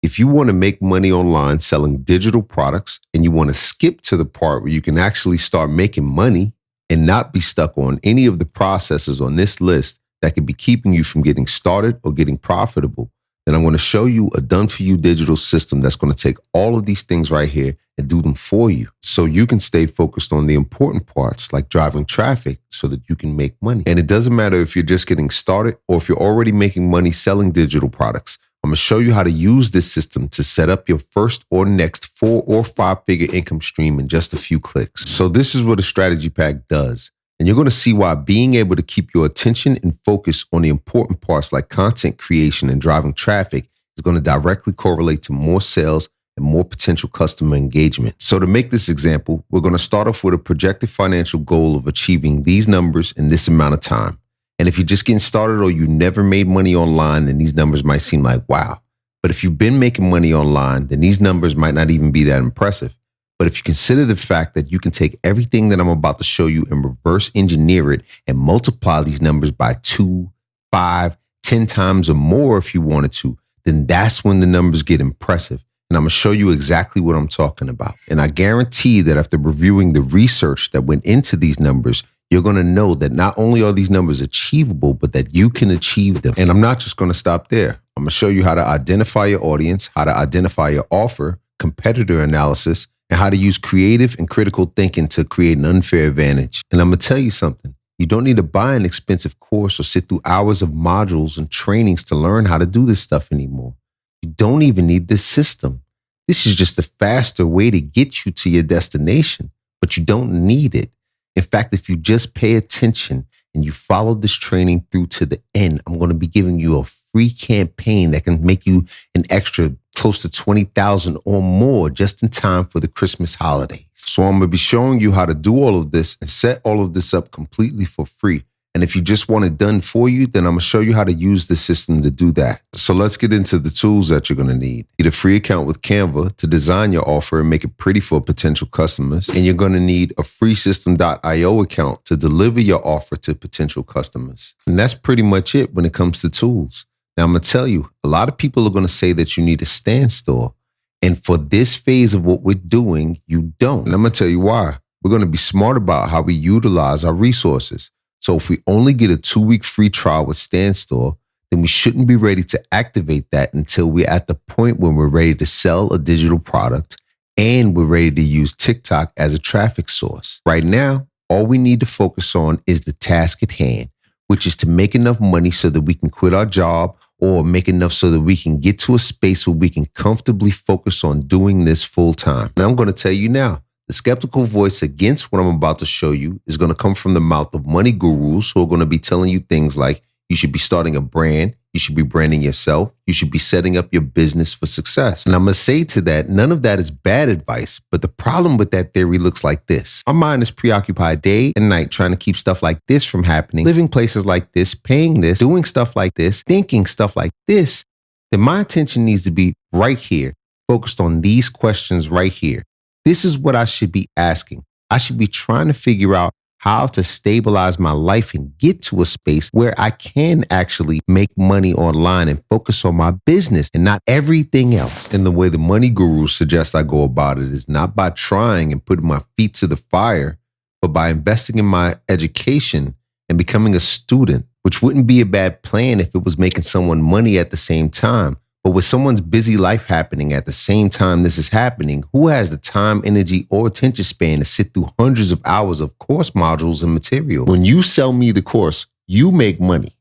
If you want to make money online selling digital products and you want to skip to the part where you can actually start making money and not be stuck on any of the processes on this list that could be keeping you from getting started or getting profitable, then I'm going to show you a done-for-you digital system that's going to take all of these things right here and do them for you so you can stay focused on the important parts like driving traffic so that you can make money. And it doesn't matter if you're just getting started or if you're already making money selling digital products. I'm going to show you how to use this system to set up your first or next 4 or 5 figure income stream in just a few clicks. So this is what a strategy pack does. And you're going to see why being able to keep your attention and focus on the important parts like content creation and driving traffic is going to directly correlate to more sales and more potential customer engagement. So to make this example, we're going to start off with a projected financial goal of achieving these numbers in this amount of time. And if you're just getting started or you never made money online, then these numbers might seem like, wow. But if you've been making money online, then these numbers might not even be that impressive. But if you consider the fact that you can take everything that I'm about to show you and reverse engineer it and multiply these numbers by 2, 5, 10 times or more if you wanted to, then that's when the numbers get impressive. And I'm going to show you exactly what I'm talking about. And I guarantee that after reviewing the research that went into these numbers, you're going to know that not only are these numbers achievable, but that you can achieve them. And I'm not just going to stop there. I'm going to show you how to identify your audience, how to identify your offer, competitor analysis, and how to use creative and critical thinking to create an unfair advantage. And I'm going to tell you something. You don't need to buy an expensive course or sit through hours of modules and trainings to learn how to do this stuff anymore. You don't even need this system. This is just a faster way to get you to your destination, but you don't need it. In fact, if you just pay attention and you follow this training through to the end, I'm going to be giving you a free campaign that can make you an extra close to $20,000 or more just in time for the Christmas holidays. So I'm going to be showing you how to do all of this and set all of this up completely for free. And if you just want it done for you, then I'm going to show you how to use the system to do that. So let's get into the tools that you're going to need. You need a free account with Canva to design your offer and make it pretty for potential customers. And you're going to need a free System.io account to deliver your offer to potential customers. And that's pretty much it when it comes to tools. Now, I'm going to tell you, a lot of people are going to say that you need a stand store. And for this phase of what we're doing, you don't. And I'm going to tell you why. We're going to be smart about how we utilize our resources. So if we only get a 2-week free trial with Stand Store, then we shouldn't be ready to activate that until we're at the point when we're ready to sell a digital product and we're ready to use TikTok as a traffic source. Right now, all we need to focus on is the task at hand, which is to make enough money so that we can quit our job or make enough so that we can get to a space where we can comfortably focus on doing this full time. And I'm going to tell you now, the skeptical voice against what I'm about to show you is going to come from the mouth of money gurus who are going to be telling you things like you should be starting a brand, you should be branding yourself, you should be setting up your business for success. And I'm going to say to that, none of that is bad advice, but the problem with that theory looks like this. Our mind is preoccupied day and night trying to keep stuff like this from happening, living places like this, paying this, doing stuff like this, thinking stuff like this. Then my attention needs to be right here, focused on these questions right here. This is what I should be asking. I should be trying to figure out how to stabilize my life and get to a space where I can actually make money online and focus on my business and not everything else. And the way the money gurus suggest I go about it is not by trying and putting my feet to the fire, but by investing in my education and becoming a student, which wouldn't be a bad plan if it was making someone money at the same time. But with someone's busy life happening at the same time this is happening, who has the time, energy, or attention span to sit through hundreds of hours of course modules and material? When you sell me the course, you make money.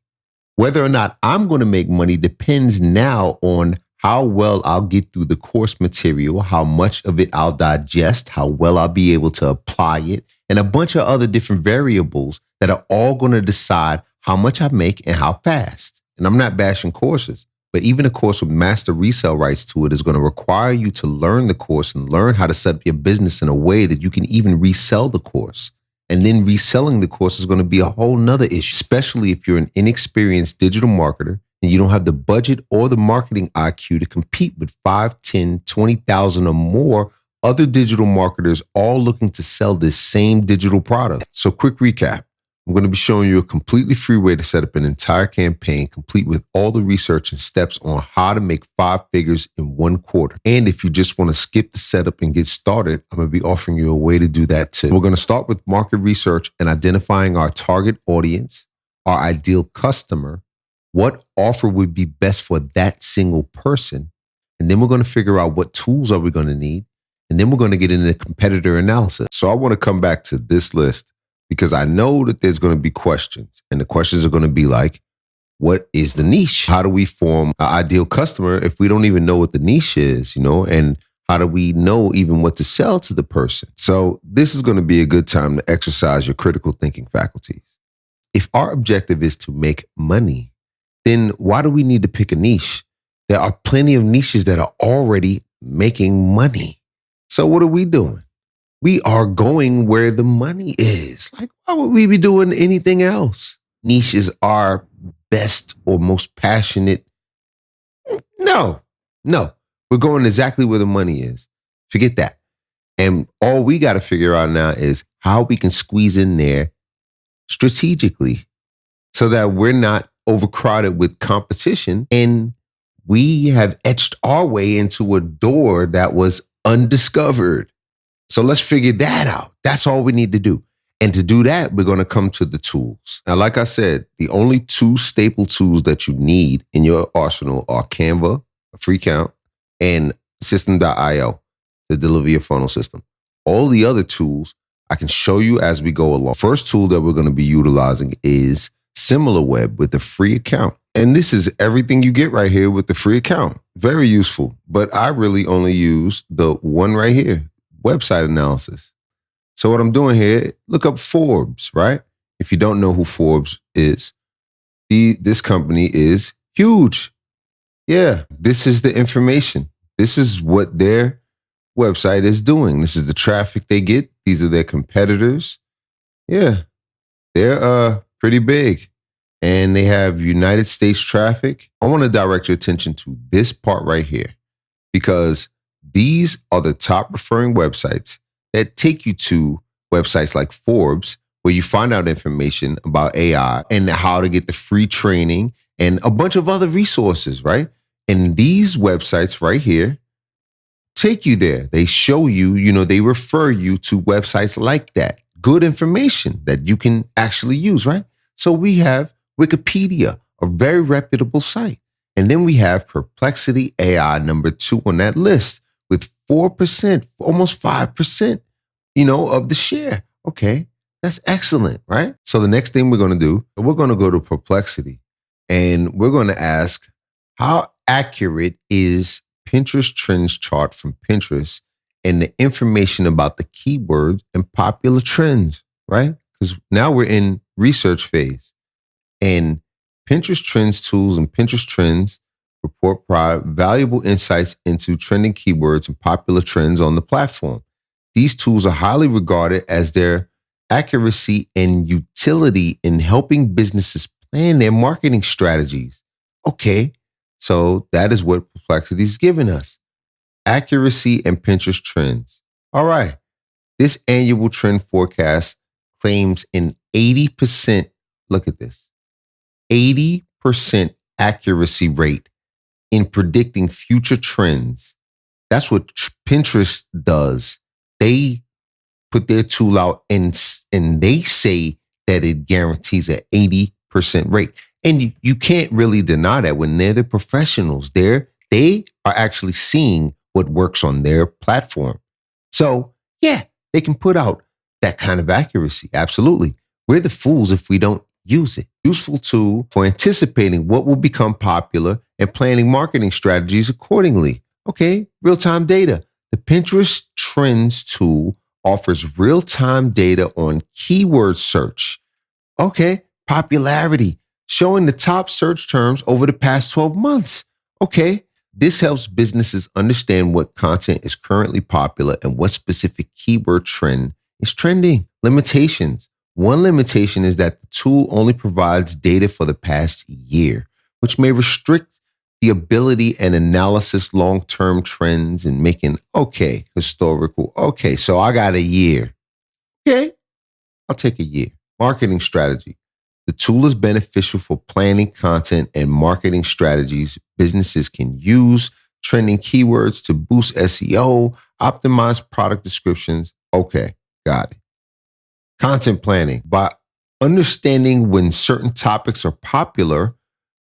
Whether or not I'm going to make money depends now on how well I'll get through the course material, how much of it I'll digest, how well I'll be able to apply it, and a bunch of other different variables that are all going to decide how much I make and how fast. And I'm not bashing courses. But even a course with master resale rights to it is going to require you to learn the course and learn how to set up your business in a way that you can even resell the course. And then reselling the course is going to be a whole nother issue, especially if you're an inexperienced digital marketer and you don't have the budget or the marketing IQ to compete with 5, 10, 20,000 or more other digital marketers all looking to sell this same digital product. So quick recap. I'm going to be showing you a completely free way to set up an entire campaign, complete with all the research and steps on how to make 5 figures in 1 quarter. And if you just want to skip the setup and get started, I'm going to be offering you a way to do that too. We're going to start with market research and identifying our target audience, our ideal customer, what offer would be best for that single person. And then we're going to figure out what tools are we going to need. And then we're going to get into competitor analysis. So I want to come back to this list because I know that there's going to be questions. And the questions are going to be like, what is the niche? How do we form an ideal customer if we don't even know what the niche is, and how do we know even what to sell to the person? So this is going to be a good time to exercise your critical thinking faculties. If our objective is to make money, then why do we need to pick a niche? There are plenty of niches that are already making money. So what are we doing? We are going where the money is. Like, why would we be doing anything else? Niche is our best or most passionate. No. We're going exactly where the money is. Forget that. And all we got to figure out now is how we can squeeze in there strategically so that we're not overcrowded with competition and we have etched our way into a door that was undiscovered. So let's figure that out. That's all we need to do. And to do that, we're going to come to the tools. Now, like I said, the only 2 staple tools that you need in your arsenal are Canva, a free account, and System.io to deliver your funnel system. All the other tools I can show you as we go along. First tool that we're going to be utilizing is SimilarWeb with a free account. And this is everything you get right here with the free account. Very useful. But I really only use the one right here, website analysis. So what I'm doing here, look up Forbes, right? If you don't know who Forbes is, this company is huge. Yeah, this is the information. This is what their website is doing. This is the traffic they get. These are their competitors. Yeah, they're pretty big. And they have United States traffic. I want to direct your attention to this part right here because these are the top referring websites that take you to websites like Forbes, where you find out information about AI and how to get the free training and a bunch of other resources, right? And these websites right here take you there. They show you, they refer you to websites like that. Good information that you can actually use, right? So we have Wikipedia, a very reputable site. And then we have Perplexity AI number 2 on that list with 4%, almost 5%, of the share. Okay, that's excellent, right? So the next thing we're going to do, we're going to go to Perplexity and we're going to ask, how accurate is Pinterest trends chart from Pinterest and the information about the keywords and popular trends, right? Because now we're in research phase. And Pinterest Trends tools and Pinterest Trends report provide valuable insights into trending keywords and popular trends on the platform. These tools are highly regarded as their accuracy and utility in helping businesses plan their marketing strategies. Okay, so that is what Perplexity is giving us. Accuracy and Pinterest Trends. All right, this annual trend forecast claims an 80%, look at this, 80% accuracy rate in predicting future trends. That's what Pinterest does. They put their tool out and they say that it guarantees an 80% rate. And you can't really deny that when they're the professionals. They are actually seeing what works on their platform. So yeah, they can put out that kind of accuracy. Absolutely. We're the fools if we don't use it. Useful tool for anticipating what will become popular and planning marketing strategies accordingly. Okay, real-time data. The Pinterest Trends tool offers real-time data on keyword search. Okay, popularity, showing the top search terms over the past 12 months. Okay, this helps businesses understand what content is currently popular and what specific keyword trend is trending. Limitations. One limitation is that the tool only provides data for the past year, which may restrict the ability and analysis long-term trends and making, historical. Okay, so I got a year. Okay, I'll take a year. Marketing strategy. The tool is beneficial for planning content and marketing strategies businesses can use, trending keywords to boost SEO, optimize product descriptions. Okay, got it. Content planning. By understanding when certain topics are popular,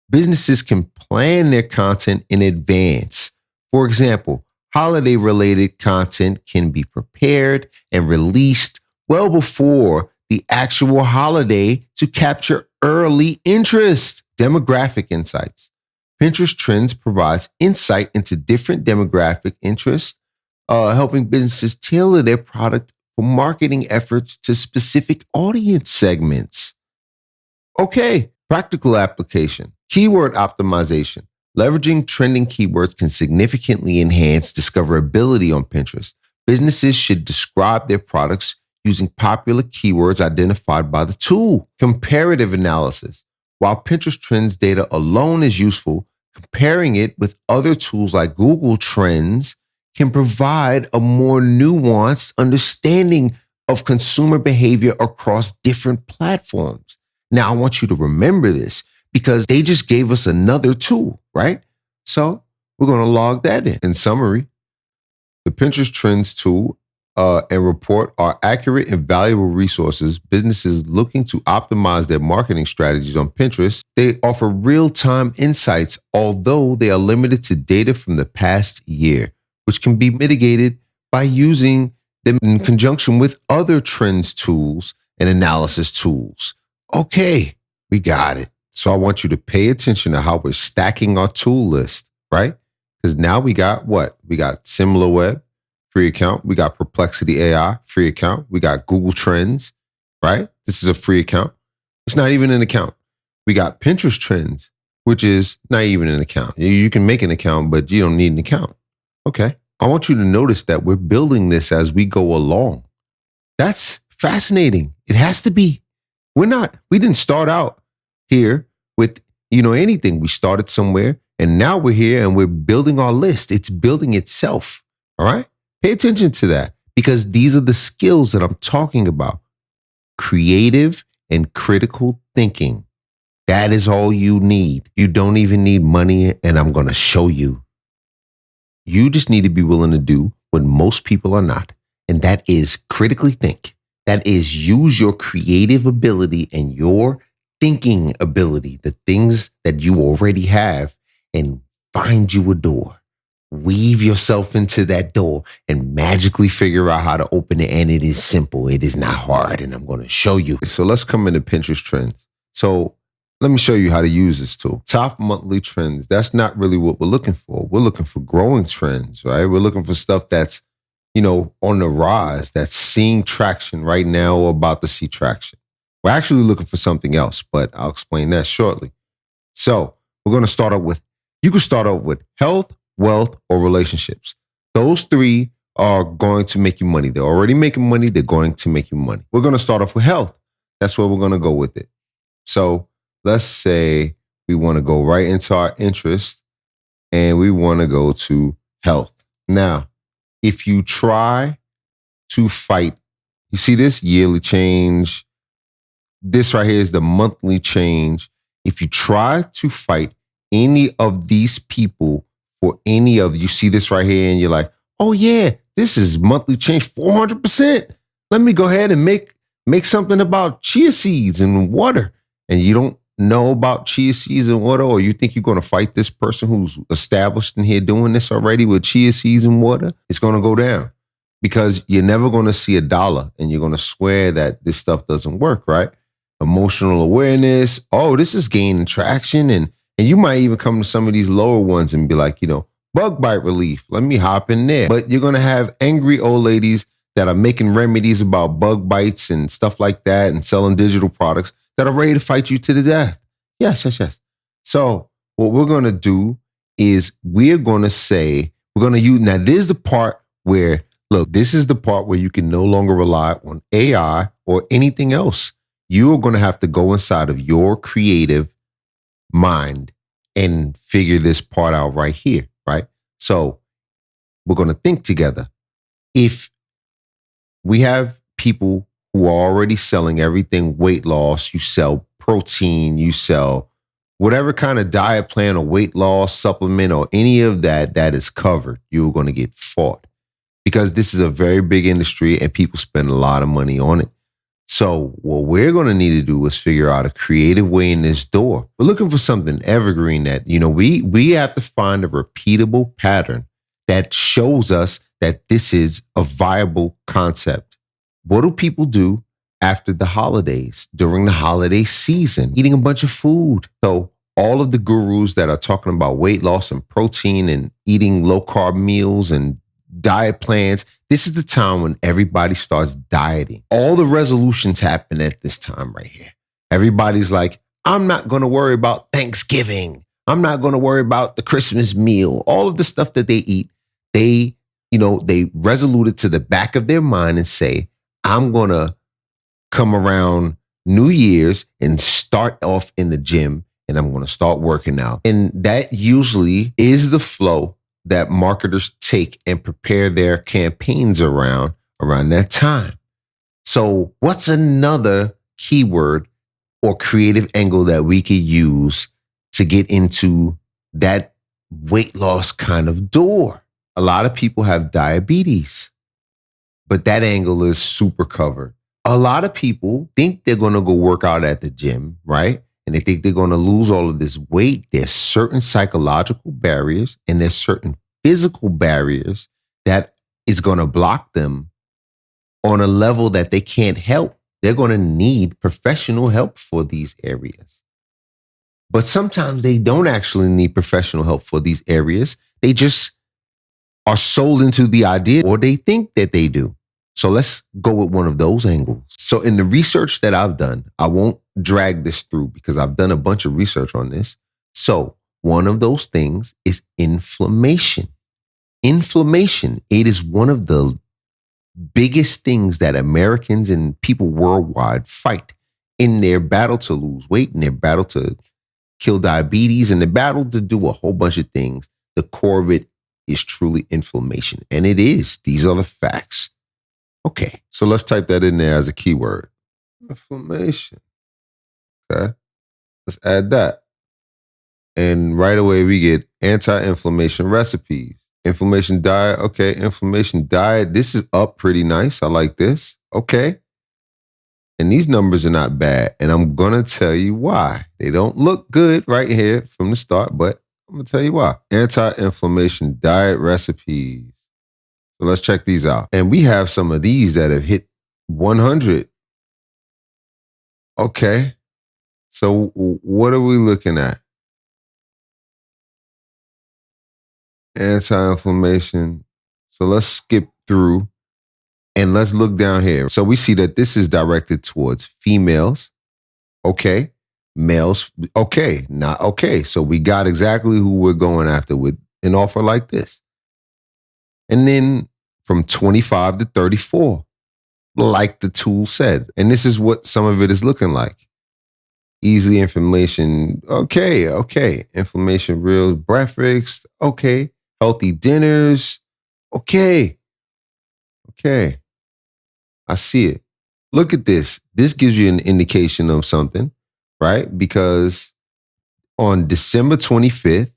businesses can plan their content in advance. For example, holiday related content can be prepared and released well before the actual holiday to capture early interest. Demographic insights. Pinterest Trends provides insight into different demographic interests, helping businesses tailor their product for marketing efforts to specific audience segments. Okay, practical application. Keyword optimization. Leveraging trending keywords can significantly enhance discoverability on Pinterest. Businesses should describe their products using popular keywords identified by the tool. Comparative analysis. While Pinterest Trends data alone is useful, comparing it with other tools like Google Trends can provide a more nuanced understanding of consumer behavior across different platforms. Now, I want you to remember this because they just gave us another tool, right? So we're going to log that in. In summary, the Pinterest Trends tool and report are accurate and valuable resources. Businesses looking to optimize their marketing strategies on Pinterest, they offer real-time insights, although they are limited to data from the past year, which can be mitigated by using them in conjunction with other trends tools and analysis tools. Okay, we got it. So I want you to pay attention to how we're stacking our tool list, right? Because now we got what? We got SimilarWeb, free account. We got Perplexity AI, free account. We got Google Trends, right? This is a free account. It's not even an account. We got Pinterest Trends, which is not even an account. You can make an account, but you don't need an account. Okay. I want you to notice that we're building this as we go along. That's fascinating. It has to be. We didn't start out here with, anything. We started somewhere and now we're here and we're building our list. It's building itself. All right. Pay attention to that because these are the skills that I'm talking about. Creative and critical thinking. That is all you need. You don't even need money, and I'm going to show you. You just need to be willing to do what most people are not, and that is critically think. That is use your creative ability and your thinking ability, the things that you already have, and find you a door. Weave yourself into that door and magically figure out how to open it. And it is simple. It is not hard. And I'm going to show you. So let's come into Pinterest Trends. So let me show you how to use this tool. Top monthly trends. That's not really what we're looking for. We're looking for growing trends, right? We're looking for stuff that's, on the rise, that's seeing traction right now or about to see traction. We're actually looking for something else, but I'll explain that shortly. So we're going to start out with, you can start out with health, wealth, or relationships. Those three are going to make you money. They're already making money. They're going to make you money. We're going to start off with health. That's where we're going to go with it. So let's say we want to go right into our interest and we want to go to health. Now, if you try to fight, you see this yearly change. This right here is the monthly change. If you try to fight any of these people for any of you see this right here and you're like, oh yeah, this is monthly change 400%. Let me go ahead and make something about chia seeds and water. And you don't know about chia seeds and water, or you think you're going to fight this person who's established in here doing this already with chia seeds and water, it's going to go down because you're never going to see $1 and you're going to swear that this stuff doesn't work, right? Emotional awareness. Oh, this is gaining traction. And you might even come to some of these lower ones and be like, bug bite relief. Let me hop in there. But you're going to have angry old ladies that are making remedies about bug bites and stuff like that and selling digital products that are ready to fight you to the death. Yes. So what we're going to do is we're going to say, we're going to use, now this is the part where, look, this is the part where you can no longer rely on AI or anything else. You're going to have to go inside of your creative mind and figure this part out right here, right? So we're going to think together. If we have people who are already selling everything weight loss. You sell protein, you sell whatever kind of diet plan or weight loss supplement or any of that that is covered, you're going to get fought because this is a very big industry and people spend a lot of money on it. So what we're going to need to do is figure out a creative way in this door. We're looking for something evergreen that, we have to find a repeatable pattern that shows us that this is a viable concept. What do people do after the holidays, during the holiday season? Eating a bunch of food. So all of the gurus that are talking about weight loss and protein and eating low carb meals and diet plans, this is the time when everybody starts dieting. All the resolutions happen at this time right here. Everybody's like, I'm not going to worry about Thanksgiving. I'm not going to worry about the Christmas meal. All of the stuff that they eat, they resolute it to the back of their mind and say, I'm going to come around New Year's and start off in the gym and I'm going to start working out. And that usually is the flow that marketers take and prepare their campaigns around that time. So what's another keyword or creative angle that we could use to get into that weight loss kind of door? A lot of people have diabetes, but that angle is super covered. A lot of people think they're going to go work out at the gym, right? And they think they're going to lose all of this weight. There's certain psychological barriers and there's certain physical barriers that is going to block them on a level that they can't help. They're going to need professional help for these areas. But sometimes they don't actually need professional help for these areas. They just are sold into the idea, or they think that they do. So let's go with one of those angles. So in the research that I've done, I won't drag this through because I've done a bunch of research on this. So one of those things is inflammation. Inflammation, it is one of the biggest things that Americans and people worldwide fight in their battle to lose weight, in their battle to kill diabetes, in their battle to do a whole bunch of things. The core of it is truly inflammation. And it is. These are the facts. Okay, so let's type that in there as a keyword. Inflammation. Okay, let's add that. And right away we get anti-inflammation recipes. Inflammation diet. Okay, inflammation diet. This is up pretty nice. I like this. Okay. And these numbers are not bad. And I'm going to tell you why. They don't look good right here from the start, but I'm going to tell you why. Anti-inflammation diet recipes. So let's check these out. And we have some of these that have hit 100. Okay. So what are we looking at? Anti-inflammation. So let's skip through and let's look down here. So we see that this is directed towards females. Okay. Males. Okay. Not okay. So we got exactly who we're going after with an offer like this. And then from 25 to 34, like the tool said. And this is what some of it is looking like. Easy inflammation. Okay. Inflammation real breakfast. Okay. Healthy dinners. Okay. I see it. Look at this. This gives you an indication of something, right? Because on December 25th,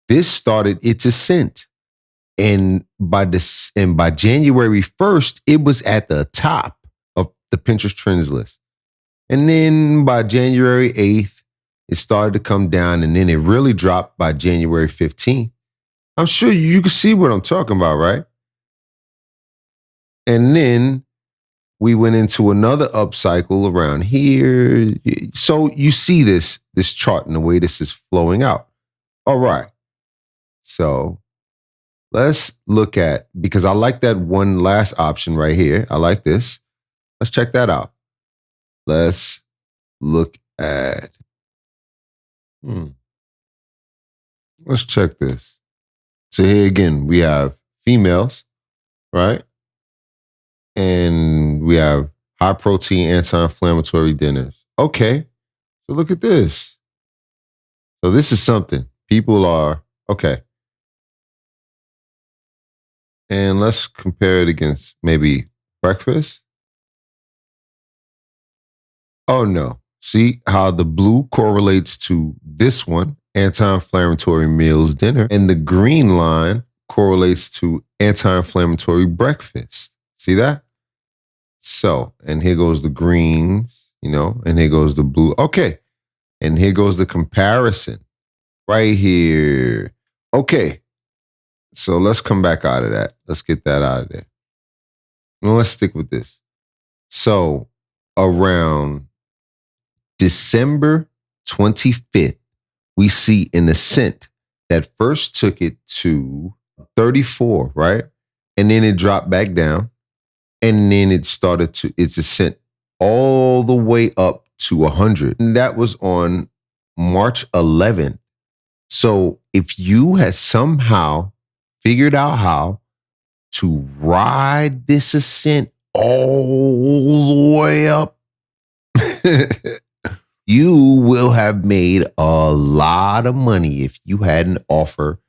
this started its ascent. And by January 1st, it was at the top of the Pinterest trends list. And then by January 8th, it started to come down and then it really dropped by January 15th. I'm sure you can see what I'm talking about, right? And then we went into another upcycle around here. So you see this chart and the way this is flowing out. All right. So let's look at, because I like that one last option right here. I like this. Let's check that out. Let's look at, let's check this. So here again, we have females, right? And we have high protein, anti-inflammatory dinners. Okay. So look at this. So this is something. People are, okay. And let's compare it against maybe breakfast. Oh no. See how the blue correlates to this one, anti-inflammatory meals dinner, and the green line correlates to anti-inflammatory breakfast. See that? So, and here goes the greens, and here goes the blue. Okay. And here goes the comparison right here. Okay. So let's come back out of that. Let's get that out of there. Now let's stick with this. So around December 25th, we see an ascent that first took it to 34, right? And then it dropped back down. And then it started to its ascent all the way up to 100. And that was on March 11th. So if you had somehow figured out how to ride this ascent all the way up, you will have made a lot of money if you had an offer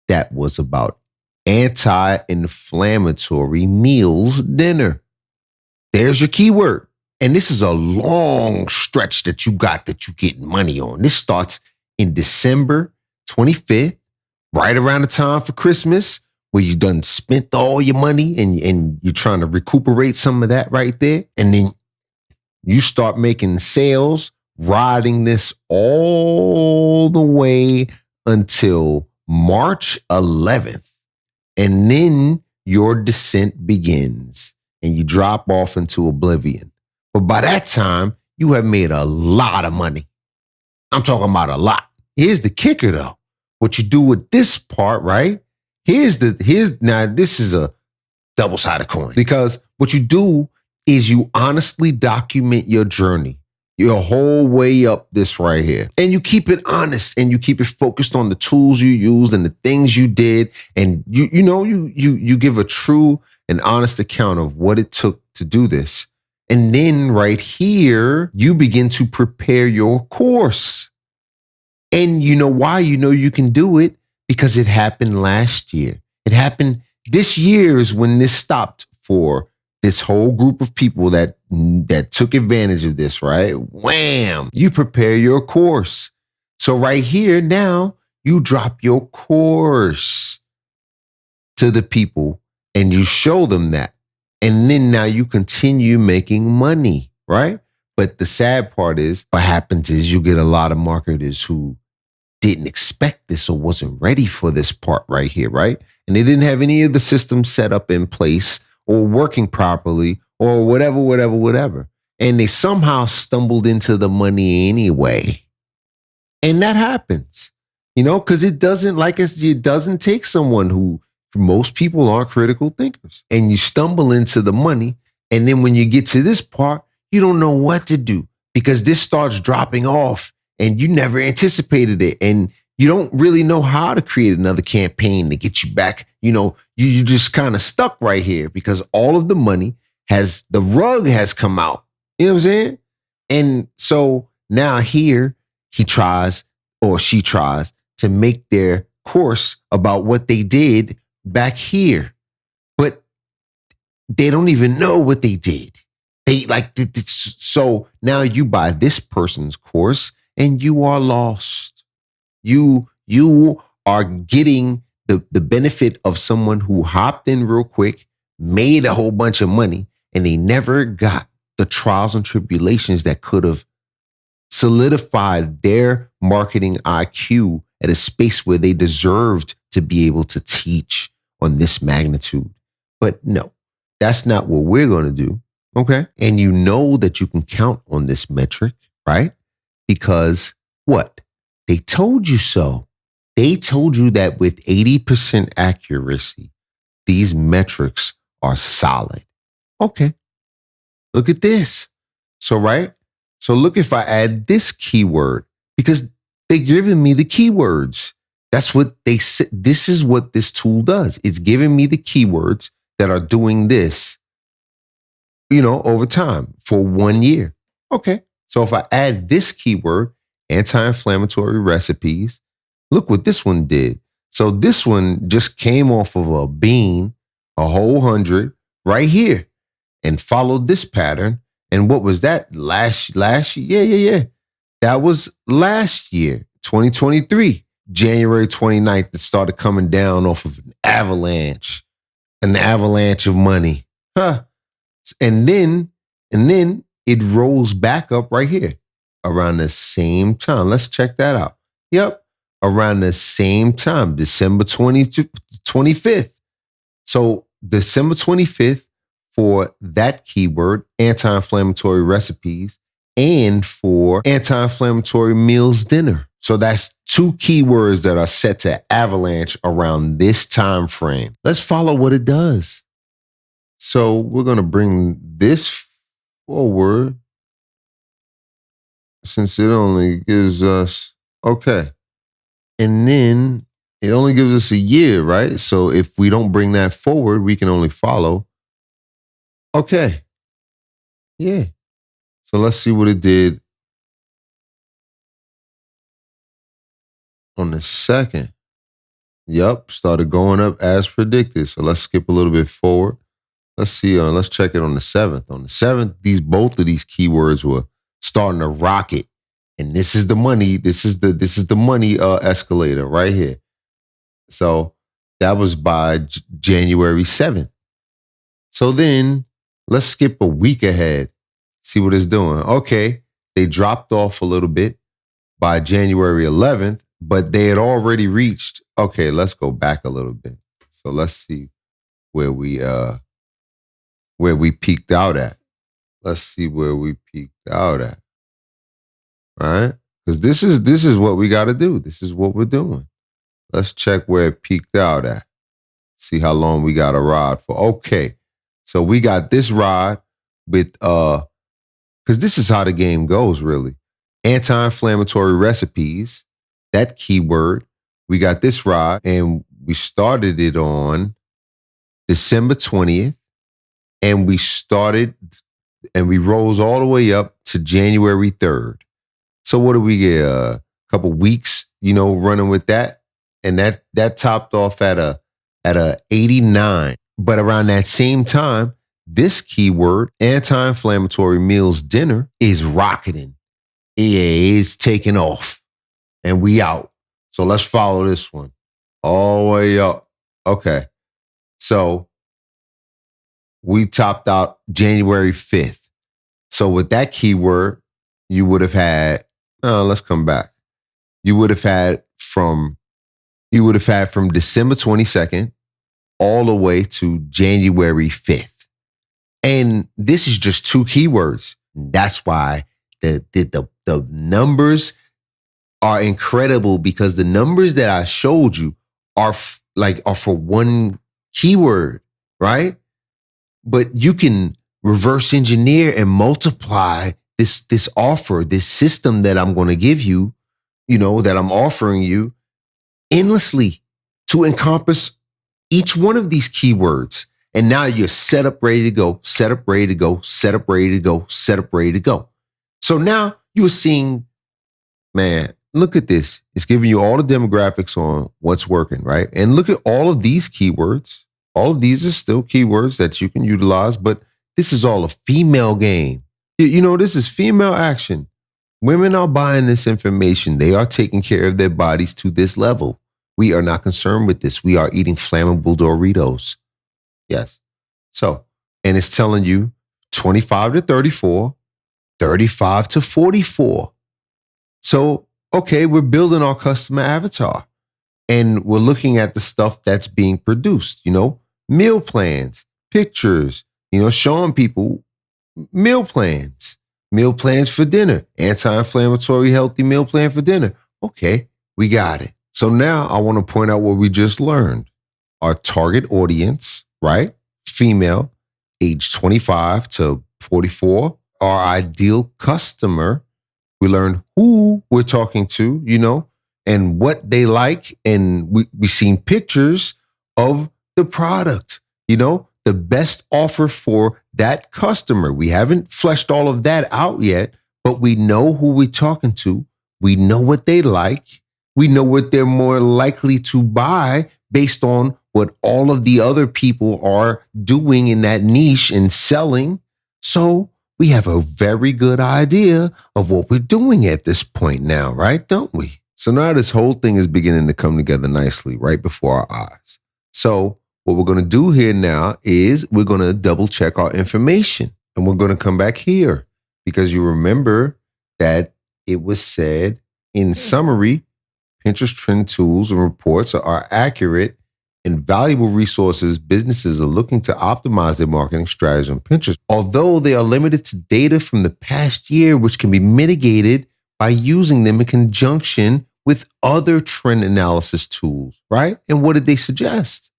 that was about anti-inflammatory meals dinner. There's your keyword. And this is a long stretch that you get money on. This starts in December 25th, right around the time for Christmas, where you done spent all your money and you're trying to recuperate some of that right there. And then you start making sales, riding this all the way until March 11th. And then your descent begins and you drop off into oblivion. But by that time, you have made a lot of money. I'm talking about a lot. Here's the kicker though. What you do with this part, right? Now this is a double-sided coin, because what you do is you honestly document your journey, your whole way up this right here. And you keep it honest and you keep it focused on the tools you used and the things you did. And you give a true and honest account of what it took to do this. And then right here, you begin to prepare your course. And you know why? You know you can do it because it happened last year. It happened this year is when this stopped for this whole group of people that took advantage of this, right? Wham! You prepare your course. So right here now, you drop your course to the people and you show them that. And then now you continue making money, right? But the sad part is what happens is you get a lot of marketers who didn't expect this or wasn't ready for this part right here, right? And they didn't have any of the systems set up in place or working properly or whatever. And they somehow stumbled into the money anyway. And that happens, because it doesn't take someone who, most people aren't critical thinkers. And you stumble into the money. And then when you get to this part, you don't know what to do because this starts dropping off and you never anticipated it. And you don't really know how to create another campaign to get you back. You just kind of stuck right here because all of the money the rug has come out. You know what I'm saying? And so now here he tries or she tries to make their course about what they did back here, but they don't even know what they did. So now you buy this person's course and you are lost. You are getting the benefit of someone who hopped in real quick, made a whole bunch of money, and they never got the trials and tribulations that could have solidified their marketing IQ at a space where they deserved to be able to teach on this magnitude. But no, that's not what we're going to do. Okay. And you know that you can count on this metric, right? Because what? They told you so. They told you that with 80% accuracy, these metrics are solid. Okay. Look at this. So, right? So look, if I add this keyword, because they're giving me the keywords. That's what they said. This is what this tool does. It's giving me the keywords that are doing this, over time for 1 year. Okay. So if I add this keyword, anti-inflammatory recipes, look what this one did. So this one just came off of a bean, a whole 100 right here, and followed this pattern And what was that? Last year? Yeah. That was last year, 2023, January 29th. It started coming down off of an avalanche of money. Huh. And then it rolls back up right here around the same time. Let's check that out. Yep. Around the same time, December 25th. So December 25th for that keyword, anti-inflammatory recipes, and for anti-inflammatory meals dinner. So that's two keywords that are set to avalanche around this time frame. Let's follow what it does. So we're going to bring this forward since it only gives us, okay. And then it only gives us a year, right? So if we don't bring that forward, we can only follow. Okay. Yeah. So let's see what it did on the 2nd. Yep. Started going up as predicted. So let's skip a little bit forward. Let's see. Let's check it on the 7th. On the 7th, both of these keywords were starting to rocket. And this is the money. This is the money escalator right here. So that was by January 7th. So then let's skip a week ahead. See what it's doing. Okay. They dropped off a little bit by January 11th, but they had already reached. Okay. Let's go back a little bit. So let's see where we peaked out at. Let's see where we peaked out at. Right? Because this is what we got to do. This is what we're doing. Let's check where it peaked out at. See how long we got to ride for. Okay. So we got this ride with because this is how the game goes, really. Anti-inflammatory recipes, that keyword. We got this ride and we started it on December 20th. And we rose all the way up to January 3rd. So what do we get? A couple weeks, running with that. And that topped off at a 89. But around that same time, this keyword, anti-inflammatory meals dinner, is rocketing. It's taking off. And we out. So let's follow this one. All the way up. Okay. So we topped out January 5th. So with that keyword, you would have had, let's come back. You would have had from December 22nd all the way to January 5th. And this is just two keywords. That's why the numbers are incredible, because the numbers that I showed you are for one keyword, right? But you can reverse engineer and multiply this offer, this system that I'm going to give you, that I'm offering you endlessly to encompass each one of these keywords. And now you're set up, ready to go, set up, ready to go, set up, ready to go, set up, ready to go. So now you're seeing, man, look at this. It's giving you all the demographics on what's working, right? And look at all of these keywords. All of these are still keywords that you can utilize, but this is all a female game. This is female action. Women are buying this information. They are taking care of their bodies to this level. We are not concerned with this. We are eating flammable Doritos. Yes. So, and it's telling you 25 to 34, 35 to 44. So, okay, we're building our customer avatar and we're looking at the stuff that's being produced, meal plans, pictures, showing people meal plans for dinner, anti-inflammatory, healthy meal plan for dinner. Okay, we got it. So now I want to point out what we just learned. Our target audience, right? Female, age 25 to 44. Our ideal customer. We learned who we're talking to, and what they like. And we seen pictures of the product, the best offer for that customer. We haven't fleshed all of that out yet, but we know who we're talking to. We know what they like. We know what they're more likely to buy based on what all of the other people are doing in that niche and selling. So we have a very good idea of what we're doing at this point now, right? Don't we? So now this whole thing is beginning to come together nicely right before our eyes. So what we're going to do here now is we're going to double check our information, and we're going to come back here because you remember that it was said in summary, Pinterest trend tools and reports are accurate and valuable resources businesses are looking to optimize their marketing strategy on Pinterest, although they are limited to data from the past year, which can be mitigated by using them in conjunction with other trend analysis tools, right? And what did they suggest?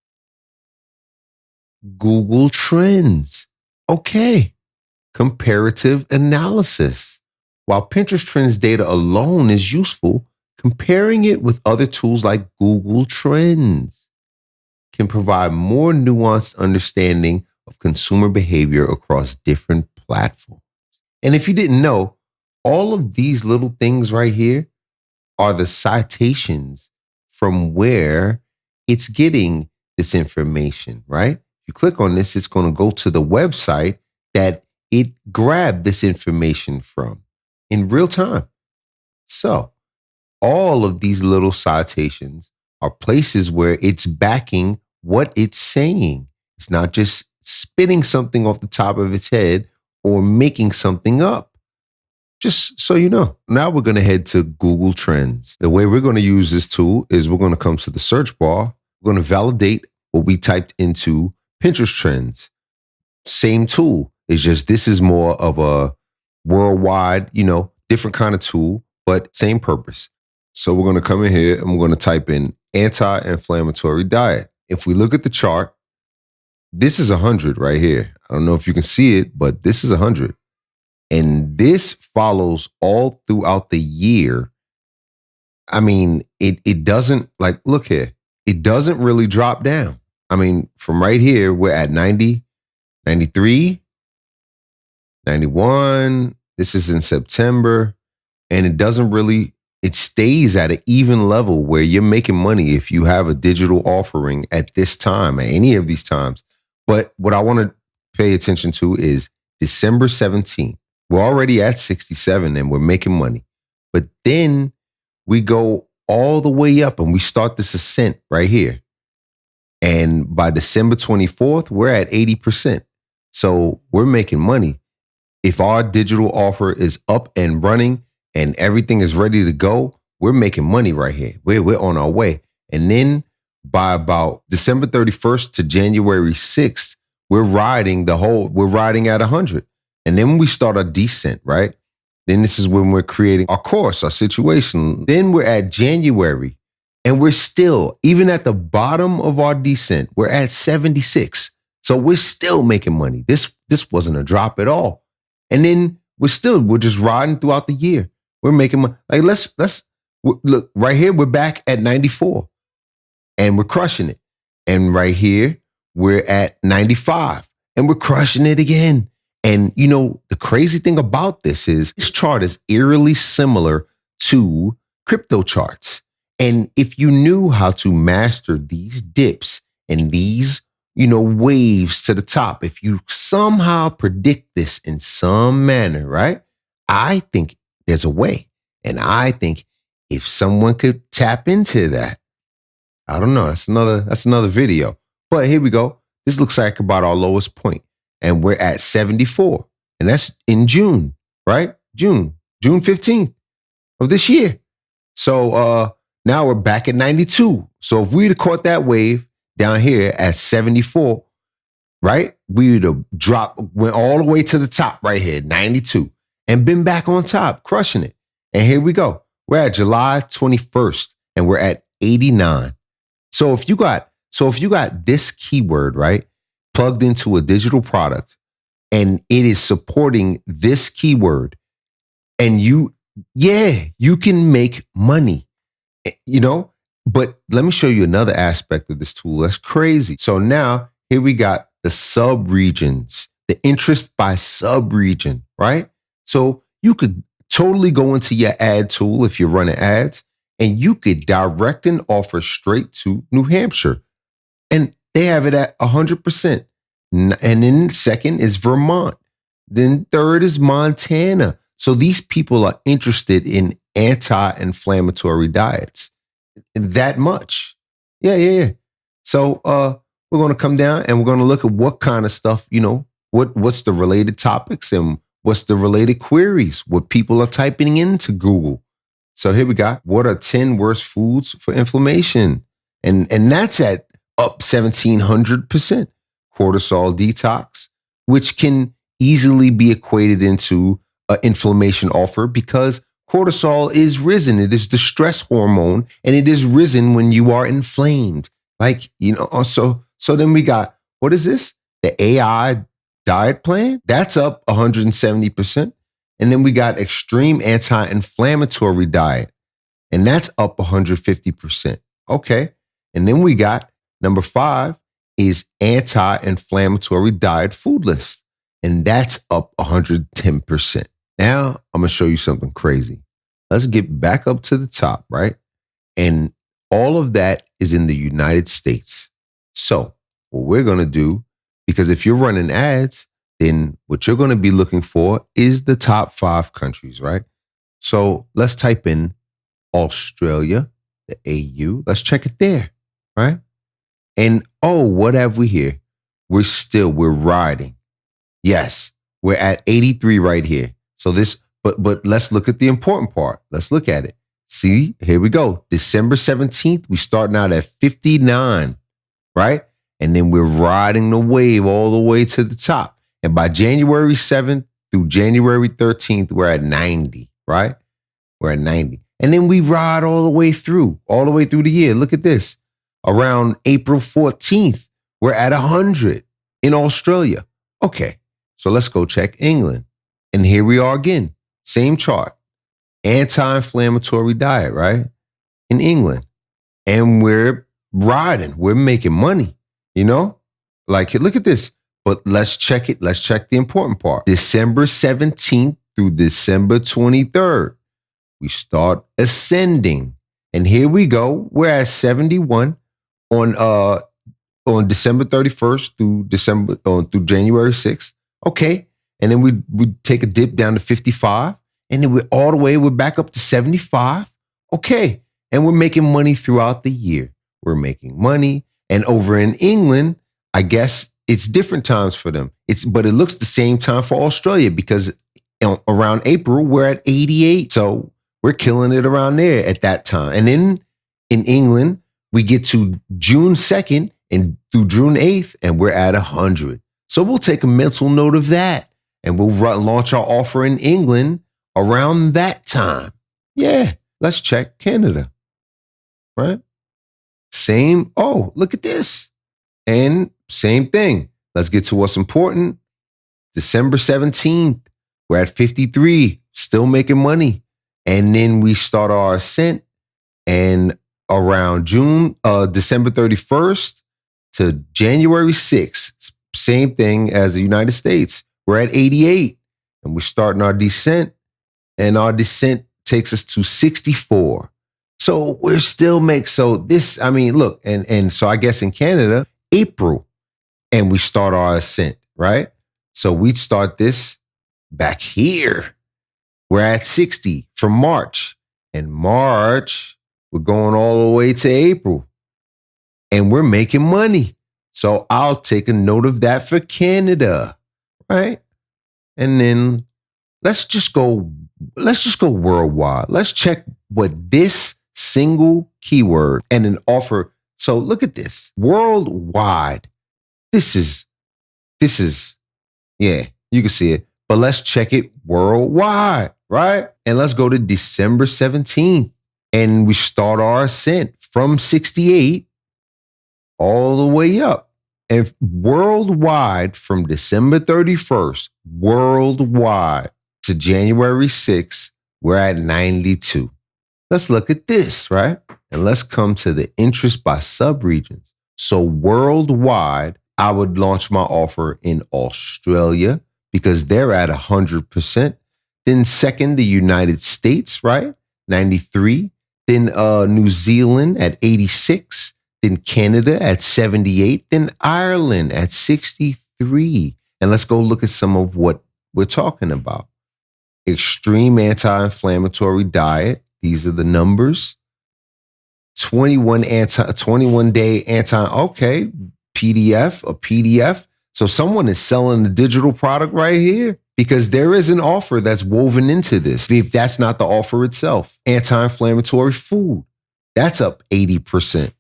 Google Trends. Okay. Comparative analysis. While Pinterest Trends data alone is useful, comparing it with other tools like Google Trends can provide more nuanced understanding of consumer behavior across different platforms. And if you didn't know, all of these little things right here are the citations from where it's getting this information, right? If you click on this, it's going to go to the website that it grabbed this information from in real time. So all of these little citations are places where it's backing what it's saying. It's not just spitting something off the top of its head or making something up. Just so you know. Now we're going to head to Google Trends. The way we're going to use this tool is we're going to come to the search bar. We're going to validate what we typed into Pinterest Trends. Same tool. It's just this is more of a worldwide, different kind of tool, but same purpose. So we're going to come in here and we're going to type in anti-inflammatory diet. If we look at the chart, this is 100 right here. I don't know if you can see it, but this is 100. And this follows all throughout the year. I mean, it doesn't look here. It doesn't really drop down. I mean, from right here, we're at 90, 93, 91. This is in September. And it stays at an even level where you're making money if you have a digital offering at this time, at any of these times. But what I want to pay attention to is December 17th. We're already at 67 and we're making money. But then we go all the way up and we start this ascent right here. And by December 24th, we're at 80%. So we're making money. If our digital offer is up and running and everything is ready to go, we're making money right here. We're on our way. And then by about December 31st to January 6th, we're riding at 100. And then when we start our descent, right? Then this is when we're creating our course, our situation. Then we're at January and we're still, even at the bottom of our descent, we're at 76. So we're still making money. This wasn't a drop at all. And then we're just riding throughout the year. We're making money. Let's look right here. We're back at 94 and we're crushing it. And right here, we're at 95 and we're crushing it again. And the crazy thing about this is this chart is eerily similar to crypto charts. And if you knew how to master these dips and these, waves to the top, if you somehow predict this in some manner, right? I think there's a way. And I think if someone could tap into that, I don't know, that's another video. But here we go. This looks like about our lowest point. And we're at 74. And that's in June, right? June 15th of this year. So now we're back at 92. So if we'd have caught that wave down here at 74, right? We'd have went all the way to the top right here, 92, and been back on top, crushing it. And here we go. We're at July 21st and we're at 89. So if you got this keyword, right, plugged into a digital product and it is supporting this keyword and you can make money, but let me show you another aspect of this tool. That's crazy. So now here we got the sub-regions, the interest by sub-region, right? So you could totally go into your ad tool if you're running ads and you could direct an offer straight to New Hampshire. And they have it at 100%. And then second is Vermont. Then third is Montana. So these people are interested in anti-inflammatory diets. That much. Yeah. So we're going to come down and we're going to look at what kind of stuff, what's the related topics and what's the related queries, what people are typing into Google. So here we got, what are 10 worst foods for inflammation? And that's at up 1,700%. Cortisol detox, which can easily be equated into an inflammation offer because cortisol is risen. It is the stress hormone, and it is risen when you are inflamed. So then we got, what is this? The AI diet plan? That's up 170%. And then we got extreme anti-inflammatory diet, and that's up 150%. Okay. And then we got number 5 is anti-inflammatory diet food list, and that's up 110%. Now I'm going to show you something crazy. Let's get back up to the top, right? And all of that is in the United States. So what we're going to do, because if you're running ads, then what you're going to be looking for is the top 5 countries, right? So let's type in Australia, the AU. Let's check it there, right? And what have we here? We're riding. Yes, we're at 83 right here. So but let's look at the important part. Let's look at it. See, here we go. December 17th, we starting out at 59, right? And then we're riding the wave all the way to the top. And by January 7th through January 13th, we're at 90, right? We're at 90. And then we ride all the way through the year. Look at this. Around April 14th, we're at 100 in Australia. Okay, so let's go check England. And here we are again. Same chart. Anti-inflammatory diet, right? In England. And we're riding. We're making money, Like, look at this. But let's check it. Let's check the important part. December 17th through December 23rd, we start ascending. And here we go. We're at 71 on December 31st through January 6th. Okay. And then we take a dip down to 55. And then we're back up to 75. Okay. And we're making money throughout the year. We're making money. And over in England, I guess it's different times for them. But it looks the same time for Australia because around April, we're at 88. So we're killing it around there at that time. And then in England, we get to June 2nd and through June 8th, and we're at 100. So we'll take a mental note of that, and we'll launch our offer in England around that time. Yeah, let's check Canada, right? Same. Oh, look at this. And same thing. Let's get to what's important. December 17th, we're at 53, still making money. And then we start our ascent, and around December 31st to January 6th, same thing as the United States. We're at 88, and we're starting our descent, and our descent takes us to 64. So we're still look, and so I guess in Canada, April, and we start our ascent, right? So we'd start this back here. We're at 60 from March, and March, we're going all the way to April, and we're making money. So I'll take a note of that for Canada, right? And then let's just go worldwide. Let's check what this single keyword and an offer. So look at this. Worldwide. This is, yeah, you can see it. But let's check it worldwide, right? And let's go to December 17th. And we start our ascent from 68 all the way up. And worldwide from December 31st, worldwide to January 6th, we're at 92. Let's look at this, right? And let's come to the interest by subregions. So worldwide, I would launch my offer in Australia because they're at 100%. Then second, the United States, right? 93. Then New Zealand at 86. Then Canada at 78. Then Ireland at 63. And let's go look at some of what we're talking about. Extreme anti-inflammatory diet. These are the numbers. 21 day okay, a PDF. So someone is selling a digital product right here because there is an offer that's woven into this. If that's not the offer itself, anti-inflammatory food, that's up 80%.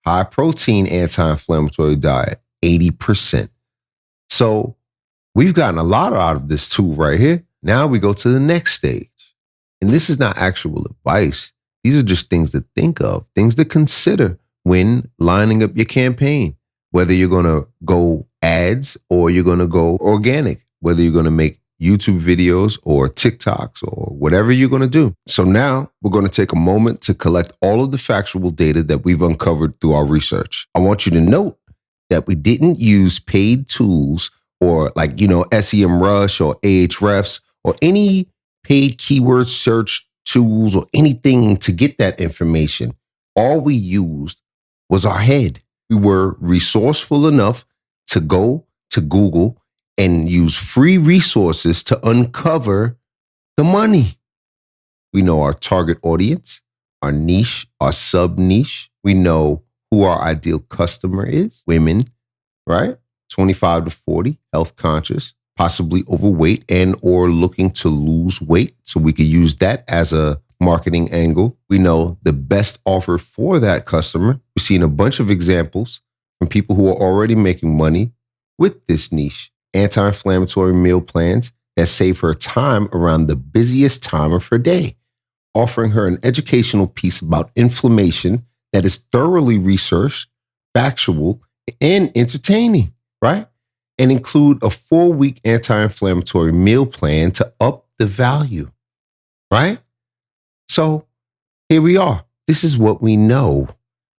High protein anti-inflammatory diet, 80%. So we've gotten a lot out of this tool right here. Now we go to the next stage. And this is not actual advice. These are just things to think of, things to consider when lining up your campaign, whether you're going to go ads or you're going to go organic, whether you're going to make YouTube videos or TikToks or whatever you're going to do. So now we're going to take a moment to collect all of the factual data that we've uncovered through our research. I want you to note that we didn't use paid tools or like, SEMrush or Ahrefs or any paid keyword search tools or anything to get that information. All we used was our head. We were resourceful enough to go to Google and use free resources to uncover the money. We know our target audience, our niche, our sub niche. We know who our ideal customer is, women, right? 25 to 40, health conscious, possibly overweight and or looking to lose weight. So we could use that as a marketing angle. We know the best offer for that customer. We've seen a bunch of examples from people who are already making money with this niche. Anti-inflammatory meal plans that save her time around the busiest time of her day, offering her an educational piece about inflammation that is thoroughly researched, factual, and entertaining, right? And include a 4-week anti-inflammatory meal plan to up the value, right? So here we are. This is what we know.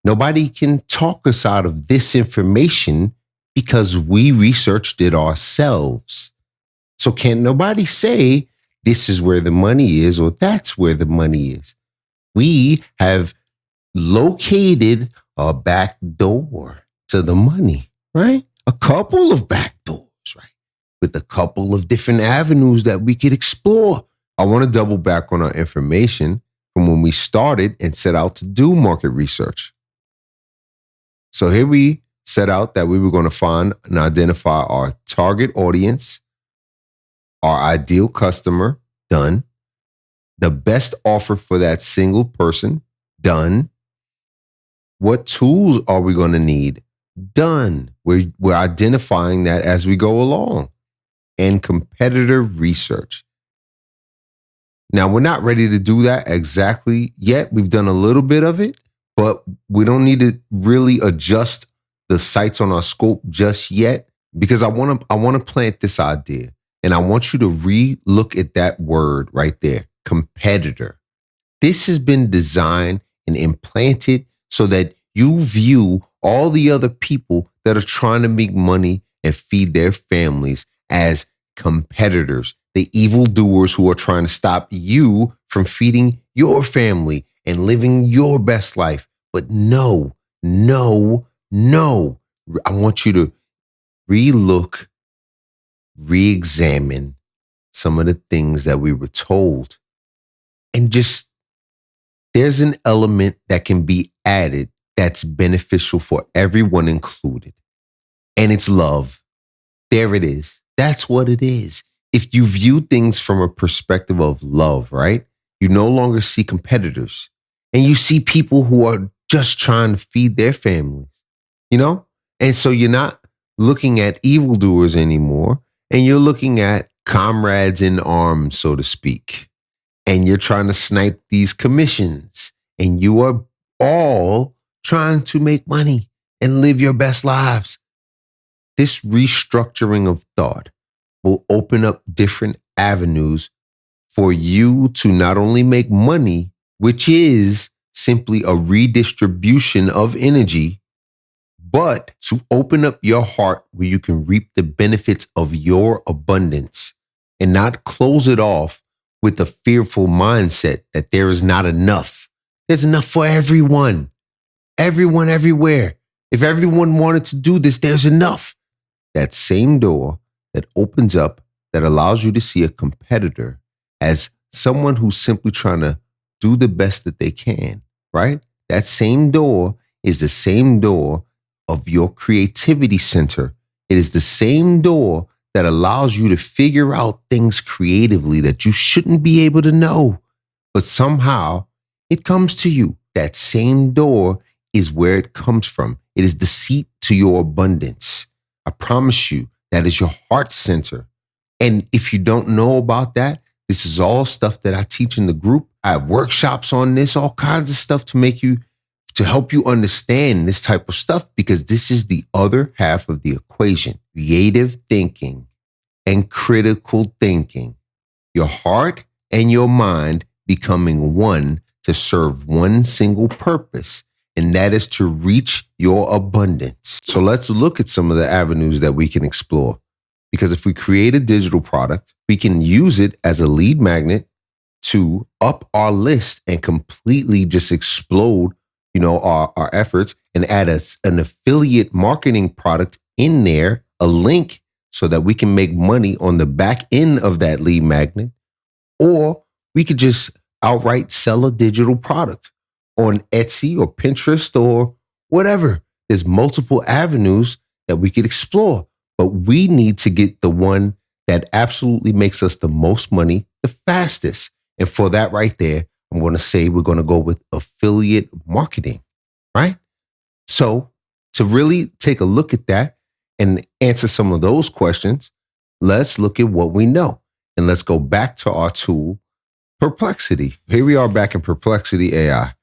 Nobody can talk us out of this information because we researched it ourselves. So can't nobody say this is where the money is or that's where the money is. We have located a back door to the money, right? A couple of back doors, right? With a couple of different avenues that we could explore. I want to double back on our information from when we started and set out to do market research. So here we set out that we were going to find and identify our target audience, our ideal customer, done. The best offer for that single person, done. What tools are we going to need? Done. We're identifying that as we go along. And competitor research. Now, we're not ready to do that exactly yet. We've done a little bit of it, but we don't need to really adjust the sights on our scope just yet because I want to plant this idea. And I want you to re-look at that word right there, competitor. This has been designed and implanted so that you view all the other people that are trying to make money and feed their families as competitors, the evildoers who are trying to stop you from feeding your family and living your best life. But no. I want you to re-look, re-examine some of the things that we were told. And just, there's an element that can be added that's beneficial for everyone included. And it's love. There it is. That's what it is. If you view things from a perspective of love, right? You no longer see competitors and you see people who are just trying to feed their families, And so you're not looking at evildoers anymore and you're looking at comrades in arms, so to speak. And you're trying to snipe these commissions and you are all trying to make money and live your best lives. This restructuring of thought will open up different avenues for you to not only make money, which is simply a redistribution of energy, but to open up your heart where you can reap the benefits of your abundance and not close it off with a fearful mindset that there is not enough. There's enough for everyone, everywhere. If everyone wanted to do this, there's enough. That same door that opens up that allows you to see a competitor as someone who's simply trying to do the best that they can, right? That same door is the same door of your creativity center. It is the same door that allows you to figure out things creatively that you shouldn't be able to know, but somehow it comes to you. That same door is where it comes from. It is the seat to your abundance. I promise you, that is your heart center. And if you don't know about that, this is all stuff that I teach in the group. I have workshops on this, all kinds of stuff to help you understand this type of stuff, because this is the other half of the equation. Creative thinking and critical thinking. Your heart and your mind becoming one to serve one single purpose, and that is to reach your abundance. So let's look at some of the avenues that we can explore. Because if we create a digital product, we can use it as a lead magnet to up our list and completely just explode, our efforts, and add an affiliate marketing product in there, a link, so that we can make money on the back end of that lead magnet. Or we could just outright sell a digital product on Etsy or Pinterest or whatever. There's multiple avenues that we could explore, but we need to get the one that absolutely makes us the most money the fastest. And for that right there, I'm going to say we're going to go with affiliate marketing, right? So to really take a look at that and answer some of those questions, let's look at what we know. And let's go back to our tool, Perplexity. Here we are back in Perplexity AI.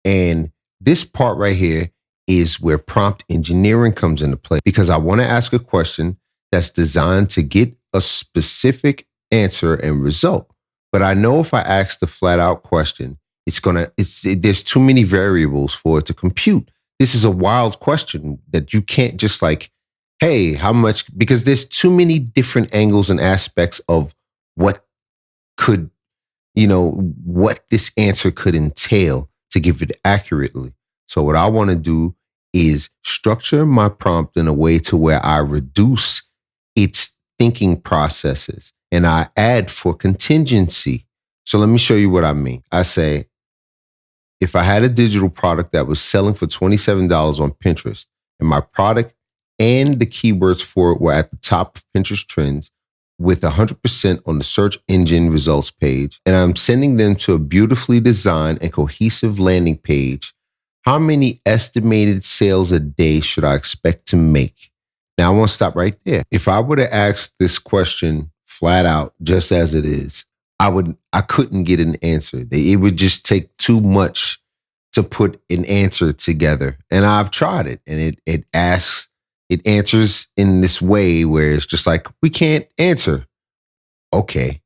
And this part right here is where prompt engineering comes into play, because I want to ask a question that's designed to get a specific answer and result. But I know if I ask the flat out question, there's too many variables for it to compute. This is a wild question that you can't just hey, how much, because there's too many different angles and aspects of what this answer could entail to give it accurately. So what I want to do is structure my prompt in a way to where I reduce its thinking processes and I add for contingency. So let me show you what I mean. I say, if I had a digital product that was selling for $27 on Pinterest, and my product and the keywords for it were at the top of Pinterest trends with 100% on the search engine results page, and I'm sending them to a beautifully designed and cohesive landing page, how many estimated sales a day should I expect to make? Now I want to stop right there. If I were to ask this question flat out, just as it is, I couldn't get an answer. It would just take too much to put an answer together. And I've tried it, and it answers in this way where it's just like, we can't answer. Okay.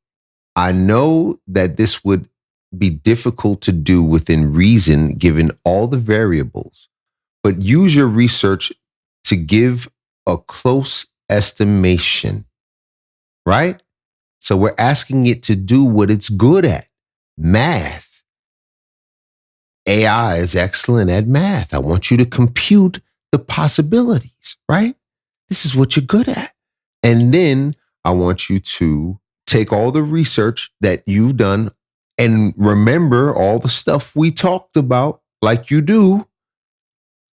I know that this would be difficult to do within reason given all the variables, but use your research to give a close estimation, right? So we're asking it to do what it's good at, math. AI is excellent at math. I want you to compute the possibilities, right? This is what you're good at. And then I want you to take all the research that you've done and remember all the stuff we talked about, like you do,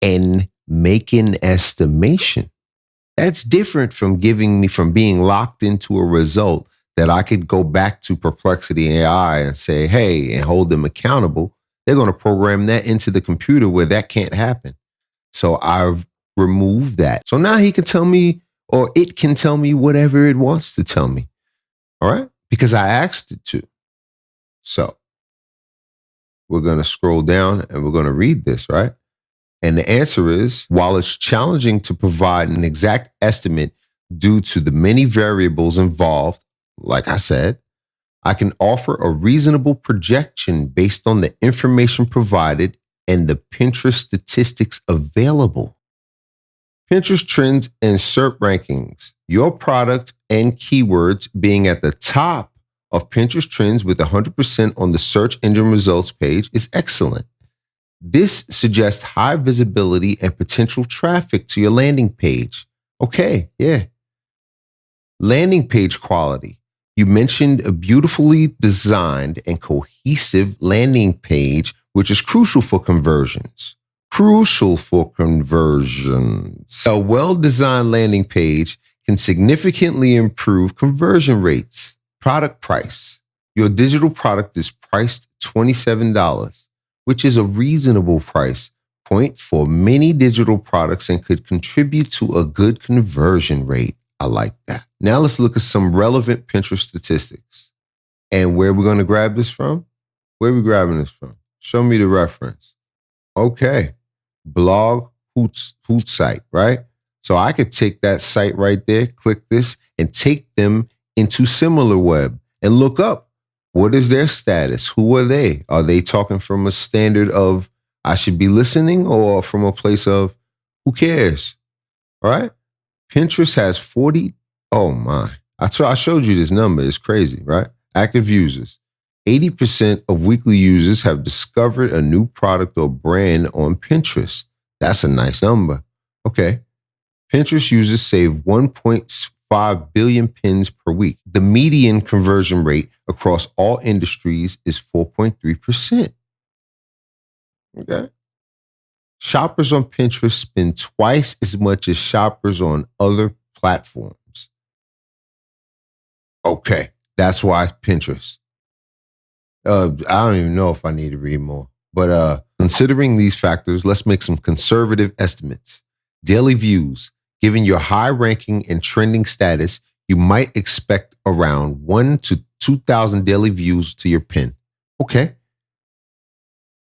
and make an estimation. That's different from being locked into a result that I could go back to Perplexity AI and say, hey, and hold them accountable. They're going to program that into the computer where that can't happen. So I've removed that. So now he can tell me, or it can tell me whatever it wants to tell me. All right? Because I asked it to. So we're going to scroll down and we're going to read this, right? And the answer is, while it's challenging to provide an exact estimate due to the many variables involved, like I said, I can offer a reasonable projection based on the information provided and the Pinterest statistics available. Pinterest trends and SERP rankings. Your product and keywords being at the top of Pinterest trends with 100% on the search engine results page is excellent. This suggests high visibility and potential traffic to your landing page. Okay, yeah. Landing page quality. You mentioned a beautifully designed and cohesive landing page, which is crucial for conversions. Crucial for conversions. A well-designed landing page can significantly improve conversion rates. Product price. Your digital product is priced $27, which is a reasonable price point for many digital products and could contribute to a good conversion rate. I like that. Now let's look at some relevant Pinterest statistics. And where are we going to grab this from? Where are we grabbing this from? Show me the reference. Okay. Blog Hoot site, right? So I could take that site right there, click this, and take them into SimilarWeb and look up what is their status? Who are they? Are they talking from a standard of I should be listening or from a place of who cares? All right. Pinterest has 40. Oh my. I showed you this number. It's crazy, right? Active users. 80% of weekly users have discovered a new product or brand on Pinterest. That's a nice number. Okay. Pinterest users save 1.5 billion pins per week. The median conversion rate across all industries is 4.3%. Okay. Shoppers on Pinterest spend twice as much as shoppers on other platforms. Okay. That's why Pinterest. I don't even know if I need to read more. But considering these factors, let's make some conservative estimates. Daily views. Given your high ranking and trending status, you might expect around 1 to 2,000 daily views to your pin. Okay.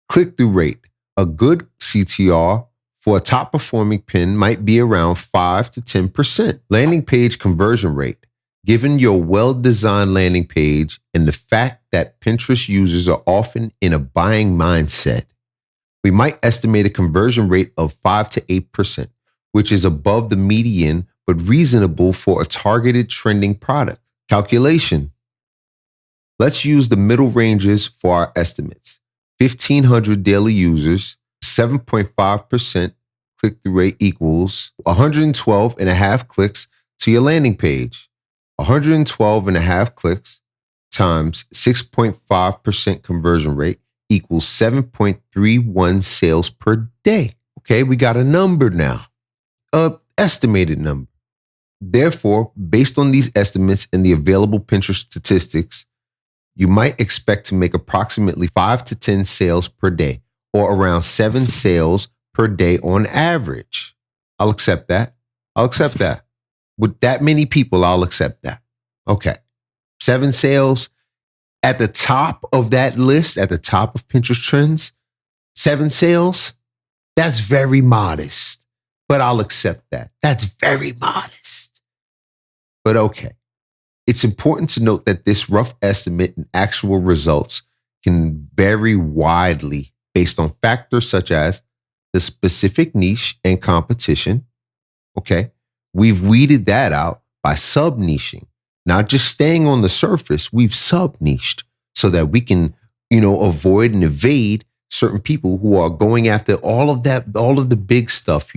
Click-through rate. A good CTR for a top performing pin might be around 5 to 10%. Landing page conversion rate. Given your well-designed landing page and the fact that Pinterest users are often in a buying mindset, we might estimate a conversion rate of 5 to 8%, which is above the median but reasonable for a targeted trending product. Calculation. Let's use the middle ranges for our estimates. 1,500 daily users, 7.5% click-through rate equals 112 and a half clicks to your landing page. 112 and a half clicks times 6.5% conversion rate equals 7.31 sales per day. Okay, we got a number now, a estimated number. Therefore, based on these estimates and the available Pinterest statistics, you might expect to make approximately 5 to 10 sales per day, or around 7 sales per day on average. I'll accept that. With that many people, I'll accept that. Okay. 7 sales at the top of that list, at the top of Pinterest trends, 7 sales, that's very modest, but I'll accept that. That's very modest, but okay. It's important to note that this rough estimate and actual results can vary widely based on factors such as the specific niche and competition. Okay. We've weeded that out by sub-niching, not just staying on the surface. We've sub-niched so that we can, avoid and evade certain people who are going after all of the big stuff,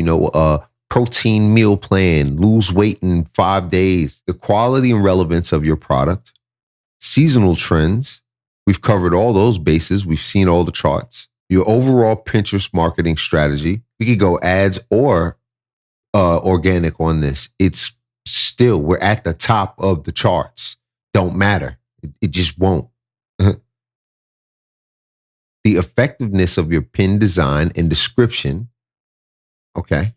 protein meal plan, lose weight in 5 days, the quality and relevance of your product, seasonal trends. We've covered all those bases. We've seen all the charts. Your overall Pinterest marketing strategy. We could go ads or organic on this. It's still, we're at the top of the charts. Don't matter. It just won't. The effectiveness of your pin design and description. Okay.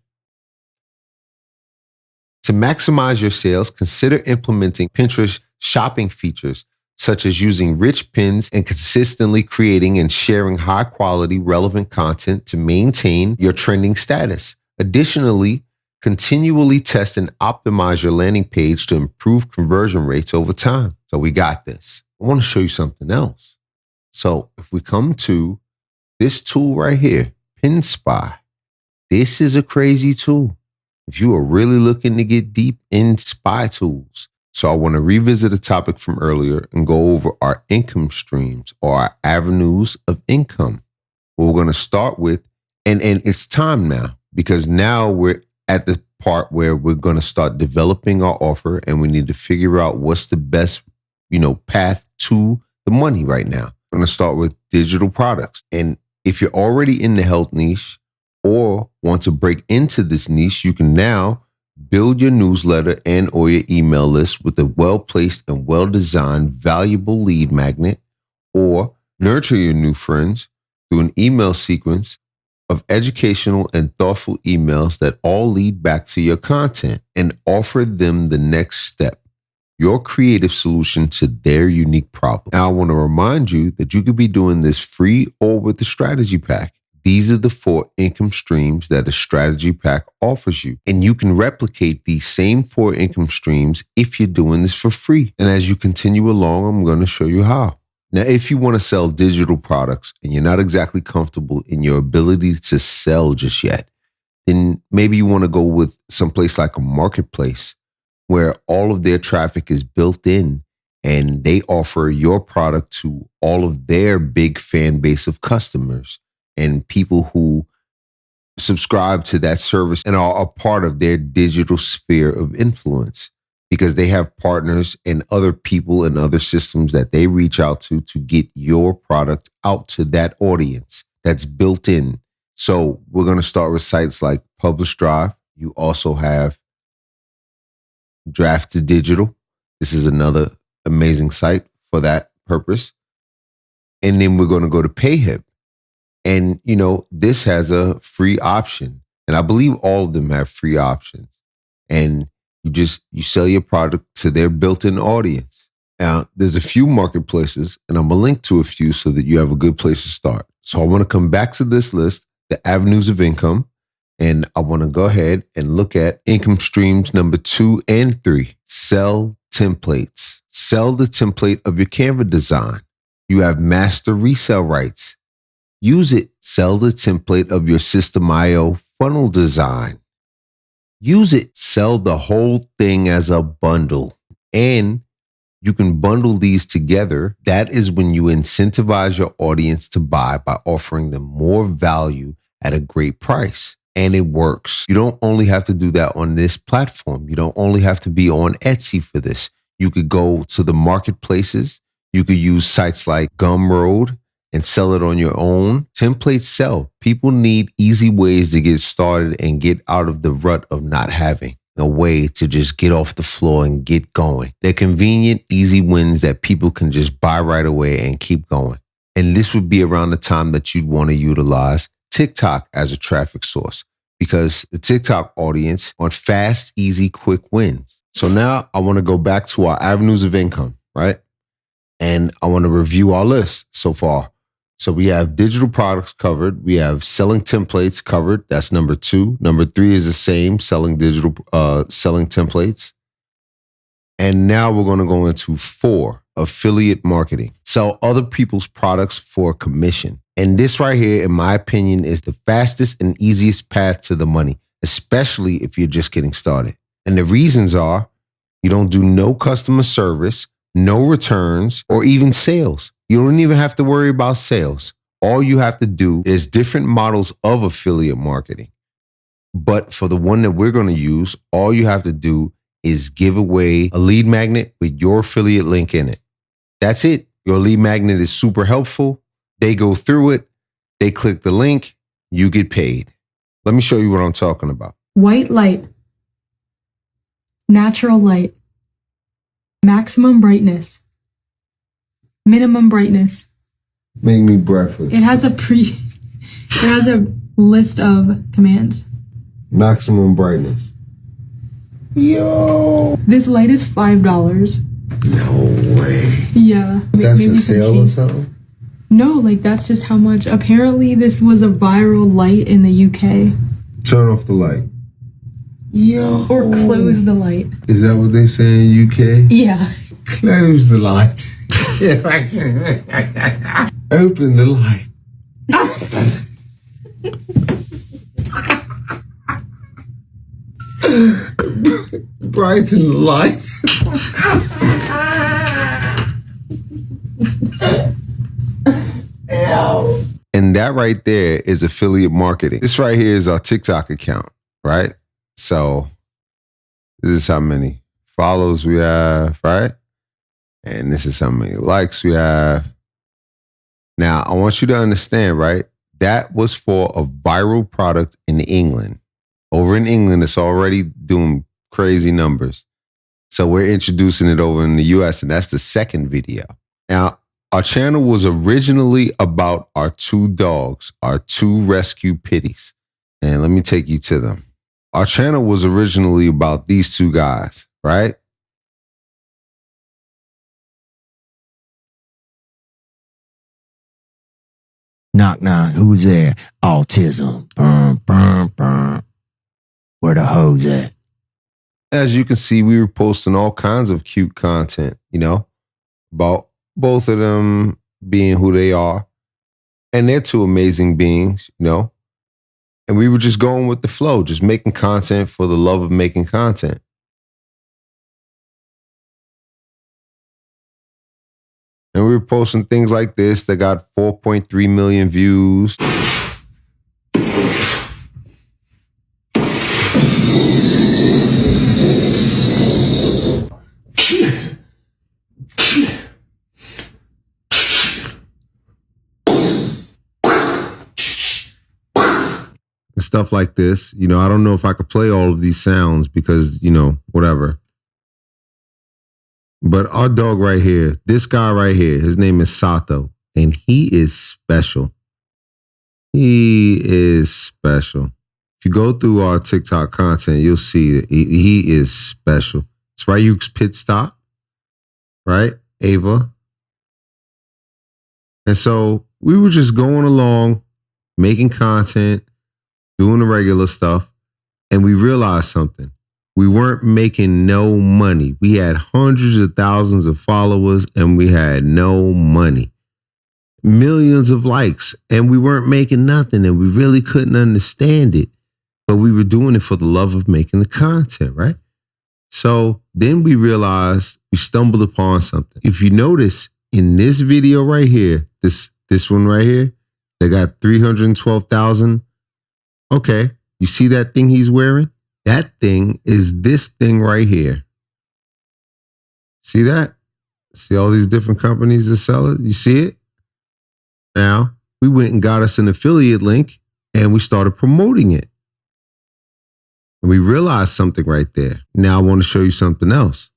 To maximize your sales, consider implementing Pinterest shopping features, such as using rich pins and consistently creating and sharing high quality, relevant content to maintain your trending status. Additionally, continually test and optimize your landing page to improve conversion rates over time. So we got this. I want to show you something else. So if we come to this tool right here, Pin Spy, this is a crazy tool. If you are really looking to get deep in spy tools. So I want to revisit a topic from earlier and go over our income streams or our avenues of income. What we're going to start with, and it's time now, because now we're at the part where we're going to start developing our offer and we need to figure out what's the best, path to the money right now. I'm going to start with digital products. And if you're already in the health niche or want to break into this niche, you can now build your newsletter and or your email list with a well-placed and well-designed valuable lead magnet, or nurture your new friends through an email sequence of educational and thoughtful emails that all lead back to your content and offer them the next step, your creative solution to their unique problem. Now, I want to remind you that you could be doing this free or with the strategy pack. These are the 4 income streams that a strategy pack offers you. And you can replicate these same 4 income streams if you're doing this for free. And as you continue along, I'm going to show you how. Now, if you want to sell digital products and you're not exactly comfortable in your ability to sell just yet, then maybe you want to go with someplace like a marketplace where all of their traffic is built in and they offer your product to all of their big fan base of customers and people who subscribe to that service and are a part of their digital sphere of influence, because they have partners and other people and other systems that they reach out to get your product out to that audience that's built in. So we're going to start with sites like Publish Drive. You also have Draft to Digital. This is another amazing site for that purpose. And then we're going to go to PayHip. And, this has a free option. And I believe all of them have free options. And you sell your product to their built-in audience. Now, there's a few marketplaces, and I'm going to link to a few so that you have a good place to start. So I want to come back to this list, the avenues of income, and I want to go ahead and look at income streams number 2 and 3. Sell templates. Sell the template of your Canva design. You have master resale rights. Use it. Sell the template of your System.io funnel design. Use it. Sell the whole thing as a bundle. And you can bundle these together. That is when you incentivize your audience to buy by offering them more value at a great price. And it works. You don't only have to do that on this platform. You don't only have to be on Etsy for this. You could go to the marketplaces. You could use sites like Gumroad and sell it on your own. Templates sell. People need easy ways to get started and get out of the rut of not having a way to just get off the floor and get going. They're convenient, easy wins that people can just buy right away and keep going. And this would be around the time that you'd want to utilize TikTok as a traffic source, because the TikTok audience want fast, easy, quick wins. So now I want to go back to our avenues of income, right? And I want to review our list so far. So we have digital products covered. We have selling templates covered. That's number 2. Number 3 is the same, selling templates. And now we're going to go into 4, affiliate marketing. Sell other people's products for commission. And this right here, in my opinion, is the fastest and easiest path to the money, especially if you're just getting started. And the reasons are you don't do no customer service, no returns, or even sales. You don't even have to worry about sales. All you have to do is different models of affiliate marketing. But for the one that we're going to use, all you have to do is give away a lead magnet with your affiliate link in it. That's it. Your lead magnet is super helpful. They go through it. They click the link. You get paid. Let me show you what I'm talking about. White light. Natural light. Maximum brightness. Minimum brightness. Make me breakfast. It has a list of commands. Maximum brightness. Yo. This light is $5. No way. Yeah. That's a sale or something? No, that's just how much. Apparently this was a viral light in the UK. Turn off the light. Yo. Or close the light. Is that what they say in UK? Yeah. Close the light. Open the light. Brighten the light. And that right there is affiliate marketing. This right here is our TikTok account, right? So this is how many follows we have, right? And this is how many likes we have. Now, I want you to understand, right? That was for a viral product in England. Over in England, it's already doing crazy numbers. So we're introducing it over in the US, and that's the second video. Now, our channel was originally about our two dogs, our two rescue pitties. And let me take you to them. Our channel was originally about these two guys, right? Knock, knock. Who's there? Autism. Burn, burn, burn. Where the hoes at? As you can see, we were posting all kinds of cute content, about both of them being who they are. And they're two amazing beings, And we were just going with the flow, just making content for the love of making content. And we were posting things like this that got 4.3 million views. And stuff like this. I don't know if I could play all of these sounds because, whatever. But our dog right here, this guy right here, his name is Sato, and he is special. He is special. If you go through our TikTok content, you'll see that he is special. It's Ryuk's Pit Stop, right? Ava. And so we were just going along, making content, doing the regular stuff, and we realized something. We weren't making no money. We had hundreds of thousands of followers and we had no money. Millions of likes and we weren't making nothing and we really couldn't understand it. But we were doing it for the love of making the content, right? So then we realized we stumbled upon something. If you notice in this video right here, this one right here, they got 312,000. Okay, you see that thing he's wearing? That thing is this thing right here. See that? See all these different companies that sell it? You see it? Now, we went and got us an affiliate link and we started promoting it. And we realized something right there. Now I want to show you something else.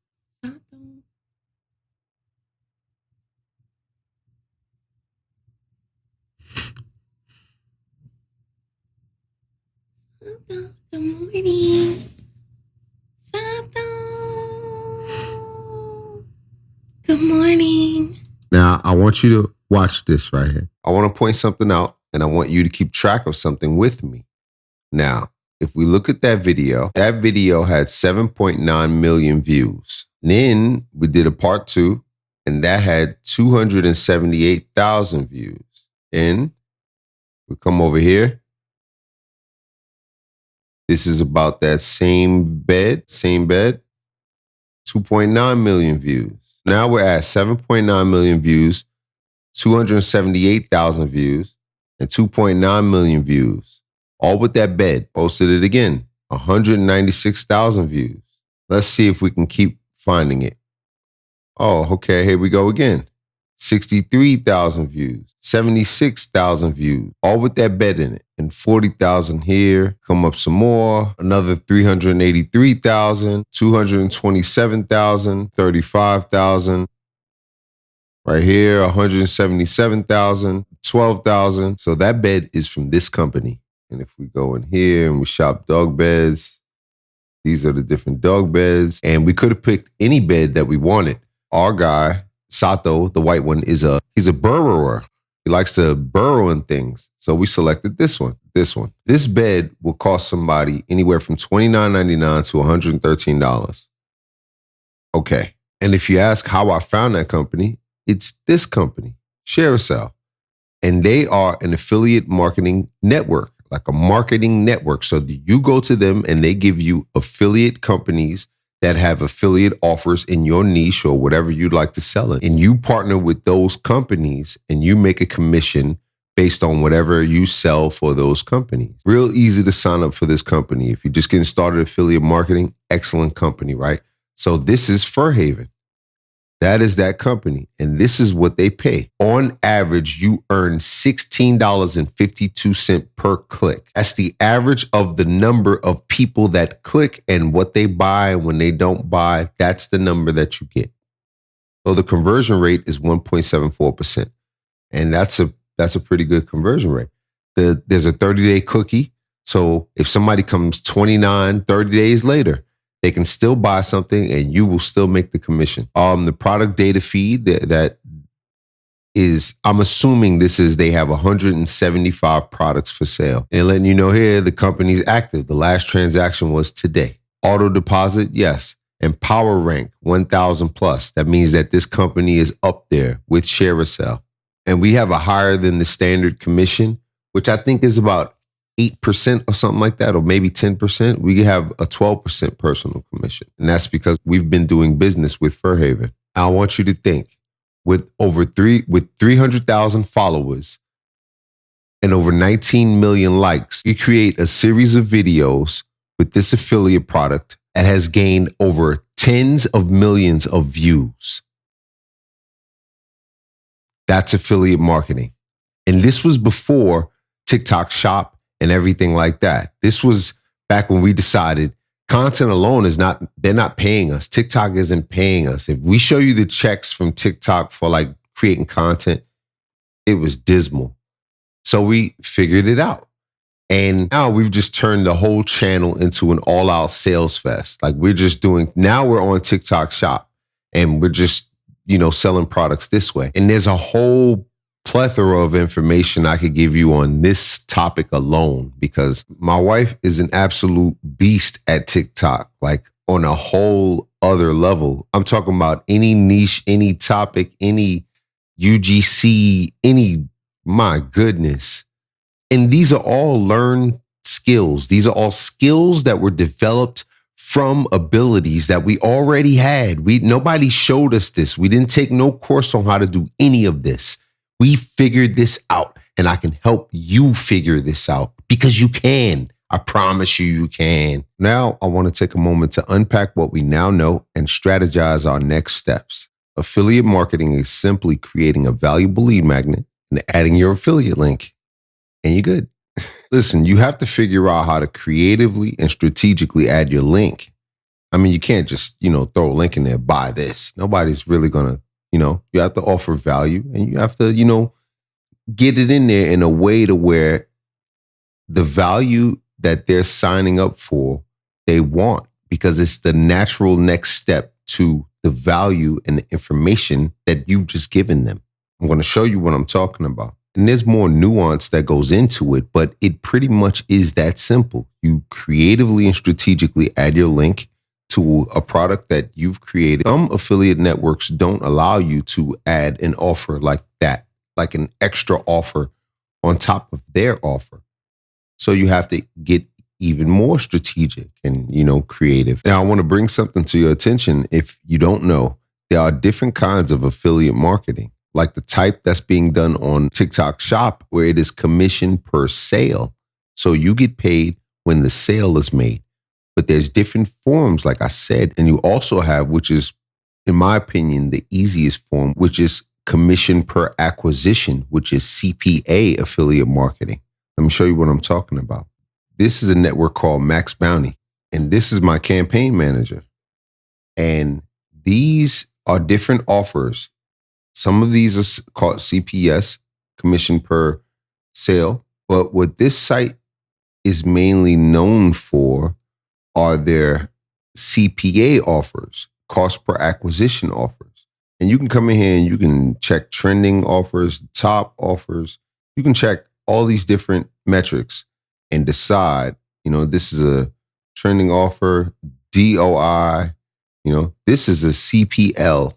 Good morning. Good morning. Now, I want you to watch this right here. I want to point something out, and I want you to keep track of something with me. Now, if we look at that video had 7.9 million views. Then we did a part 2, and that had 278,000 views. Then we come over here. This is about that same bed, 2.9 million views. Now we're at 7.9 million views, 278,000 views, and 2.9 million views. All with that bed. Posted it again, 196,000 views. Let's see if we can keep finding it. Oh, okay, here we go again. 63,000 views, 76,000 views, all with that bed in it. And 40,000 here, come up some more, another 383,000, 227,000, 35,000. Right here, 177,000, 12,000. So that bed is from this company. And if we go in here and we shop dog beds, these are the different dog beds. And we could have picked any bed that we wanted. Our guy, Sato, the white one, he's a burrower. He likes to burrow in things. So we selected this one. This bed will cost somebody anywhere from $29.99 to $113. Okay. And if you ask how I found that company, it's this company, ShareASale. And they are an affiliate marketing network, like a marketing network. So you go to them and they give you affiliate companies that have affiliate offers in your niche or whatever you'd like to sell it. And you partner with those companies and you make a commission based on whatever you sell for those companies. Real easy to sign up for this company. If you're just getting started affiliate marketing, excellent company, right? So this is Fur Haven. That is that company. And this is what they pay. On average, you earn $16.52 per click. That's the average of the number of people that click and what they buy. When they don't buy, that's the number that you get. So the conversion rate is 1.74%. And that's a pretty good conversion rate. There's a 30-day cookie. So if somebody comes 29, 30 days later, they can still buy something and you will still make the commission. The product data feed that is, I'm assuming they have 175 products for sale. And letting you know here, the company's active. The last transaction was today. Auto deposit, yes. And power rank, 1,000 plus. That means that this company is up there with ShareASale. And we have a higher than the standard commission, which I think is about 8% or something like that, or maybe 10%. We have a 12% personal commission. And that's because we've been doing business with Fur Haven. I want you to think, with 300,000 followers and over 19 million likes, you create a series of videos with this affiliate product that has gained over tens of millions of views. That's affiliate marketing. And this was before TikTok Shop and everything like that. This was back when we decided content alone they're not paying us. TikTok isn't paying us. If we show you the checks from TikTok for like creating content, it was dismal. So we figured it out. And now we've just turned the whole channel into an all-out sales fest. Like now we're on TikTok Shop and we're just, selling products this way. And there's a whole plethora of information I could give you on this topic alone, because my wife is an absolute beast at TikTok, like on a whole other level. I'm talking about any niche, any topic, any UGC, my goodness. And these are all learned skills. These are all skills that were developed from abilities that we already had. Nobody showed us this. We didn't take no course on how to do any of this. We figured this out, and I can help you figure this out because you can. I promise you can. Now, I want to take a moment to unpack what we now know and strategize our next steps. Affiliate marketing is simply creating a valuable lead magnet and adding your affiliate link, and you're good. Listen, you have to figure out how to creatively and strategically add your link. I mean, you can't just, throw a link in there, buy this. Nobody's really going to, you have to offer value, and you have to, get it in there in a way to where the value that they're signing up for, they want, because it's the natural next step to the value and the information that you've just given them. I'm going to show you what I'm talking about. And there's more nuance that goes into it, but it pretty much is that simple. You creatively and strategically add your link to a product that you've created. Some affiliate networks don't allow you to add an offer like that, like an extra offer on top of their offer. So you have to get even more strategic and, creative. Now, I want to bring something to your attention. If you don't know, there are different kinds of affiliate marketing, like the type that's being done on TikTok Shop, where it is commission per sale. So you get paid when the sale is made. But there's different forms, like I said, and you also have, which is, in my opinion, the easiest form, which is commission per acquisition, which is CPA affiliate marketing. Let me show you what I'm talking about. This is a network called Max Bounty, and this is my campaign manager. And these are different offers. Some of these are called CPS, commission per sale. But what this site is mainly known for are their CPA offers, cost per acquisition offers. And you can come in here and you can check trending offers, top offers. You can check all these different metrics and decide, this is a trending offer, DOI, this is a CPL,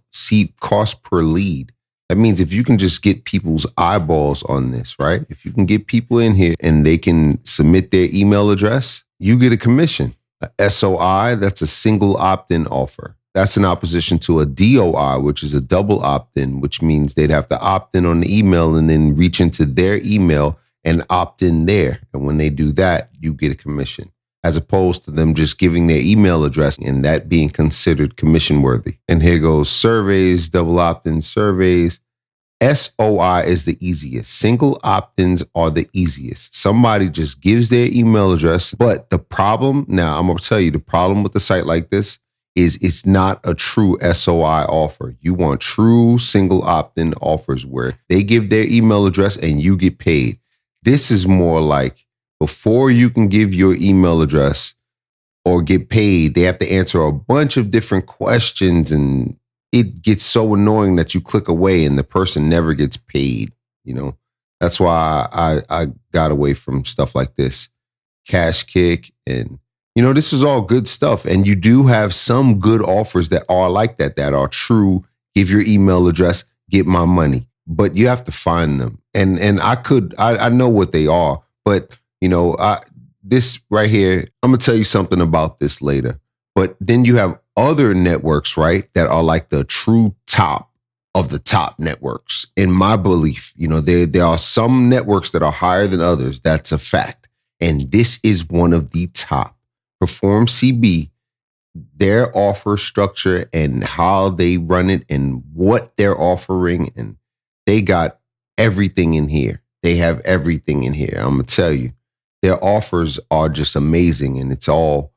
cost per lead. That means if you can just get people's eyeballs on this, right? If you can get people in here and they can submit their email address, you get a commission. A SOI, that's a single opt-in offer. That's in opposition to a DOI, which is a double opt-in, which means they'd have to opt in on the email and then reach into their email and opt in there. And when they do that, you get a commission, as opposed to them just giving their email address and that being considered commission worthy. And here goes surveys, double opt-in surveys. SOI is the easiest. Single opt-ins are the easiest. Somebody just gives their email address. But the problem, now I'm going to tell you, the problem with a site like this is it's not a true SOI offer. You want true single opt-in offers where they give their email address and you get paid. This is more like before you can give your email address or get paid, they have to answer a bunch of different questions, and it gets so annoying that you click away and the person never gets paid. You know, that's why I got away from stuff like this. Cash Kick, and you know, this is all good stuff. And you do have some good offers that are like that are true. Give your email address, get my money. But you have to find them. And I know what they are, but you know, this right here, I'm gonna tell you something about this later. But then you have other networks, right, that are like the true top of the top networks. In my belief, you know, there are some networks that are higher than others. That's a fact. And this is one of the top. Perform CB, their offer structure and how they run it and what they're offering. And they got everything in here. They have everything in here. I'm going to tell you, their offers are just amazing. And it's all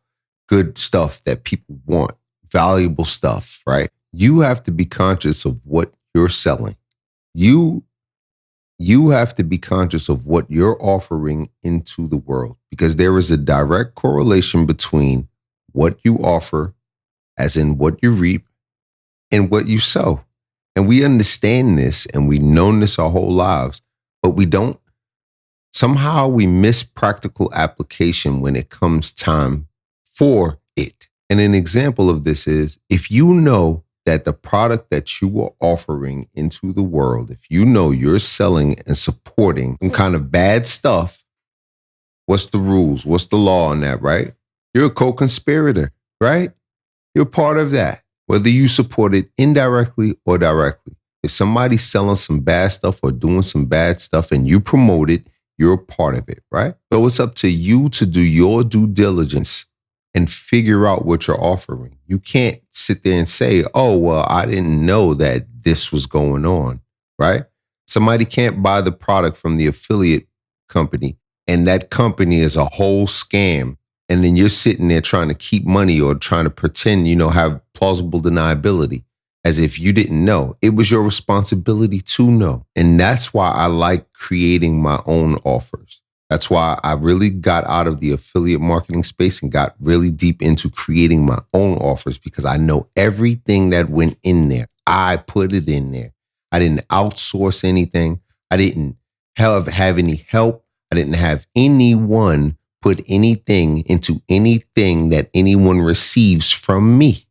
good stuff that people want, valuable stuff, right? You have to be conscious of what you're selling. You have to be conscious of what you're offering into the world, because there is a direct correlation between what you offer, as in what you reap, and what you sow. And we understand this and we've known this our whole lives, but we don't. Somehow we miss practical application when it comes time for it. And an example of this is if you know that the product that you are offering into the world, if you know you're selling and supporting some kind of bad stuff, what's the rules? What's the law on that, right? You're a co-conspirator, right? You're part of that, whether you support it indirectly or directly. If somebody's selling some bad stuff or doing some bad stuff and you promote it, you're a part of it, right? So it's up to you to do your due diligence and figure out what you're offering. You can't sit there and say, oh, well, I didn't know that this was going on, right? Somebody can't buy the product from the affiliate company and that company is a whole scam. And then you're sitting there trying to keep money or trying to pretend, you know, have plausible deniability as if you didn't know. It was your responsibility to know. And that's why I like creating my own offers. That's why I really got out of the affiliate marketing space and got really deep into creating my own offers, because I know everything that went in there. I put it in there. I didn't outsource anything. I didn't have any help. I didn't have anyone put anything into anything that anyone receives from me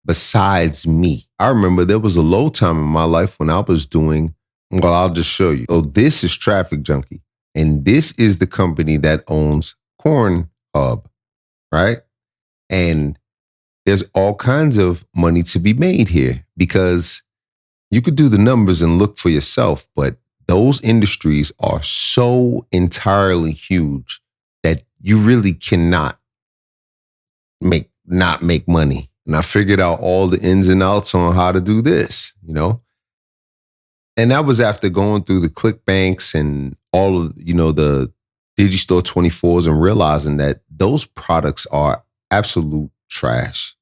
besides me. I remember there was a low time in my life when I was doing, well, I'll just show you. So this is Traffic Junkie. And this is the company that owns Corn Hub, right? And there's all kinds of money to be made here, because you could do the numbers and look for yourself, but those industries are so entirely huge that you really cannot not make money. And I figured out all the ins and outs on how to do this, you know? And that was after going through the ClickBanks and all of, you know, the Digistore 24s and realizing that those products are absolute trash.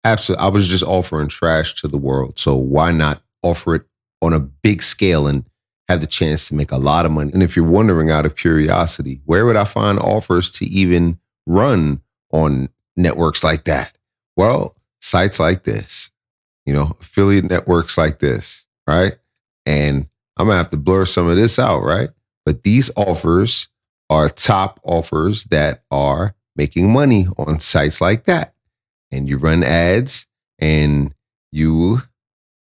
Absolutely. I was just offering trash to the world. So why not offer it on a big scale and have the chance to make a lot of money? And if you're wondering out of curiosity, where would I find offers to even run on networks like that? Well, sites like this, you know, affiliate networks like this, right? And I'm going to have to blur some of this out, right? But these offers are top offers that are making money on sites like that. And you run ads and you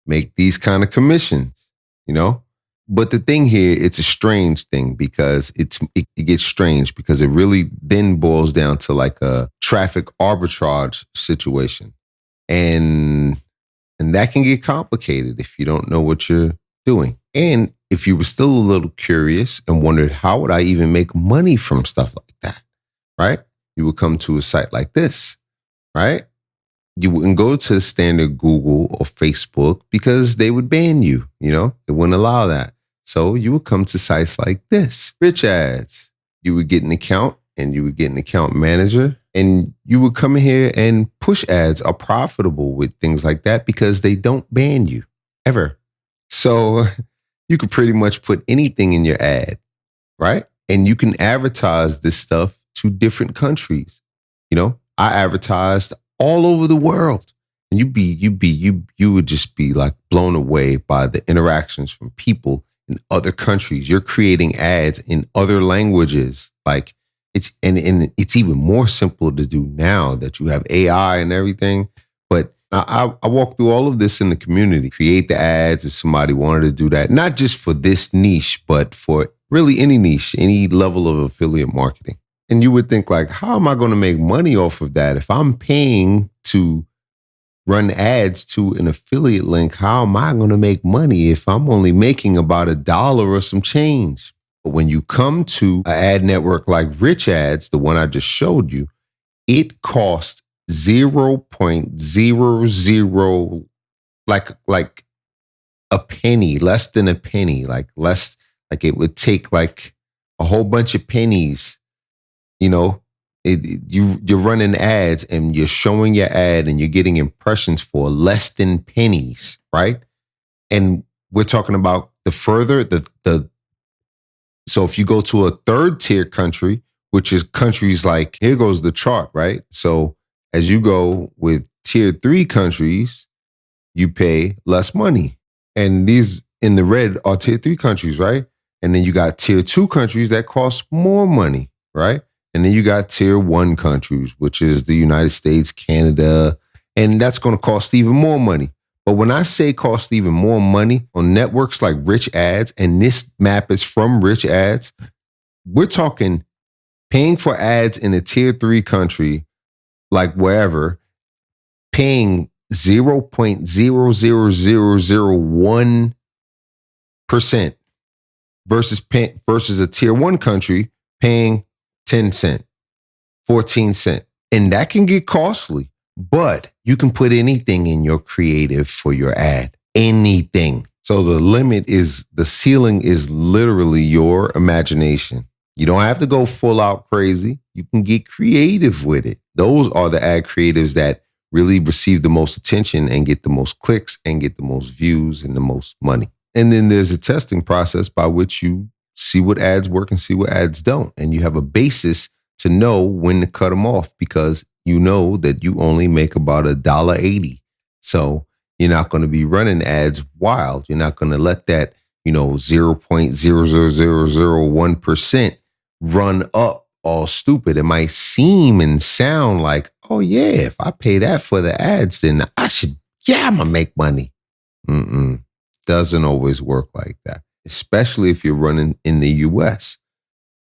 make these kind of commissions, you know? But the thing here, it's a strange thing, because it gets strange because it really then boils down to like a traffic arbitrage situation. And that can get complicated if you don't know what you're doing. And if you were still a little curious and wondered, how would I even make money from stuff like that? Right? You would come to a site like this, right? You wouldn't go to standard Google or Facebook because they would ban you, they wouldn't allow that. So you would come to sites like this, Rich Ads. You would get an account and you would get an account manager and you would come in here, and push ads are profitable with things like that because they don't ban you ever. So you could pretty much put anything in your ad, right? And you can advertise this stuff to different countries. I advertised all over the world, and you would just be like blown away by the interactions from people in other countries. You're creating ads in other languages. Like it's even more simple to do now that you have AI and everything. But I walk through all of this in the community, create the ads if somebody wanted to do that, not just for this niche, but for really any niche, any level of affiliate marketing. And you would think like, how am I going to make money off of that? If I'm paying to run ads to an affiliate link, how am I going to make money if I'm only making about $1 or some change? But when you come to an ad network like Rich Ads, the one I just showed you, it costs 0.00, like a penny, less than a penny, like it would take like a whole bunch of pennies. You're running ads and you're showing your ad and you're getting impressions for less than pennies, right? And we're talking about so if you go to a third tier country, which is countries like, here goes the chart, right? So as you go with tier 3 countries, you pay less money. And these in the red are tier 3 countries, right? And then you got tier 2 countries that cost more money, right? And then you got tier 1 countries, which is the United States, Canada, and that's going to cost even more money. But when I say cost even more money on networks like Rich Ads, and this map is from Rich Ads, we're talking paying for ads in a tier 3 country, like wherever, paying 0.00001% versus a tier 1 country paying 10 cent, 14 cent. And that can get costly, but you can put anything in your creative for your ad, anything. So the ceiling is literally your imagination. You don't have to go full out crazy. You can get creative with it. Those are the ad creatives that really receive the most attention and get the most clicks and get the most views and the most money. And then there's a testing process by which you see what ads work and see what ads don't. And you have a basis to know when to cut them off because you know that you only make about $1.80. So you're not going to be running ads wild. You're not going to let that, 0.00001% run up all stupid. It might seem and sound like, oh yeah, if I pay that for the ads, then I'm going to make money. Doesn't always work like that, especially if you're running in the US.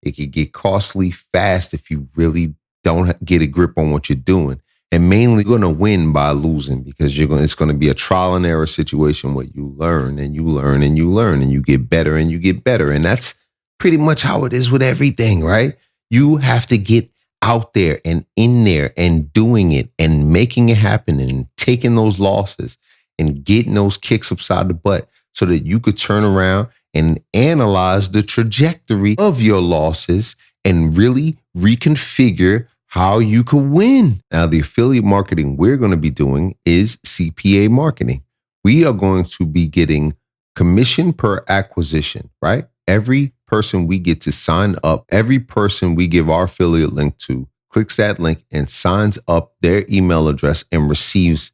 It could get costly fast if you really don't get a grip on what you're doing. And mainly going to win by losing because it's going to be a trial and error situation where you learn and you learn and you learn and you get better and you get better. And that's pretty much how it is with everything, right? You have to get out there and in there and doing it and making it happen and taking those losses and getting those kicks upside the butt so that you could turn around and analyze the trajectory of your losses and really reconfigure how you could win. Now, the affiliate marketing we're going to be doing is CPA marketing. We are going to be getting commission per acquisition, right? Every person we get to sign up, every person we give our affiliate link to clicks that link and signs up their email address and receives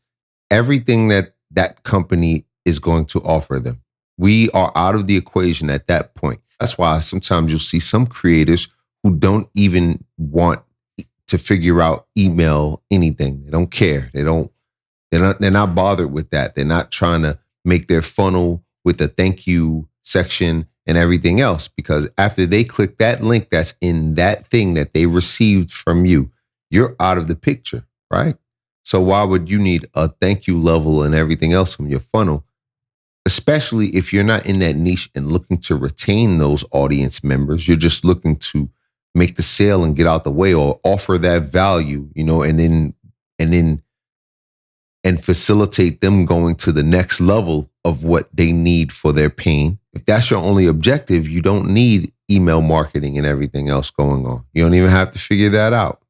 everything that company is going to offer them. We are out of the equation at that point. That's why sometimes you'll see some creators who don't even want to figure out email anything. They don't care. They're not bothered with that. They're not trying to make their funnel with a thank you section and everything else, because after they click that link that's in that thing that they received from you, you're out of the picture, right? So why would you need a thank you level and everything else from your funnel? Especially if you're not in that niche and looking to retain those audience members, you're just looking to make the sale and get out the way or offer that value, and facilitate them going to the next level of what they need for their pain. If that's your only objective, you don't need email marketing and everything else going on. You don't even have to figure that out.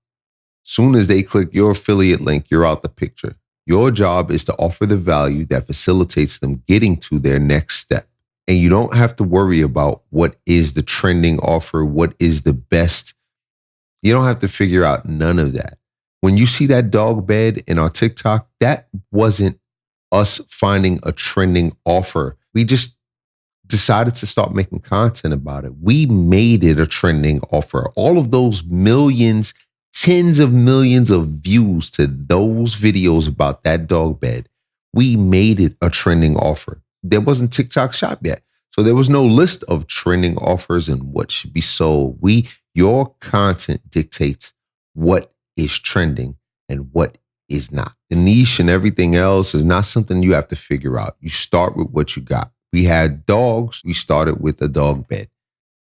Soon as they click your affiliate link, you're out the picture. Your job is to offer the value that facilitates them getting to their next step. And you don't have to worry about what is the trending offer, what is the best. You don't have to figure out none of that. When you see that dog bed in our TikTok, that wasn't us finding a trending offer. We just decided to start making content about it. We made it a trending offer. All of those millions, tens of millions of views to those videos about that dog bed, we made it a trending offer. There wasn't TikTok Shop yet. So there was no list of trending offers and what should be sold. Your content dictates what is trending and what is not. The niche and everything else is not something you have to figure out. You start with what you got. We had dogs. We started with a dog bed,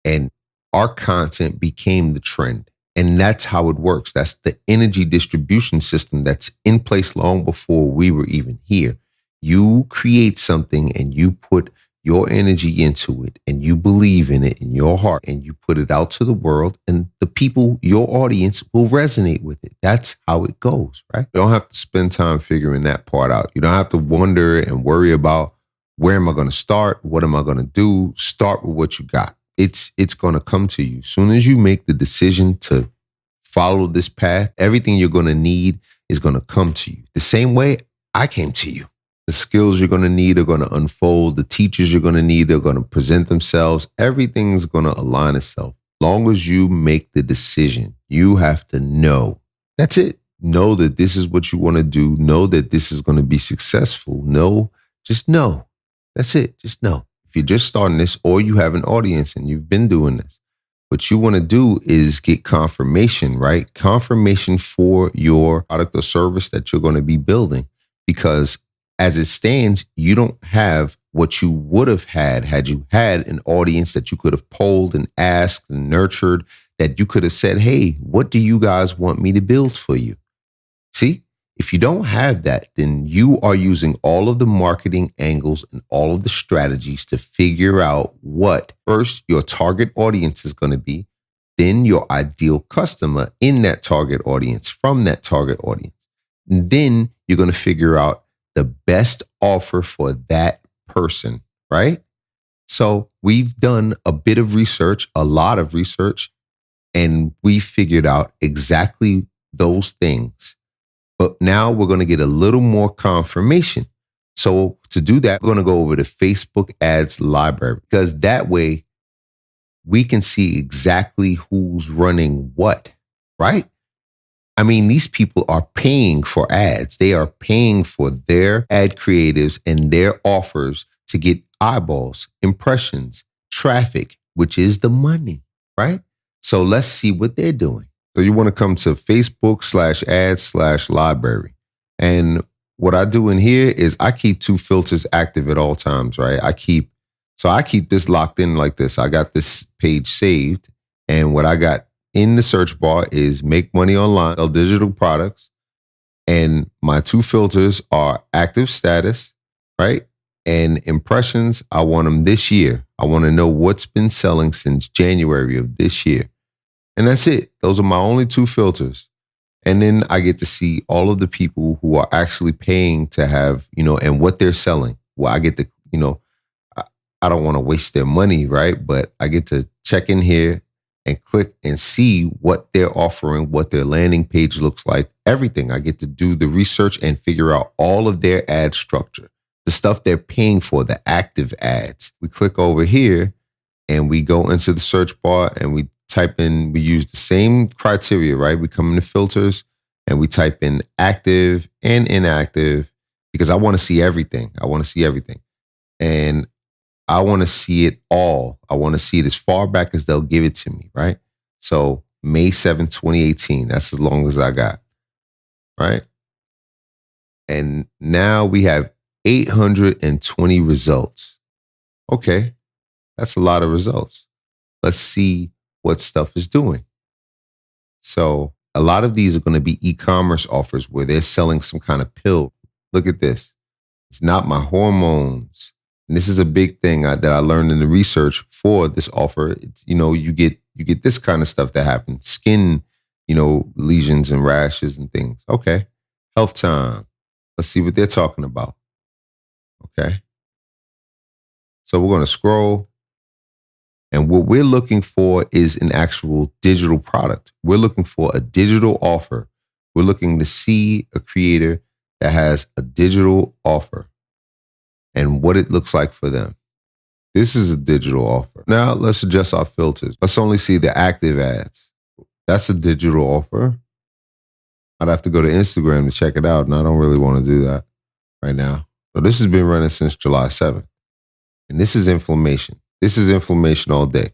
and our content became the trend. And that's how it works. That's the energy distribution system that's in place long before we were even here. You create something and you put your energy into it and you believe in it in your heart and you put it out to the world, and the people, your audience, will resonate with it. That's how it goes, right? You don't have to spend time figuring that part out. You don't have to wonder and worry about where am I going to start? What am I going to do? Start with what you got. It's going to come to you. As soon as you make the decision to follow this path, everything you're going to need is going to come to you. The same way I came to you. The skills you're going to need are going to unfold. The teachers you're going to need are going to present themselves. Everything's going to align itself. Long as you make the decision, you have to know. That's it. Know that this is what you want to do. Know that this is going to be successful. Just know. That's it. Just know. If you're just starting this or you have an audience and you've been doing this, what you want to do is get confirmation, right? Confirmation for your product or service that you're going to be building. Because as it stands, you don't have what you would have had you had an audience that you could have polled and asked and nurtured, that you could have said, hey, what do you guys want me to build for you? See, if you don't have that, then you are using all of the marketing angles and all of the strategies to figure out what first your target audience is going to be, then your ideal customer in that target audience from that target audience. And then you're going to figure out the best offer for that person, right? So we've done a bit of research, a lot of research, and we figured out exactly those things. But now we're going to get a little more confirmation. So to do that, we're going to go over to Facebook Ads Library, because that way we can see exactly who's running what, right? I mean, these people are paying for ads. They are paying for their ad creatives and their offers to get eyeballs, impressions, traffic, which is the money, right? So let's see what they're doing. So you want to come to Facebook/ads/library. And what I do in here is I keep 2 filters active at all times, right? I keep this locked in like this. I got this page saved. And what I got in the search bar is make money online, sell digital products. And my 2 filters are active status, right? And impressions. I want them this year. I want to know what's been selling since January of this year. And that's it. Those are my only 2 filters. And then I get to see all of the people who are actually paying to have, and what they're selling. Well, I get to, I don't want to waste their money, right? But I get to check in here and click and see what they're offering, what their landing page looks like, everything. I get to do the research and figure out all of their ad structure, the stuff they're paying for, the active ads. We click over here and we go into the search bar and we use the same criteria, right? We come into filters and we type in active and inactive, because I want to see everything. And I want to see it all. I want to see it as far back as they'll give it to me, right? So May 7th, 2018, that's as long as I got, right? And now we have 820 results. Okay, that's a lot of results. Let's see what stuff is doing. So a lot of these are going to be e-commerce offers where they're selling some kind of pill. Look at this. It's not my hormones. And this is a big thing that I learned in the research for this offer. It's, you get this kind of stuff that happens. Skin, lesions and rashes and things. Okay. Health time. Let's see what they're talking about. Okay. So we're going to scroll. And what we're looking for is an actual digital product. We're looking for a digital offer. We're looking to see a creator that has a digital offer and what it looks like for them. This is a digital offer. Now let's adjust our filters. Let's only see the active ads. That's a digital offer. I'd have to go to Instagram to check it out, and I don't really want to do that right now. So this has been running since July 7th. And this is inflammation. This is inflammation all day.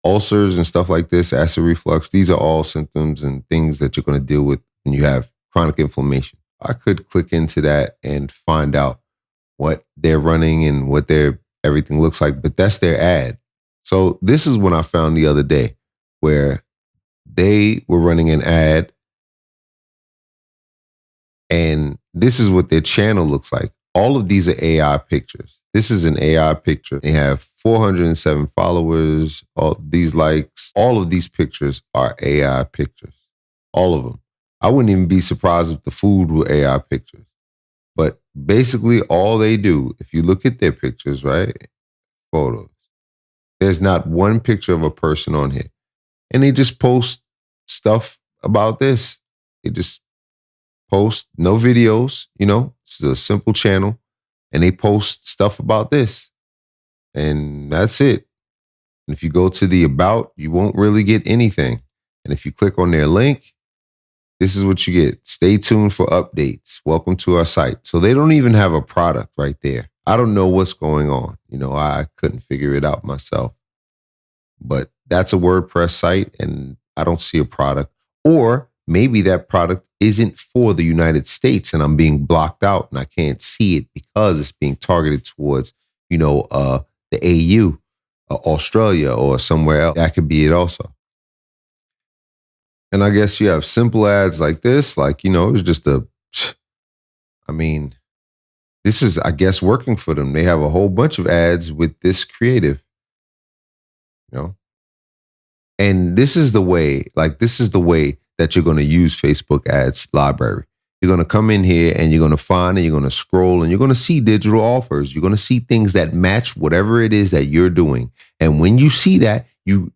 Ulcers and stuff like this, acid reflux, these are all symptoms and things that you're going to deal with when you have chronic inflammation. I could click into that and find out what they're running and what their everything looks like, but that's their ad. So this is what I found the other day where they were running an ad and this is what their channel looks like. All of these are AI pictures. This is an AI picture. They have 407 followers, all these likes. All of these pictures are AI pictures. All of them. I wouldn't even be surprised if the food were AI pictures. But basically all they do, if you look at their pictures, right? Photos. There's not one picture of a person on here. And they just post stuff about this. They just post no videos, it's a simple channel. And they post stuff about this. And that's it. And if you go to the about, you won't really get anything. And if you click on their link, this is what you get. Stay tuned for updates. Welcome to our site. So they don't even have a product right there. I don't know what's going on. I couldn't figure it out myself. But that's a WordPress site and I don't see a product. Or maybe that product isn't for the United States and I'm being blocked out and I can't see it because it's being targeted towards, the AU, Australia or somewhere else. That could be it also. And I guess you have simple ads like this, it's just this is, I guess, working for them. They have a whole bunch of ads with this creative, and this is the way that you're going to use Facebook ads library. You're going to come in here and you're going to find and you're going to scroll and you're going to see digital offers. You're going to see things that match whatever it is that you're doing. And when you see that, you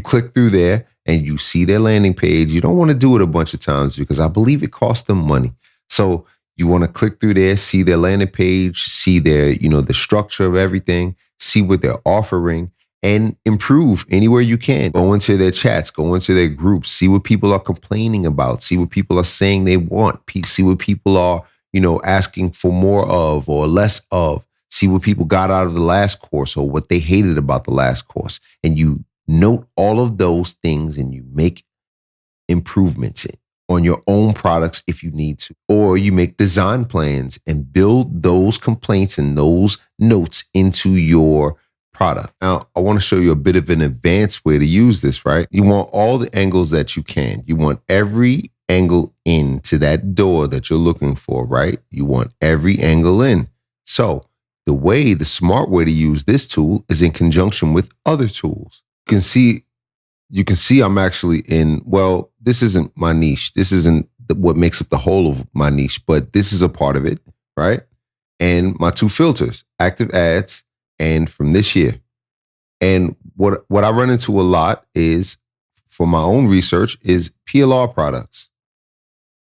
click through there and you see their landing page. You don't want to do it a bunch of times because I believe it costs them money. So you want to click through there, see their landing page, see their, the structure of everything, see what they're offering, and improve anywhere you can. Go into their chats, go into their groups, see what people are complaining about, see what people are saying they want, see what people are, asking for more of or less of, see what people got out of the last course or what they hated about the last course. And you note all of those things and you make improvements on your own products if you need to, or you make design plans and build those complaints and those notes into your product. Now, I want to show you a bit of an advanced way to use this, right? You want all the angles that you can. You want every angle into that door that you're looking for, right? You want every angle in. So the smart way to use this tool is in conjunction with other tools. You can see I'm actually this isn't my niche. This isn't what makes up the whole of my niche, but this is a part of it, right? And my two filters, active ads and from this year. And what I run into a lot is, for my own research, is PLR products.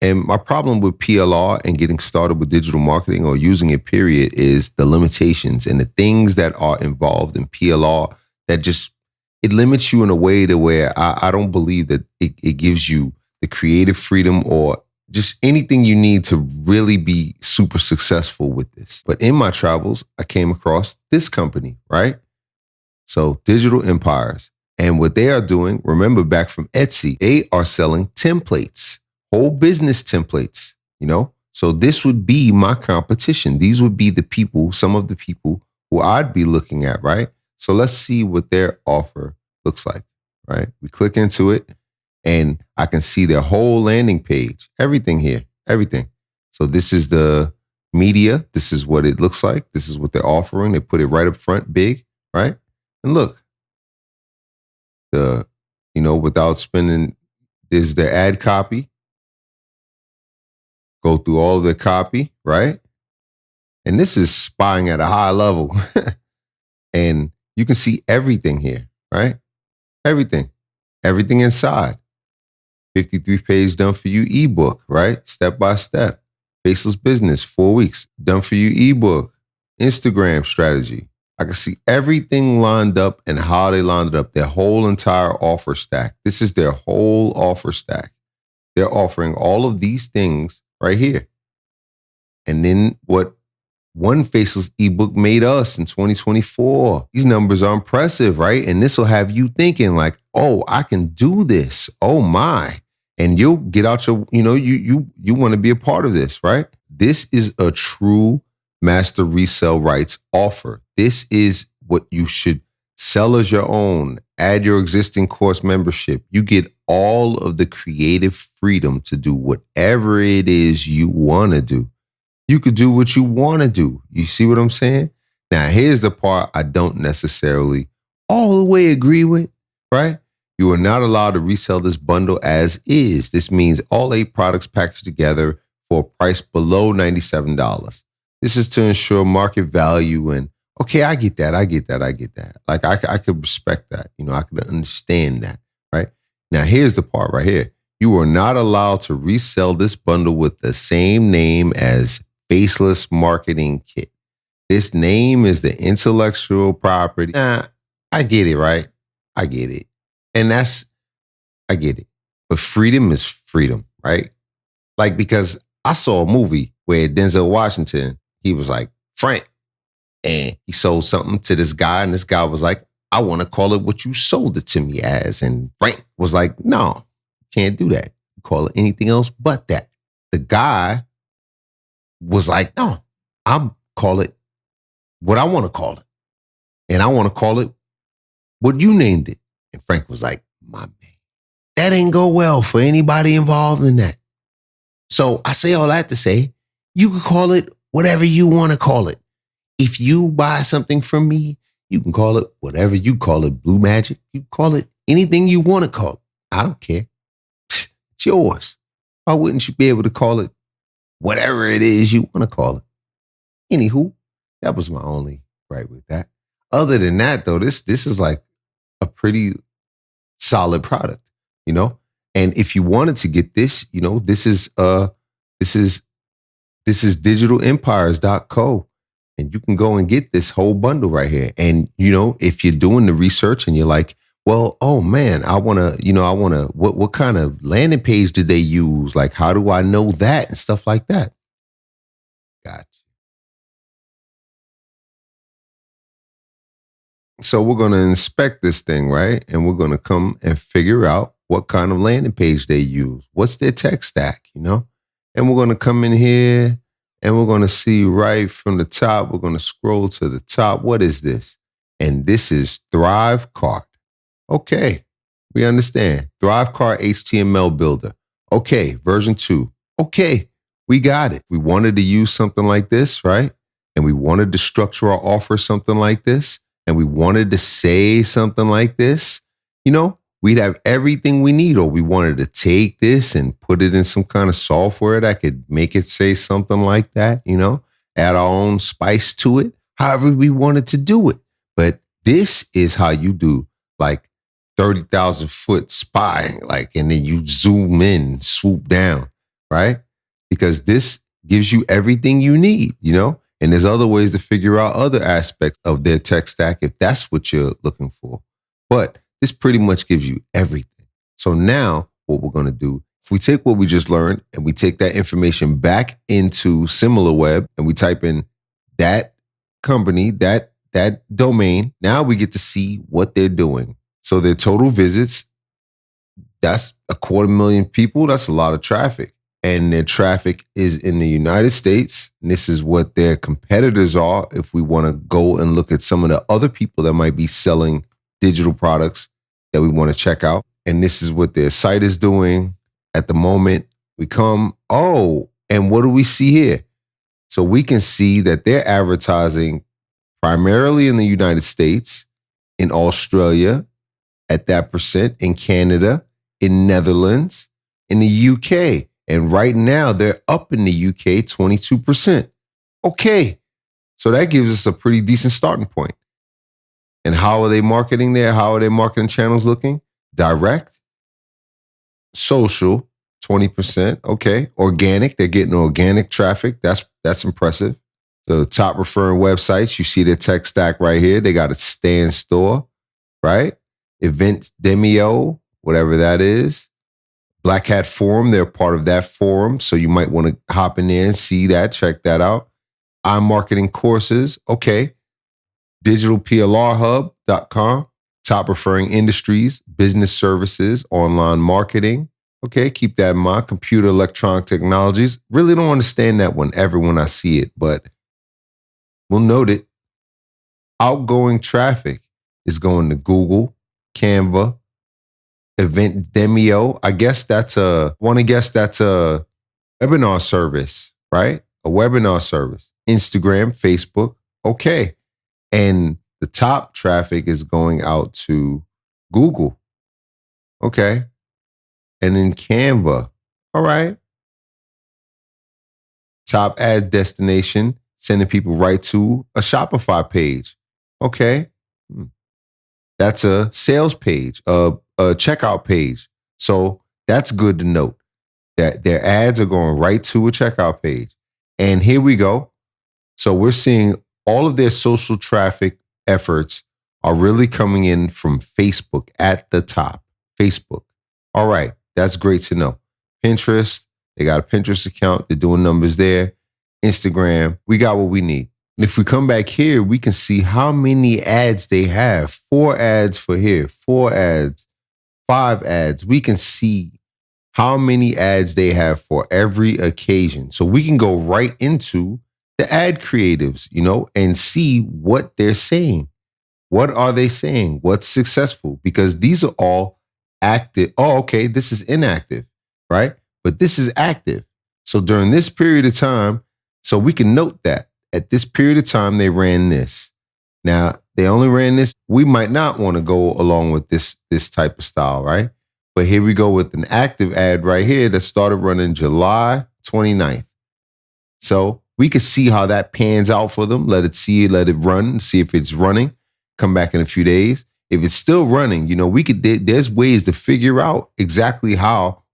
And my problem with PLR and getting started with digital marketing or using it, period, is the limitations and the things that are involved in PLR that it limits you in a way to where I don't believe that it gives you the creative freedom or just anything you need to really be super successful with this. But in my travels, I came across this company, right? So Digital Empires. And what they are doing, remember back from Etsy, they are selling templates, whole business templates, So this would be my competition. These would be the people, some of the people who I'd be looking at, right? So let's see what their offer looks like, right? We click into it and I can see their whole landing page, everything here, everything. So this is the media. This is what it looks like. This is what they're offering. They put it right up front, big, right? And look, without spending, there's their ad copy. Go through all of their copy, right? And this is spying at a high level. And you can see everything here, right? Everything inside. 53 page done for you ebook, right? Step by step. Faceless business, 4 weeks. Done for you ebook. Instagram strategy. I can see everything lined up and how they lined it up. Their whole entire offer stack. This is their whole offer stack. They're offering all of these things right here. And then what one Faceless ebook made us in 2024. These numbers are impressive, right? And this will have you thinking like, oh, I can do this. Oh my. And you'll get out your, you want to be a part of this, right? This is a true master resale rights offer. This is what you should sell as your own. Add your existing course membership. You get all of the creative freedom to do whatever it is you want to do. You could do what you want to do. You see what I'm saying? Now, here's the part I don't necessarily all the way agree with, right? You are not allowed to resell this bundle as is. This means all 8 products packaged together for a price below $97. This is to ensure market value and, okay, I get that. Like, I could respect that. I could understand that, right? Now, here's the part right here. You are not allowed to resell this bundle with the same name as Faceless Marketing Kit. This name is the intellectual property. Nah, I get it, right? I get it. And I get it. But freedom is freedom, right? Like, because I saw a movie where Denzel Washington, he was like, Frank, and he sold something to this guy, and this guy was like, I want to call it what you sold it to me as. And Frank was like, no, can't do that. Call it anything else but that. The guy was like, no, I'll call it what I want to call it. And I want to call it what you named it. And Frank was like, my man, that ain't go well for anybody involved in that. So I say all that to say, you can call it whatever you want to call it. If you buy something from me, you can call it whatever you call it, Blue Magic. You call it anything you want to call it. I don't care. It's yours. Why wouldn't you be able to call it whatever it is you want to call it? Anywho, that was my only gripe with that. Other than that, though, this is like a pretty solid product, And if you wanted to get this, this is digitalempires.co. And you can go and get this whole bundle right here. And, if you're doing the research and you're like, well, oh man, I want to, what kind of landing page did they use? Like, how do I know that and stuff like that? Gotcha. So we're going to inspect this thing, right? And we're going to come and figure out what kind of landing page they use. What's their tech stack, And we're going to come in here and we're going to see right from the top. We're going to scroll to the top. What is this? And this is Thrive Cart. Okay, we understand. Thrive Cart HTML Builder. Okay, version 2. Okay, we got it. We wanted to use something like this, right? And we wanted to structure our offer something like this. And we wanted to say something like this. We'd have everything we need, or we wanted to take this and put it in some kind of software that could make it say something like that, add our own spice to it, however we wanted to do it. But this is how you do like 30,000 foot spy, and then you zoom in, swoop down, right? Because this gives you everything you need, And there's other ways to figure out other aspects of their tech stack if that's what you're looking for. But this pretty much gives you everything. So now what we're going to do, if we take what we just learned and we take that information back into SimilarWeb and we type in that company, that domain, now we get to see what they're doing. So their total visits, that's 250,000 people. That's a lot of traffic. and their traffic is in the United States. And this is what their competitors are. If we want to go and look at some of the other people that might be selling digital products that we want to check out. And this is what their site is doing at the moment. We come, and what do we see here? So we can see that they're advertising primarily in the United States, in Australia at that percent, in Canada, in Netherlands, in the UK. And right now they're up in the UK 22%. Okay. So that gives us a pretty decent starting point. And how are they marketing there? How are their marketing channels looking? Direct, social, 20%. Okay. Organic, they're getting organic traffic. That's impressive. The top referring websites, you see their tech stack right here. They got a Stand Store, right? Events Demio, whatever that is. Black Hat Forum, they're part of that forum. So you might want to hop in there and see that, check that out. iMarketing courses, okay. DigitalPLRHub.com, top referring industries, business services, online marketing. Okay, keep that in mind. Computer electronic technologies. Really don't understand that one ever when I see it, but we'll note it. Outgoing traffic is going to Google, Canva, Event Demio. I guess that's a webinar service, right? A webinar service. Instagram, Facebook. Okay. And the top traffic is going out to Google. Okay. And then Canva. All right. Top ad destination, sending people right to a Shopify page. Okay. That's a sales page, a checkout page. So that's good to note that their ads are going right to a checkout page. And here we go. So we're seeing all of their social traffic efforts are really coming in from Facebook at the top. Facebook. All right. That's great to know. Pinterest. They got a Pinterest account. They're doing numbers there. Instagram. We got what we need. And if we come back here, we can see how many ads they have. 4 ads for here, 4 ads, 5 ads. We can see how many ads they have for every occasion. So we can go right into the ad creatives, and see what they're saying. What are they saying? What's successful? Because these are all active. Oh, okay, this is inactive, right? But this is active. So during this period of time, so we can note that at this period of time, they ran this. Now, they only ran this. We might not want to go along with this type of style, right? But here we go with an active ad right here that started running July 29th. So we can see how that pans out for them. Let it run, see if it's running. Come back in a few days. If it's still running, there's ways to figure out exactly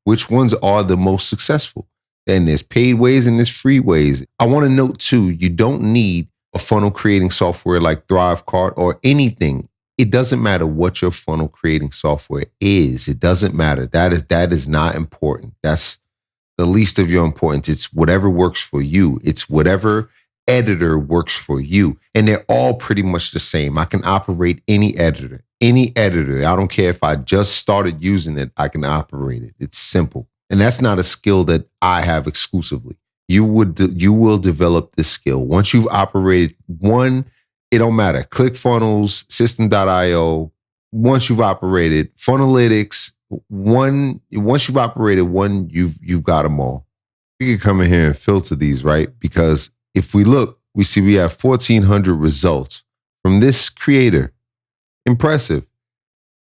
which ones are the most successful. Then there's paid ways and there's free ways. I want to note too, you don't need a funnel creating software like ThriveCart or anything. It doesn't matter what your funnel creating software is. It doesn't matter. That is not important. That's the least of your importance. It's whatever works for you. It's whatever editor works for you. And they're all pretty much the same. I can operate any editor. I don't care if I just started using it, I can operate it. It's simple. And that's not a skill that I have exclusively. You will develop this skill. Once you've operated one, it don't matter. ClickFunnels, System.io. Once you've operated Funnelytics, once you've operated one, you've got them all. We can come in here and filter these, right? Because if we look, we see we have 1,400 results from this creator. Impressive.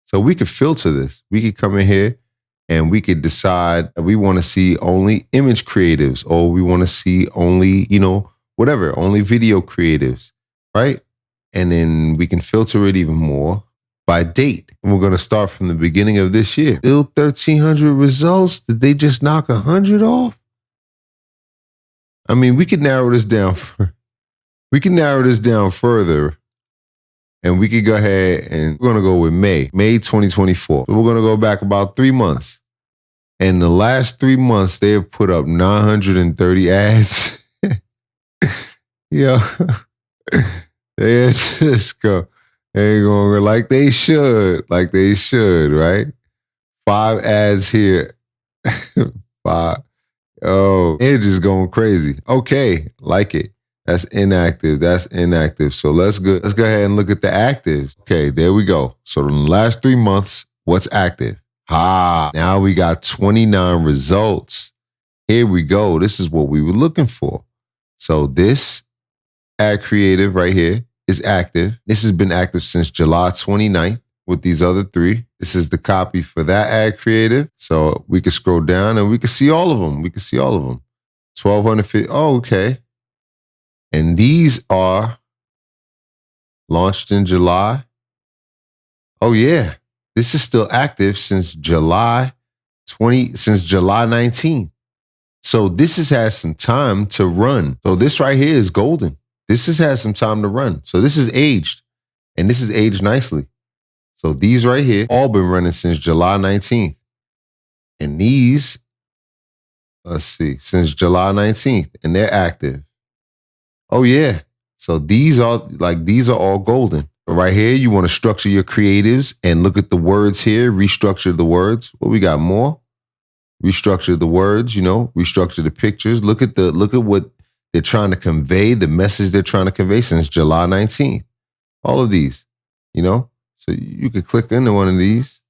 So we could filter this. We could come in here and we could decide that we want to see only image creatives, or we want to see only, only video creatives, right? And then we can filter it even more by date. And we're going to start from the beginning of this year. Still 1,300 results. Did they just knock 100 off? I mean, we could narrow this down. Further. And we could go ahead and we're going to go with May 2024. So we're going to go back about 3 months. And the last 3 months, they have put up 930 ads. Yeah. They just go. They going like they should, right? 5 ads here. 5. Oh, it's just going crazy. Okay, like it. That's inactive. That's inactive. So let's go ahead and look at the actives. Okay, there we go. So in the last 3 months, what's active? Now we got 29 results. Here we go. This is what we were looking for. So this ad creative right here is active. This has been active since July 29th with these other 3. This is the copy for that ad creative. So we can scroll down and we can see all of them. 1,250. Oh, okay. And these are launched in July. Oh, yeah. This is still active since July 19th. So this has had some time to run. So this right here is golden. This has had some time to run. So this is aged, and this is aged nicely. So these right here, all been running since July 19th. And these, let's see, since July 19th, and they're active. Oh yeah. So these are all golden. Right here, you want to structure your creatives and look at the words here, restructure the words. What we got more? Restructure the words, restructure the pictures. Look at what they're trying to convey, the message they're trying to convey since July 19th. All of these, So you could click into one of these.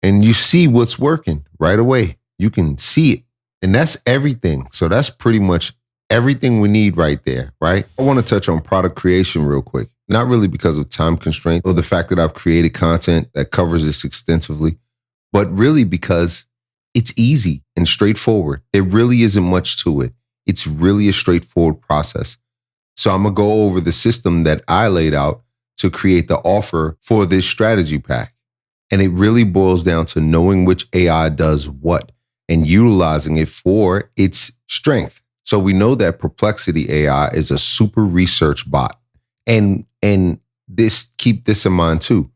And you see what's working right away. You can see it. And that's everything. So that's pretty much everything we need right there, right? I want to touch on product creation real quick. Not really because of time constraints or the fact that I've created content that covers this extensively, but really because it's easy and straightforward. There really isn't much to it. It's really a straightforward process. So I'm going to go over the system that I laid out to create the offer for this strategy pack. And it really boils down to knowing which AI does what and utilizing it for its strength. So we know that Perplexity AI is a super research bot. And keep this in mind too.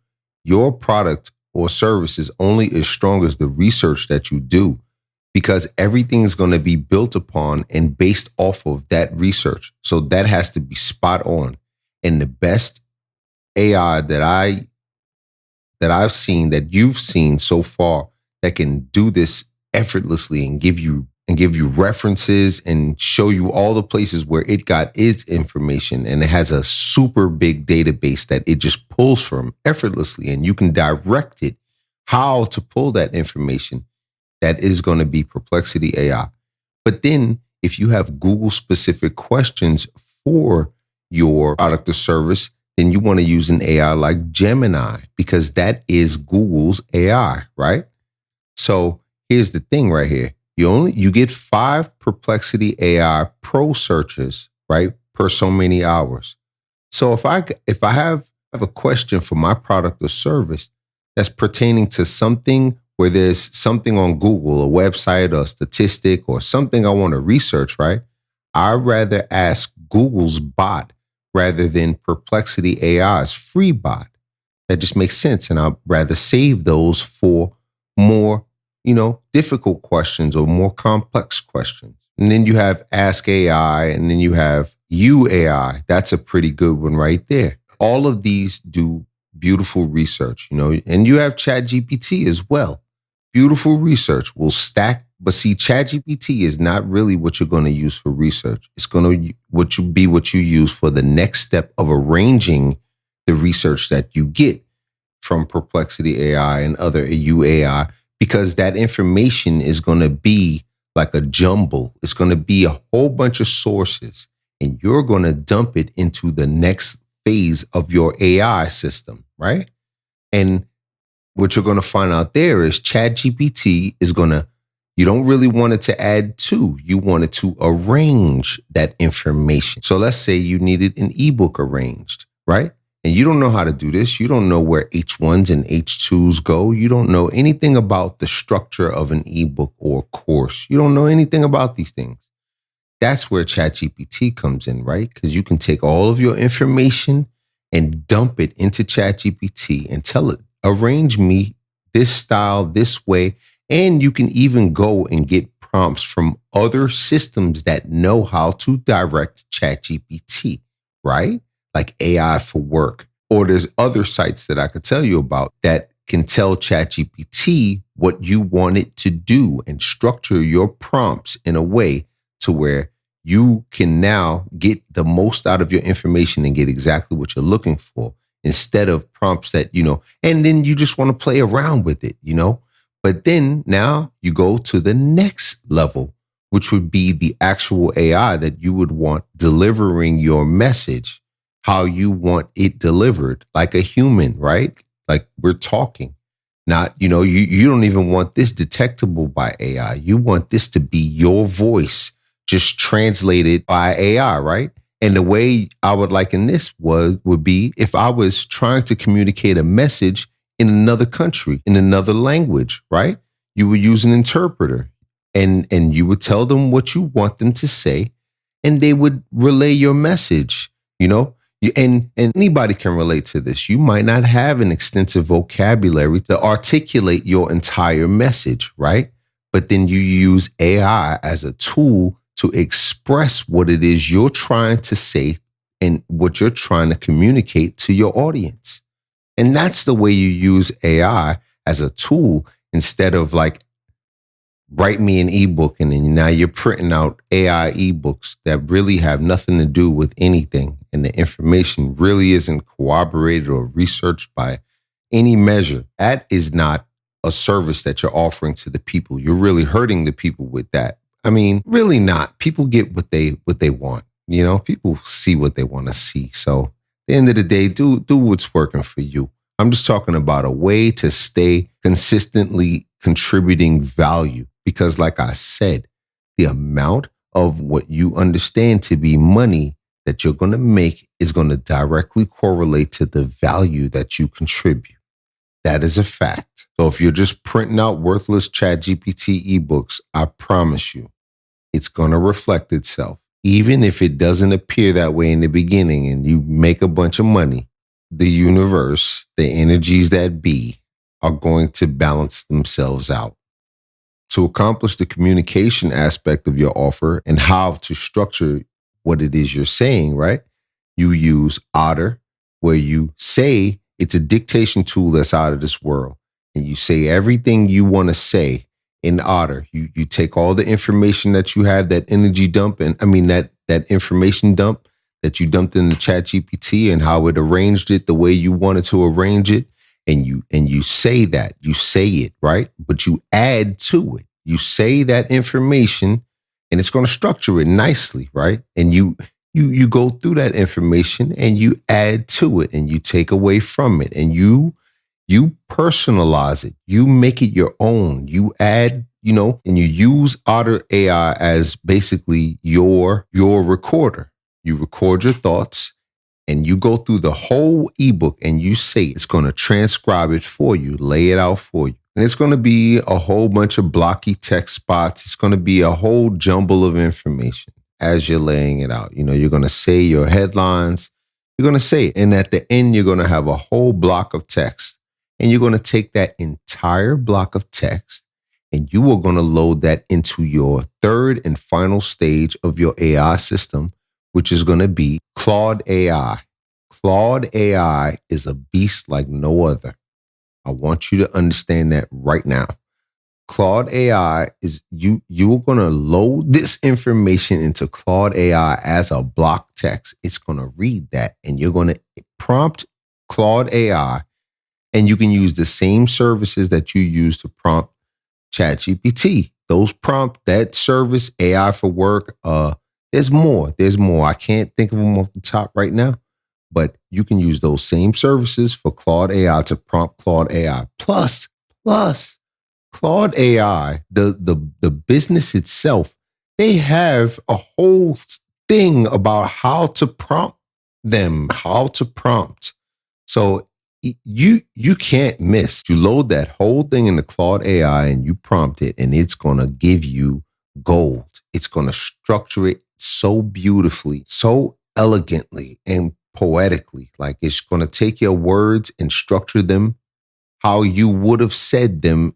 Your product or service is only as strong as the research that you do, because everything's going to be built upon and based off of that research. So that has to be spot on. And the best AI that I've seen, that you've seen so far, that can do this effortlessly and give you references and show you all the places where it got its information, and it has a super big database that it just pulls from effortlessly, and you can direct it how to pull that information. That is going to be Perplexity AI. But then if you have Google specific questions for your product or service, then you want to use an AI like Gemini, because that is Google's AI, right? So here's the thing right here. You get 5 Perplexity AI Pro searches, right, per so many hours. So if I have a question for my product or service that's pertaining to something where there's something on Google, a website or a statistic or something I want to research, right? I'd rather ask Google's bot rather than Perplexity AI's free bot. That just makes sense. And I'd rather save those for more, difficult questions or more complex questions. And then you have Ask AI, and then you have You AI. That's a pretty good one right there. All of these do beautiful research, and you have ChatGPT as well. Beautiful research will stack, but see, ChatGPT is not really what you're going to use for research. It's going to be what you use for the next step of arranging the research that you get from Perplexity AI and other UAI, because that information is going to be like a jumble. It's going to be a whole bunch of sources, and you're going to dump it into the next phase of your AI system, right? And what you're going to find out there is ChatGPT is you don't really want it to add to, you want it to arrange that information. So let's say you needed an ebook arranged, right? And you don't know how to do this. You don't know where H1s and H2s go. You don't know anything about the structure of an ebook or course. You don't know anything about these things. That's where ChatGPT comes in, right? Because you can take all of your information and dump it into ChatGPT and tell it, arrange me this style, this way. And you can even go and get prompts from other systems that know how to direct ChatGPT, right? Like AI for Work. Or there's other sites that I could tell you about that can tell ChatGPT what you want it to do and structure your prompts in a way to where you can now get the most out of your information and get exactly what you're looking for instead of prompts that, and then you just want to play around with it, But then now you go to the next level, which would be the actual AI that you would want delivering your message, how you want it delivered, like a human, right? Like we're talking. Not, you don't even want this detectable by AI. You want this to be your voice, just translated by AI, right? And the way I would liken this would be if I was trying to communicate a message in another country, in another language, right? You would use an interpreter and you would tell them what you want them to say, and they would relay your message, And anybody can relate to this. You might not have an extensive vocabulary to articulate your entire message, right? But then you use AI as a tool to express what it is you're trying to say and what you're trying to communicate to your audience. And that's the way you use AI as a tool instead of like, write me an ebook and then now you're printing out AI ebooks that really have nothing to do with anything. And the information really isn't corroborated or researched by any measure. That is not a service that you're offering to the people. You're really hurting the people with that. I mean, really not. People get what they want. People see what they want to see. So at the end of the day, do what's working for you. I'm just talking about a way to stay consistently contributing value. Because like I said, the amount of what you understand to be money that you're going to make is going to directly correlate to the value that you contribute. That is a fact. So if you're just printing out worthless ChatGPT ebooks, I promise you, it's going to reflect itself. Even if it doesn't appear that way in the beginning and you make a bunch of money, the universe, the energies that be, are going to balance themselves out. To accomplish the communication aspect of your offer and how to structure what it is you're saying, right? You use Otter, where you say it's a dictation tool that's out of this world. And you say everything you want to say in Otter. You take all the information that you have, that energy dump, and that information dump that you dumped in the ChatGPT and how it arranged it the way you wanted to arrange it. And you say that, you say it, right? But you add to it. You say that information and it's going to structure it nicely, right? And you go through that information and you add to it and you take away from it and you personalize it. You make it your own. You add, and you use Otter AI as basically your recorder. You record your thoughts. And you go through the whole ebook and you say it's going to transcribe it for you, lay it out for you. And it's going to be a whole bunch of blocky text spots. It's going to be a whole jumble of information as you're laying it out. You're going to say your headlines. You're going to say it. And at the end, you're going to have a whole block of text. And you're going to take that entire block of text and you are going to load that into your third and final stage of your AI system, which is going to be Claude AI. Claude AI is a beast like no other. I want you to understand that right now. Claude AI is you are going to load this information into Claude AI as a block text. It's going to read that and you're going to prompt Claude AI, and you can use the same services that you use to prompt ChatGPT. Those prompt, that service, AI for work, there's more. I can't think of them off the top right now, but you can use those same services for Claude AI to prompt Claude AI. Plus, Claude AI, the business itself, they have a whole thing about how to prompt them, how to prompt. So you can't miss. You load that whole thing in the Claude AI and you prompt it, and it's going to give you gold. It's going to structure it so beautifully, so elegantly and poetically. Like it's going to take your words and structure them how you would have said them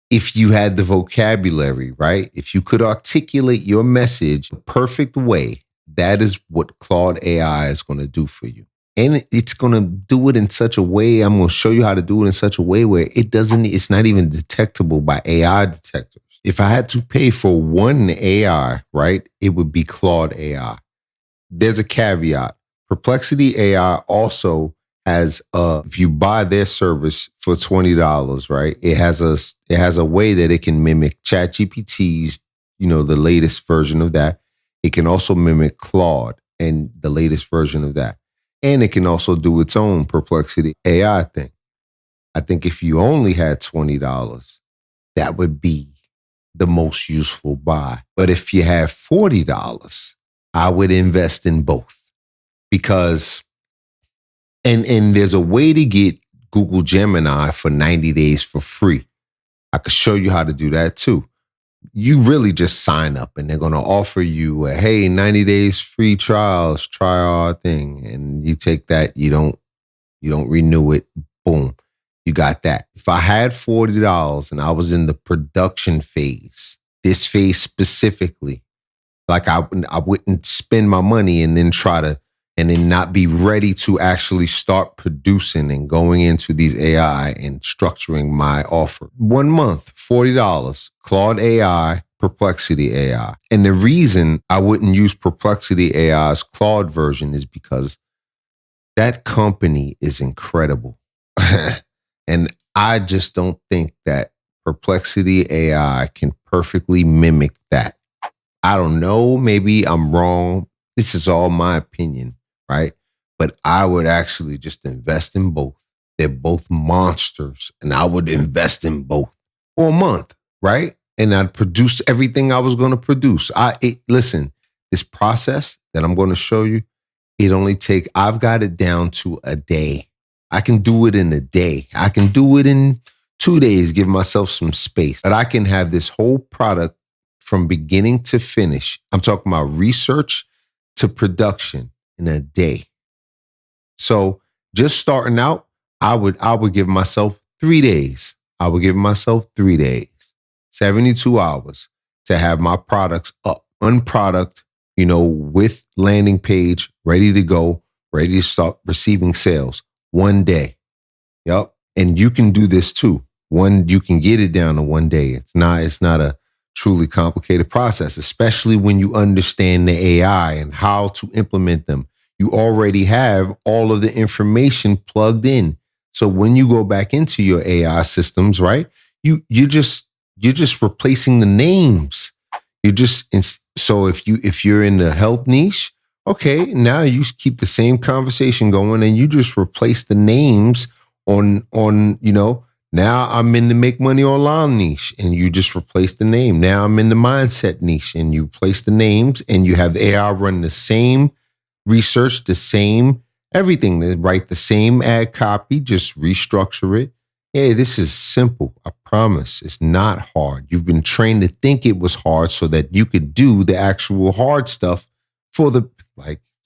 if you had the vocabulary, right? If you could articulate your message the perfect way, that is what Claude AI is going to do for you. And it's going to do it in such a way. I'm going to show you how to do it in such a way where it's not even detectable by AI detectors. If I had to pay for one AI, right, it would be Claude AI. There's a caveat. Perplexity AI also has if you buy their service for $20, right, it has a way that it can mimic ChatGPT's, the latest version of that. It can also mimic Claude and the latest version of that. And it can also do its own Perplexity AI thing. I think if you only had $20, that would be the most useful buy. But if you have $40, I would invest in both because, and there's a way to get Google Gemini for 90 days for free. I could show you how to do that too. You really just sign up and they're going to offer you hey, 90 days free trials, try our thing. And you take that, you don't renew it. Boom. You got that. If I had $40 and I was in the production phase, this phase specifically, like I wouldn't spend my money and then not be ready to actually start producing and going into these AI and structuring my offer. 1 month, $40, Claude AI, Perplexity AI. And the reason I wouldn't use Perplexity AI's Claude version is because that company is incredible. And I just don't think that Perplexity AI can perfectly mimic that. I don't know. Maybe I'm wrong. This is all my opinion, right? But I would actually just invest in both. They're both monsters, and I would invest in both for a month, right? And I'd produce everything I was going to produce. Listen, this process that I'm going to show you, I've got it down to a day. I can do it in a day. I can do it in 2 days, give myself some space. But I can have this whole product from beginning to finish. I'm talking about research to production in a day. So just starting out, I would give myself 3 days. I would give myself 3 days, 72 hours to have my products up. One product, with landing page, ready to go, ready to start receiving sales. 1 day. Yep. And you can do this too. You can get it down to 1 day. It's not a truly complicated process, especially when you understand the AI and how to implement them. You already have all of the information plugged in. So when you go back into your AI systems, right, you're just replacing the names. So if you're in the health niche, okay, now you keep the same conversation going and you just replace the names on now I'm in the make money online niche and you just replace the name. Now I'm in the mindset niche and you place the names and you have the AI run the same research, the same everything. They write the same ad copy, just restructure it. Hey, this is simple. I promise. It's not hard. You've been trained to think it was hard so that you could do the actual hard stuff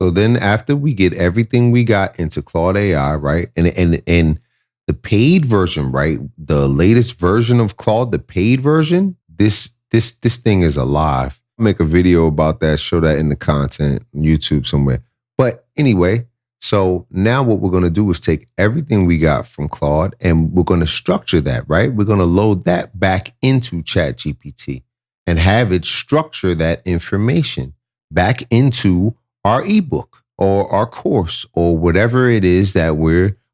so then after we get everything we got into Claude AI, right? And the paid version, right? The latest version of Claude, the paid version, this thing is alive. I'll make a video about that, show that in the content on YouTube somewhere. But anyway, so now what we're going to do is take everything we got from Claude and we're going to structure that, right? We're going to load that back into ChatGPT and have it structure that information back into our ebook or our course or whatever it is that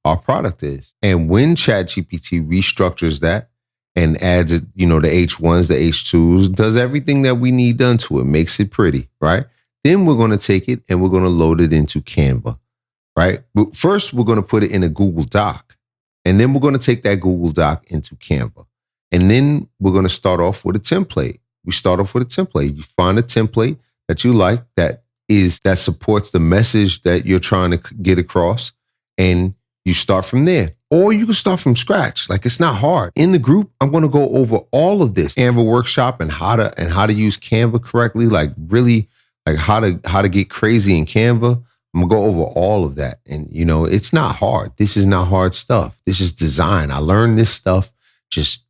our product is. And when ChatGPT restructures that and adds it, the H1s, the H2s, does everything that we need done to it, makes it pretty, right? Then we're going to take it and we're going to load it into Canva, right? But first, we're going to put it in a Google Doc. And then we're going to take that Google Doc into Canva. And then we're going to start off with a template. We start off with a template. You find a template that you like that supports the message that you're trying to get across. And you start from there. Or you can start from scratch. Like, it's not hard. In the group, I'm going to go over all of this Canva workshop and how to use Canva correctly, like really like how to get crazy in Canva. I'm going to go over all of that. And, it's not hard. This is not hard stuff. This is design. I learned this stuff just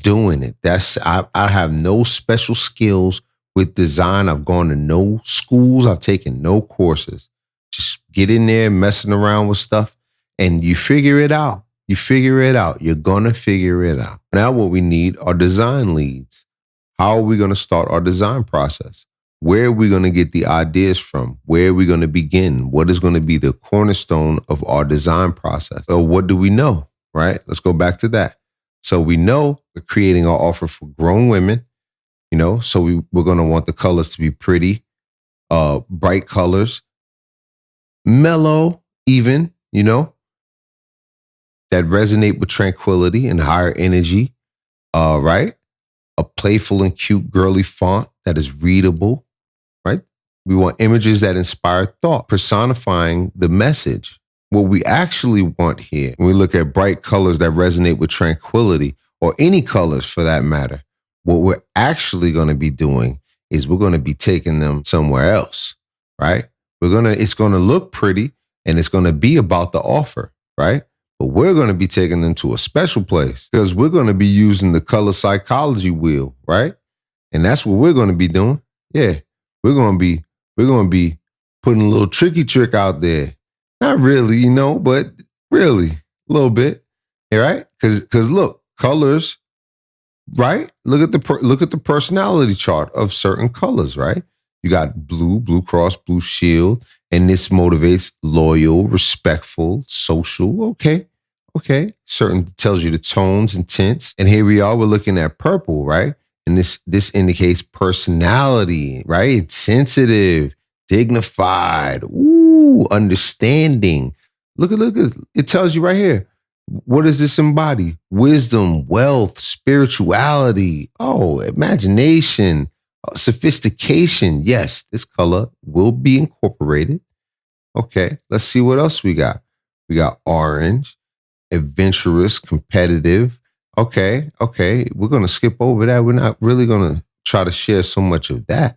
doing it. I have no special skills with design. I've gone to no schools. I've taken no courses. Just get in there messing around with stuff and you figure it out. You figure it out. You're going to figure it out. Now what we need are design leads. How are we going to start our design process? Where are we going to get the ideas from? Where are we going to begin? What is going to be the cornerstone of our design process? So what do we know, right? Let's go back to that. So we know we're creating our offer for grown women, so we're going to want the colors to be pretty, bright colors, mellow even, that resonate with tranquility and higher energy, right? A playful and cute girly font that is readable, right? We want images that inspire thought, personifying the message. What we actually want here, when we look at bright colors that resonate with tranquility, or any colors for that matter, what we're actually going to be doing is we're going to be taking them somewhere else, right? It's going to look pretty and it's going to be about the offer, right? But we're going to be taking them to a special place because we're going to be using the color psychology wheel, right? And that's what we're going to be doing. Yeah, we're going to be putting a little tricky trick out there. Not really, but really a little bit, right? Because look, colors, right? Look at the personality chart of certain colors, right? You got Blue Cross, Blue Shield, and this motivates loyal, respectful, social. Okay. Certain tells you the tones and tints. And here we are, we're looking at purple, right? And this indicates personality, right? It's sensitive, dignified, understanding. Look at it tells you right here. What does this embody? Wisdom, wealth, spirituality, imagination, sophistication. Yes, this color will be incorporated. Okay, let's see what else we got. We got orange, adventurous, competitive. Okay. We're going to skip over that. We're not really going to try to share so much of that,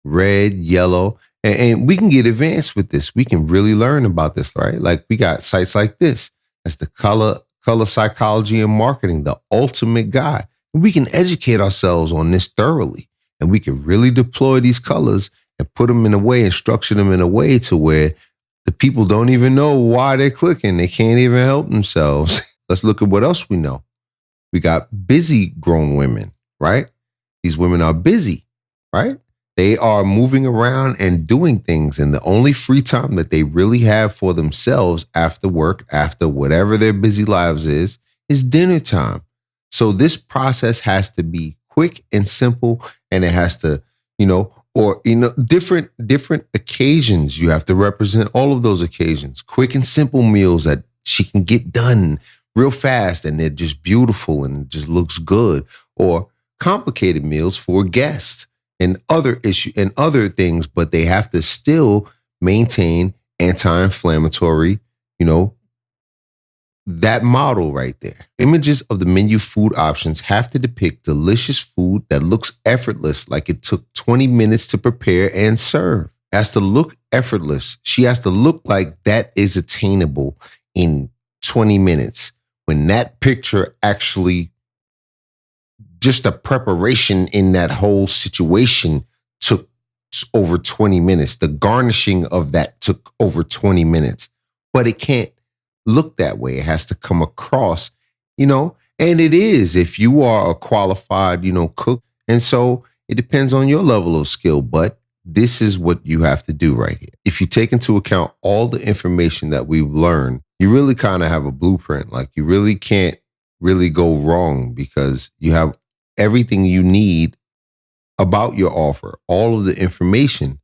red, yellow. And we can get advanced with this. We can really learn about this, right? Like we got sites like this. That's the color psychology and marketing, the ultimate guide. And we can educate ourselves on this thoroughly. And we can really deploy these colors and put them in a way and structure them in a way to where the people don't even know why they're clicking. They can't even help themselves. Let's look at what else we know. We got busy grown women, right? These women are busy, right? They are moving around and doing things. And the only free time that they really have for themselves after work, after whatever their busy lives is dinner time. So process has to be quick and simple. And it has to, different occasions. You have to represent all of those occasions. Quick and simple meals that she can get done real fast and they're just beautiful and it just looks good. Or complicated meals for guests and other things, but they have to still maintain anti-inflammatory, that model right there. Images of the menu food options have to depict delicious food that looks effortless, like it took 20 minutes to prepare and serve. It has to look effortless. She has to look like that is attainable in 20 minutes. When that picture actually, just the preparation in that whole situation took over 20 minutes. The garnishing of that took over 20 minutes. But it can't look that way. It has to come across, and it is if you are a qualified, cook. And so it depends on your level of skill, but this is what you have to do right here. If you take into account all the information that we've learned, you really kind of have a blueprint. Like you really can't really go wrong because you have everything you need about your offer, all of the information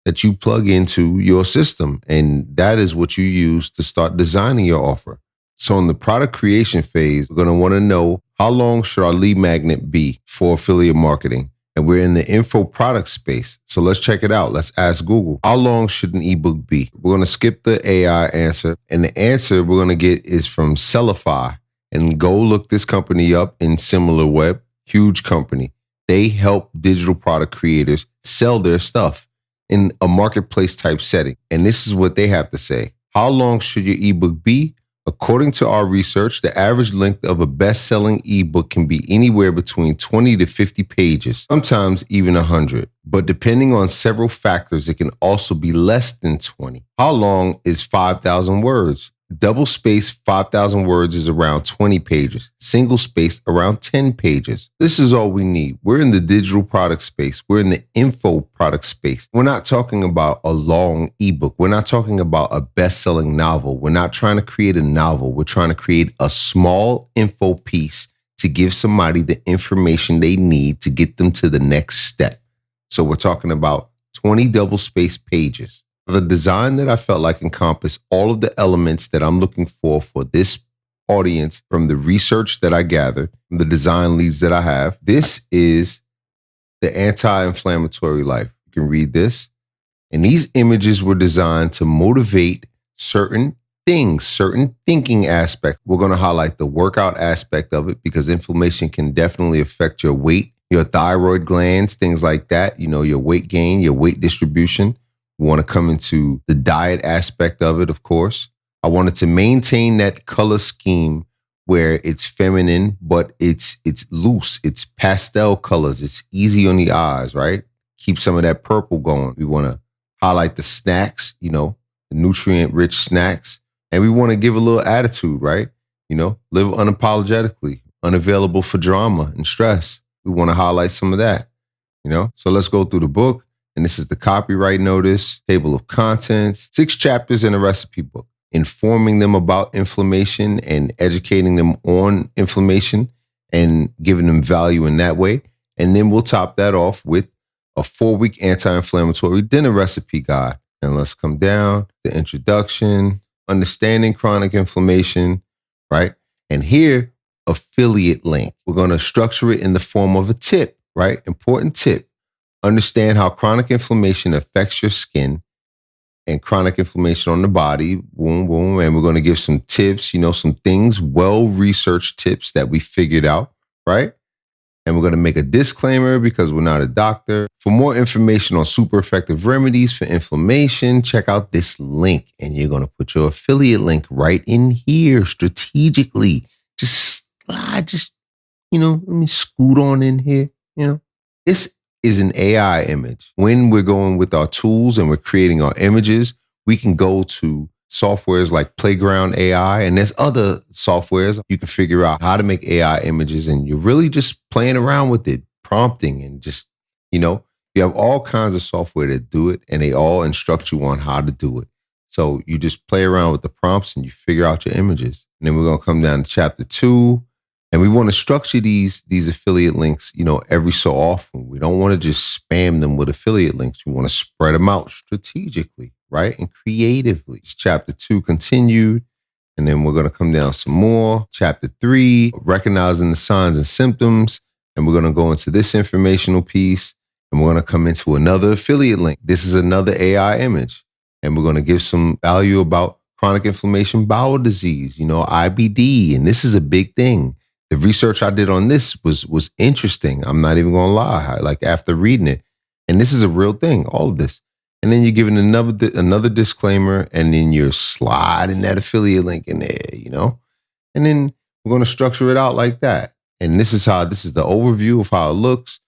that you plug into your system. And that is what you use to start designing your offer. So in the product creation phase, we're going to want to know how long should our lead magnet be for affiliate marketing? And we're in the info product space. So let's check it out. Let's ask Google, how long should an ebook be? We're going to skip the AI answer. And the answer we're going to get is from Sellify. And go look this company up in SimilarWeb. Huge company. They help digital product creators sell their stuff in a marketplace type setting. And this is what they have to say. How long should your ebook be? According to our research, the average length of a best-selling ebook can be anywhere between 20 to 50 pages, sometimes even 100. But depending on several factors, it can also be less than 20. How long is 5,000 words? Double space 5,000 words is around 20 pages. Single space around 10 pages. This is all we need. We're in the digital product space. We're in the info product space. We're not talking about a long ebook. We're not talking about a best-selling novel. We're not trying to create a novel. We're trying to create a small info piece to give somebody the information they need to get them to the next step. So we're talking about 20 double space pages. The design that I felt like encompassed all of the elements that I'm looking for this audience from the research that I gathered, from the design leads that I have. This is the anti-inflammatory life. You can read this. And these images were designed to motivate certain things, certain thinking aspects. We're going to highlight the workout aspect of it because inflammation can definitely affect your weight, your thyroid glands, things like that, your weight gain, your weight distribution. We want to come into the diet aspect of it, of course. I wanted to maintain that color scheme where it's feminine, but it's loose. It's pastel colors. It's easy on the eyes, right? Keep some of that purple going. We want to highlight the snacks, the nutrient-rich snacks. And we want to give a little attitude, right? Live unapologetically, unavailable for drama and stress. We want to highlight some of that, So let's go through the book. And this is the copyright notice, table of contents, 6 chapters in a recipe book, informing them about inflammation and educating them on inflammation and giving them value in that way. And then we'll top that off with a 4-week anti-inflammatory dinner recipe guide. And let's come down, the introduction, understanding chronic inflammation, right? And here, affiliate link. We're going to structure it in the form of a tip, right? Important tip. Understand how chronic inflammation affects your skin and chronic inflammation on the body. Boom, boom. And we're going to give some tips, some things, well-researched tips that we figured out, right? And we're going to make a disclaimer because we're not a doctor. For more information on super effective remedies for inflammation, check out this link. And you're going to put your affiliate link right in here strategically. Let me scoot on in here, This is an AI image. When we're going with our tools and we're creating our images, we can go to softwares like Playground AI, and there's other softwares you can figure out how to make AI images, and you're really just playing around with it, prompting, and just, you have all kinds of software that do it, and they all instruct you on how to do it. So you just play around with the prompts and you figure out your images. And then we're going to come down to chapter 2. And we want to structure these affiliate links, every so often. We don't want to just spam them with affiliate links. We want to spread them out strategically, right? And creatively. Chapter 2 continued. And then we're going to come down some more. Chapter 3, recognizing the signs and symptoms. And we're going to go into this informational piece. And we're going to come into another affiliate link. This is another AI image. And we're going to give some value about chronic inflammation, bowel disease, IBD. And this is a big thing. The research I did on this was interesting. I'm not even going to lie. Like after reading it, and this is a real thing, all of this. And then you're giving another disclaimer, and then you're sliding that affiliate link in there, And then we're going to structure it out like that. And this is the overview of how it looks,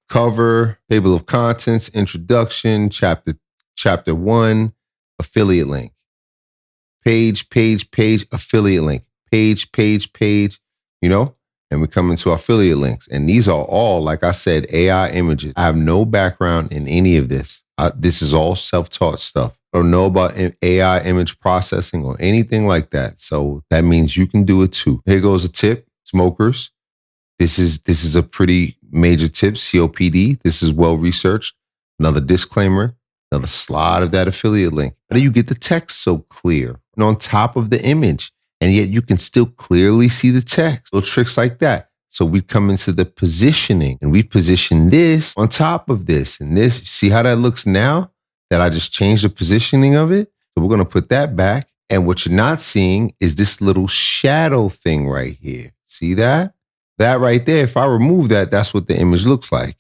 cover, table of contents, introduction, chapter 1, affiliate link, page, affiliate link, page, and we come into affiliate links. And these are all, like I said, AI images. I have no background in any of this. This is all self-taught stuff. I don't know about AI image processing or anything like that. So that means you can do it too. Here goes a tip, smokers. This is a pretty major tip, COPD. This is well-researched. Another disclaimer, another slide of that affiliate link. How do you get the text so clear and on top of the image? And yet you can still clearly see the text. Little tricks like that. So we come into the positioning and we position this on top of this and this. See how that looks now that I just changed the positioning of it? So we're going to put that back. And what you're not seeing is this little shadow thing right here. See that? That right there, if I remove that, that's what the image looks like.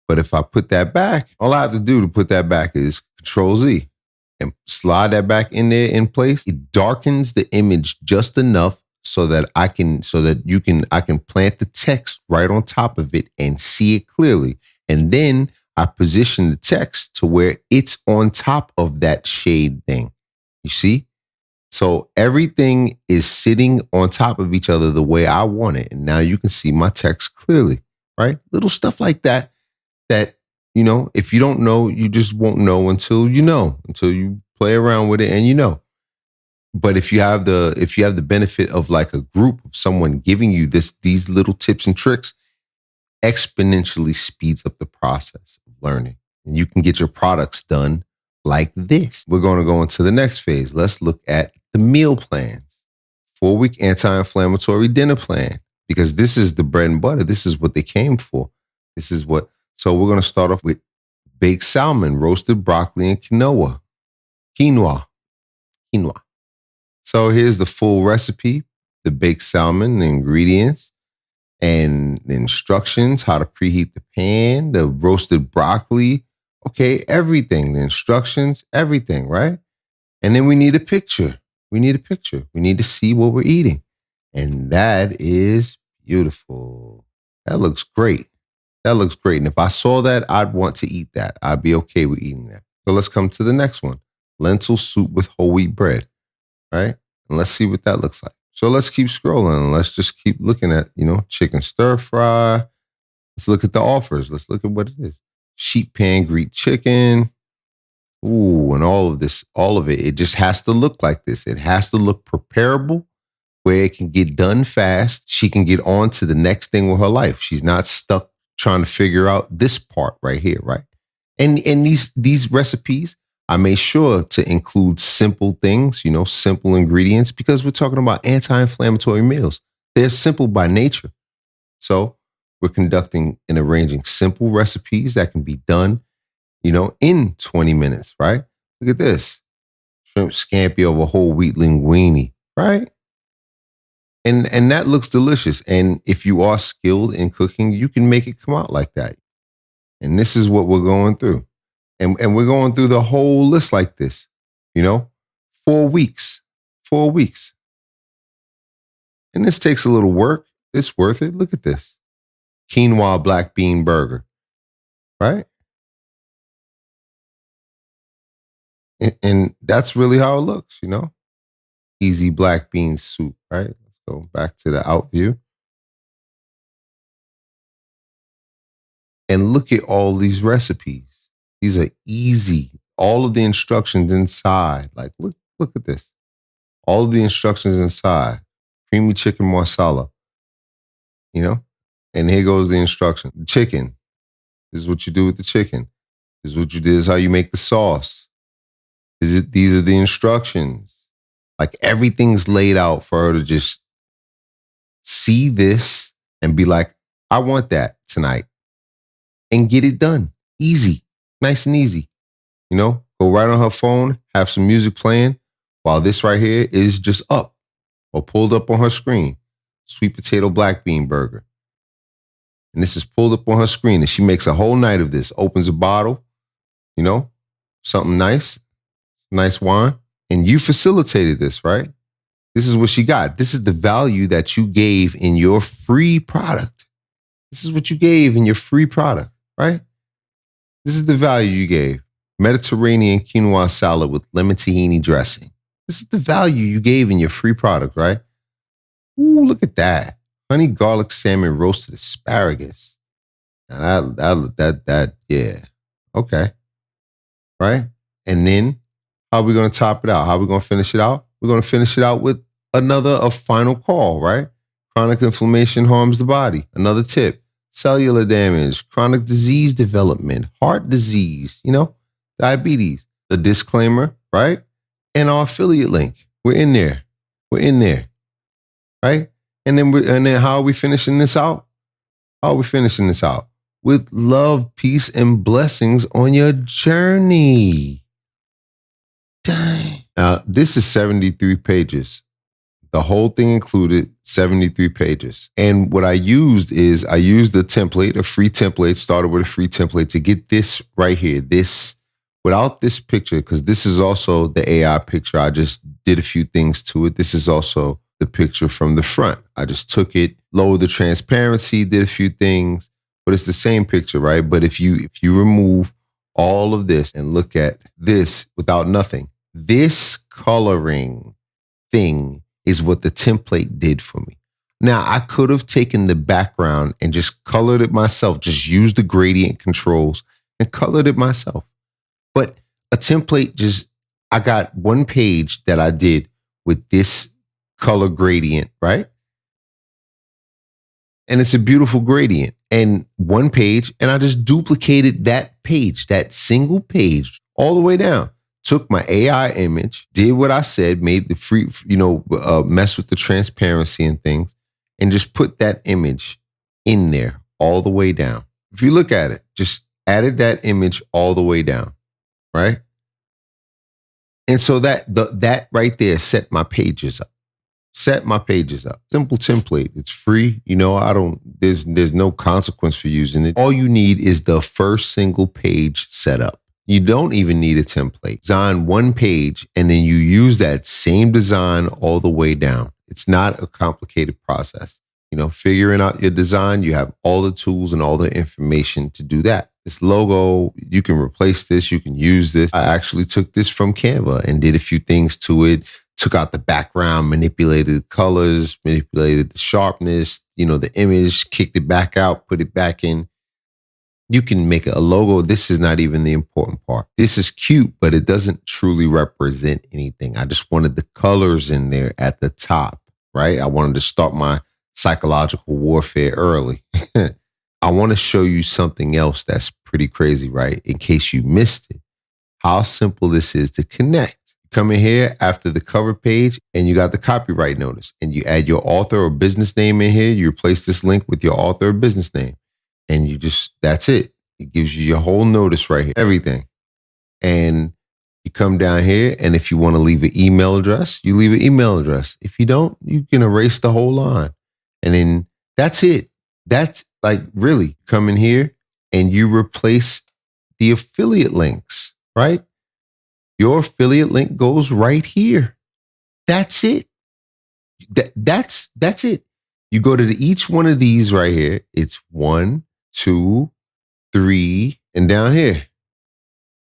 But if I put that back, all I have to do to put that back is Control Z. And slide that back in there in place. It darkens the image just enough so that I can plant the text right on top of it and see it clearly. And then I position the text to where it's on top of that shade thing. You see? So everything is sitting on top of each other the way I want it. And now you can see my text clearly, right? Little stuff like that, if you don't know, you just won't know until you play around with it and you know. But if you have the benefit of like a group of someone giving you these little tips and tricks, exponentially speeds up the process of learning. And you can get your products done like this. We're going to go into the next phase. Let's look at the meal plans. 4-week anti-inflammatory dinner plan, because this is the bread and butter. This is what they came for. So we're going to start off with baked salmon, roasted broccoli, and quinoa. So here's the full recipe, the baked salmon, the ingredients, and the instructions, how to preheat the pan, the roasted broccoli, okay, everything, the instructions, everything, right? And then we need a picture. We need to see what we're eating. And that is beautiful. That looks great. And if I saw that, I'd want to eat that. I'd be okay with eating that. So let's come to the next one. Lentil soup with whole wheat bread, right? And let's see what that looks like. So let's keep scrolling and let's just keep looking at, chicken stir fry. Let's look at the offers. Let's look at what it is. Sheet pan Greek chicken. Ooh, and all of it, it just has to look like this. It has to look preparable where it can get done fast. She can get on to the next thing with her life. She's not stuck trying to figure out this part right here, right? And these recipes, I made sure to include simple things, simple ingredients, because we're talking about anti-inflammatory meals. They're simple by nature. So we're conducting and arranging simple recipes that can be done, in 20 minutes, right? Look at this. Shrimp scampi over whole wheat linguine, right? And that looks delicious. And if you are skilled in cooking, you can make it come out like that. And this is what we're going through. And we're going through the whole list like this, 4 weeks. And this takes a little work. It's worth it. Look at this. Quinoa black bean burger, right? And that's really how it looks, Easy black bean soup, right? Let's go back to the out view. And look at all these recipes. These are easy. All of the instructions inside. Like, look at this. All of the instructions inside. Creamy chicken marsala. And here goes the instruction. The chicken. This is what you do with the chicken. This is what you do. This is how you make the sauce. These are the instructions. Like everything's laid out for her to just see this and be like, I want that tonight. And get it done. Easy. Nice and easy. Go right on her phone, have some music playing while this right here is just up or pulled up on her screen. Sweet potato black bean burger. And this is pulled up on her screen and she makes a whole night of this. Opens a bottle, something nice wine. And you facilitated this, right? This is what she got. This is the value that you gave in your free product. This is what you gave in your free product, right? This is the value you gave. Mediterranean quinoa salad with lemon tahini dressing. This is the value you gave in your free product, right? Ooh, look at that. Honey garlic salmon roasted asparagus. Now that, yeah. Okay. Right? And then how are we going to top it out? How are we going to finish it out? We're going to finish it out with a final call, right? Chronic inflammation harms the body. Another tip. Cellular damage, chronic disease development, heart disease, diabetes. The disclaimer, right? And our affiliate link. We're in there, right? And then how are we finishing this out? With love, peace, and blessings on your journey. Dang. Now, this is 73 pages. The whole thing included 73 pages. And what I used the template, a free template, started with a free template to get this right here, this, without this picture, because this is also the AI picture. I just did a few things to it. This is also the picture from the front. I just took it, lowered the transparency, did a few things, but it's the same picture, right? But if you remove all of this and look at this without nothing, this coloring thing is what the template did for me. Now, I could have taken the background and just colored it myself, just used the gradient controls and colored it myself. But a template I got one page that I did with this color gradient, right? And it's a beautiful gradient. And one page, and I just duplicated that page, that single page, all the way down. Took my AI image, did what I said, made the free, mess with the transparency and things, and just put that image in there all the way down. If you look at it, just added that image all the way down, right? And so that right there set my pages up. Simple template. It's free. There's no consequence for using it. All you need is the first single page setup. You don't even need a template. Design one page and then you use that same design all the way down. It's not a complicated process. Figuring out your design, you have all the tools and all the information to do that. This logo, you can replace this, you can use this. I actually took this from Canva and did a few things to it, took out the background, manipulated the colors, manipulated the sharpness, the image, kicked it back out, put it back in. You can make a logo. This is not even the important part. This is cute, but it doesn't truly represent anything. I just wanted the colors in there at the top, right? I wanted to start my psychological warfare early. I want to show you something else that's pretty crazy, right? In case you missed it, how simple this is to connect. You come in here after the cover page and you got the copyright notice and you add your author or business name in here. You replace this link with your author or business name and that's it. It gives you your whole notice right here, everything. And you come down here and if you want to leave an email address, you leave an email address. If you don't, you can erase the whole line. And then that's it. That's really come in here and you replace the affiliate links, right? Your affiliate link goes right here. That's it. That's it. You go to each one of these right here. It's 1, 2, 3, and down here.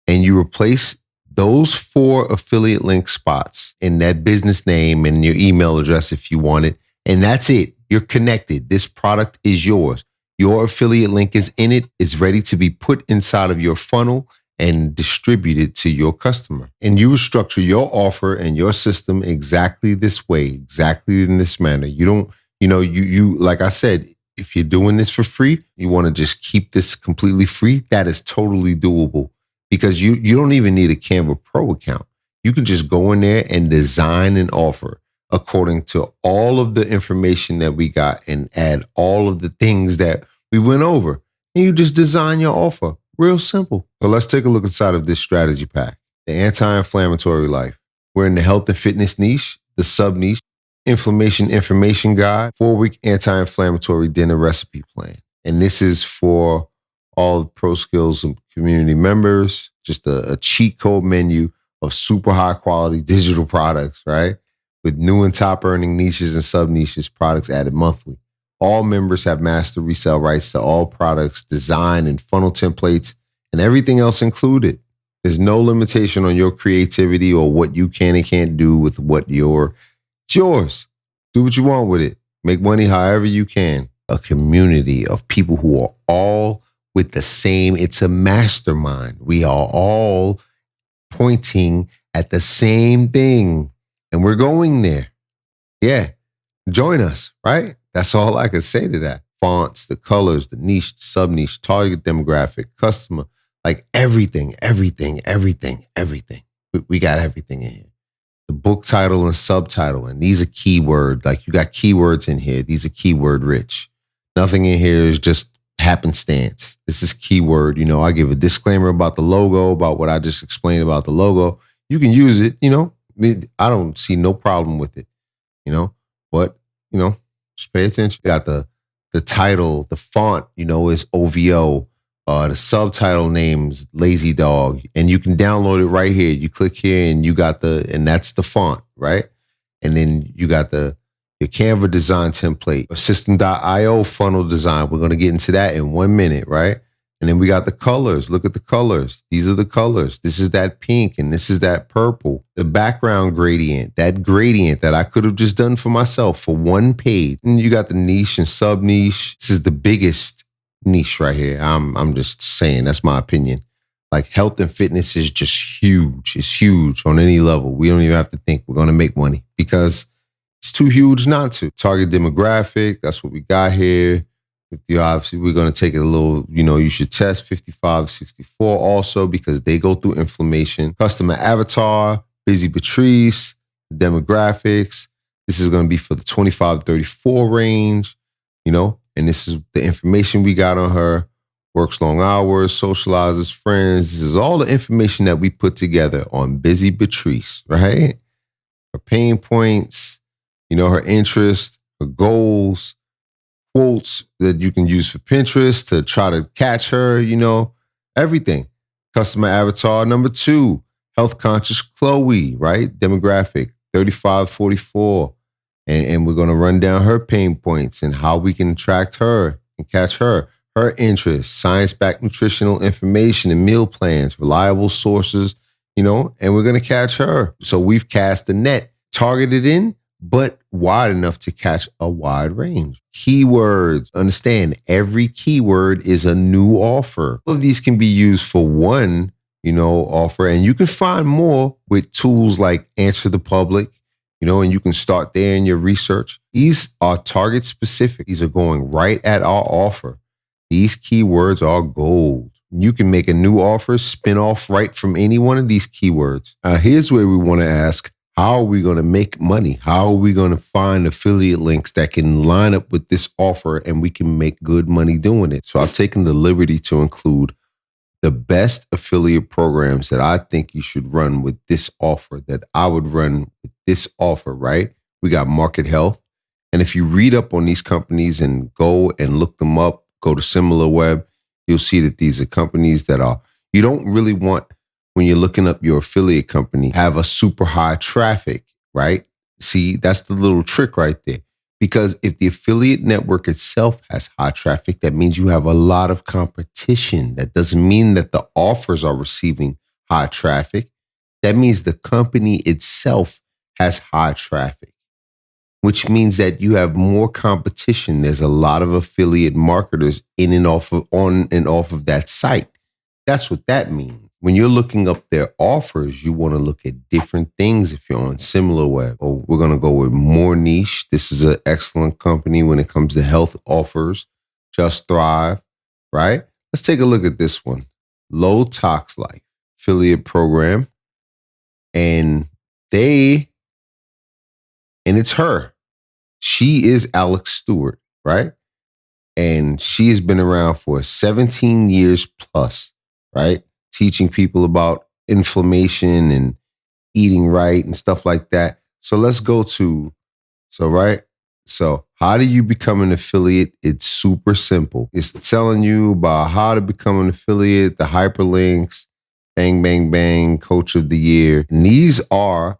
And you replace those 4 affiliate link spots in that business name and your email address if you want it. And that's it. You're connected. This product is yours. Your affiliate link is in it. It's ready to be put inside of your funnel and distributed to your customer. And you structure your offer and your system exactly this way, exactly in this manner. You don't, you like I said, if you're doing this for free, you want to just keep this completely free. That is totally doable because you don't even need a Canva Pro account. You can just go in there and design an offer according to all of the information that we got and add all of the things that we went over. And you just design your offer. Real simple. So let's take a look inside of this strategy pack. The anti-inflammatory life. We're in the health and fitness niche, the sub niche, inflammation information guide, 4-week anti-inflammatory dinner recipe plan. And this is for all Pro Skills and community members, just a cheat code menu of super high quality digital products, right? With new and top earning niches and sub niches products added monthly. All members have master resale rights to all products, design and funnel templates, and everything else included. There's no limitation on your creativity or what you can and can't do with it's yours. Do what you want with it. Make money however you can. A community of people who are all with the same, it's a mastermind. We are all pointing at the same thing. And we're going there. Yeah. Join us, right? That's all I can say to that. Fonts, the colors, the niche, the sub-niche, target demographic, customer, like everything. We got everything in here. The book title and subtitle, and these are keyword, like you got keywords in here. These are keyword rich. Nothing in here is just happenstance. This is keyword. I give a disclaimer about the logo, about what I just explained about the logo. You can use it, I don't see no problem with it, but, just pay attention. You got the title, the font, is OVO. The subtitle name's Lazy Dog, and you can download it right here. You click here and you got and that's the font, right? And then you got the your Canva design template, a system.io funnel design. We're going to get into that in 1 minute, right? And then we got the colors. Look at the colors. These are the colors. This is that pink and this is that purple. The background gradient, that gradient that I could have just done for myself for 1 page. And you got the niche and sub niche. This is the biggest niche right here. I'm just saying, that's my opinion. Like health and fitness is just huge. It's huge on any level. We don't even have to think we're going to make money because it's too huge not to. Target demographic, that's what we got here. Obviously, we're going to take it a little, you should test 55, 64 also because they go through inflammation. Customer avatar, Busy Patrice, demographics. This is going to be for the 25 to 34 range, and this is the information we got on her. Works long hours, socializes, friends. This is all the information that we put together on Busy Patrice, right? Her pain points, her interest, her goals, quotes that you can use for Pinterest to try to catch her, everything. Customer avatar number 2, health conscious Chloe, right? Demographic 35-44. And we're going to run down her pain points and how we can attract her and catch her. Her interests, science-backed nutritional information and meal plans, reliable sources, and we're going to catch her. So we've cast the net, targeted in, but wide enough to catch a wide range. Keywords. Understand, every keyword is a new offer. All of these can be used for one, offer, and you can find more with tools like Answer the Public, and you can start there in your research. These are target specific. These are going right at our offer. These keywords are gold. You can make a new offer, spin off right from any one of these keywords. Here's where we want to ask, how are we going to make money? How are we going to find affiliate links that can line up with this offer and we can make good money doing it? So I've taken the liberty to include the best affiliate programs that I think you should run with this offer, that I would run with this offer, right? We got Market Health. And if you read up on these companies and go and look them up, go to SimilarWeb, you'll see that these are companies that you don't really want, when you're looking up your affiliate company, have a super high traffic, right? See, that's the little trick right there. Because if the affiliate network itself has high traffic, that means you have a lot of competition. That doesn't mean that the offers are receiving high traffic. That means the company itself has high traffic, which means that you have more competition. There's a lot of affiliate marketers in and off of, on and off of that site. That's what that means. When you're looking up their offers, you want to look at different things if you're on SimilarWeb. Oh, we're going to go with More Niche. This is an excellent company when it comes to health offers. Just Thrive, right? Let's take a look at this one. Low Tox Life affiliate program. And it's her. She is Alex Stewart, right? And she has been around for 17 years plus, right? Teaching people about inflammation and eating right and stuff like that. So let's go to, So how do you become an affiliate? It's super simple. It's telling you about how to become an affiliate, the hyperlinks, bang, bang, bang, coach of the year. And these are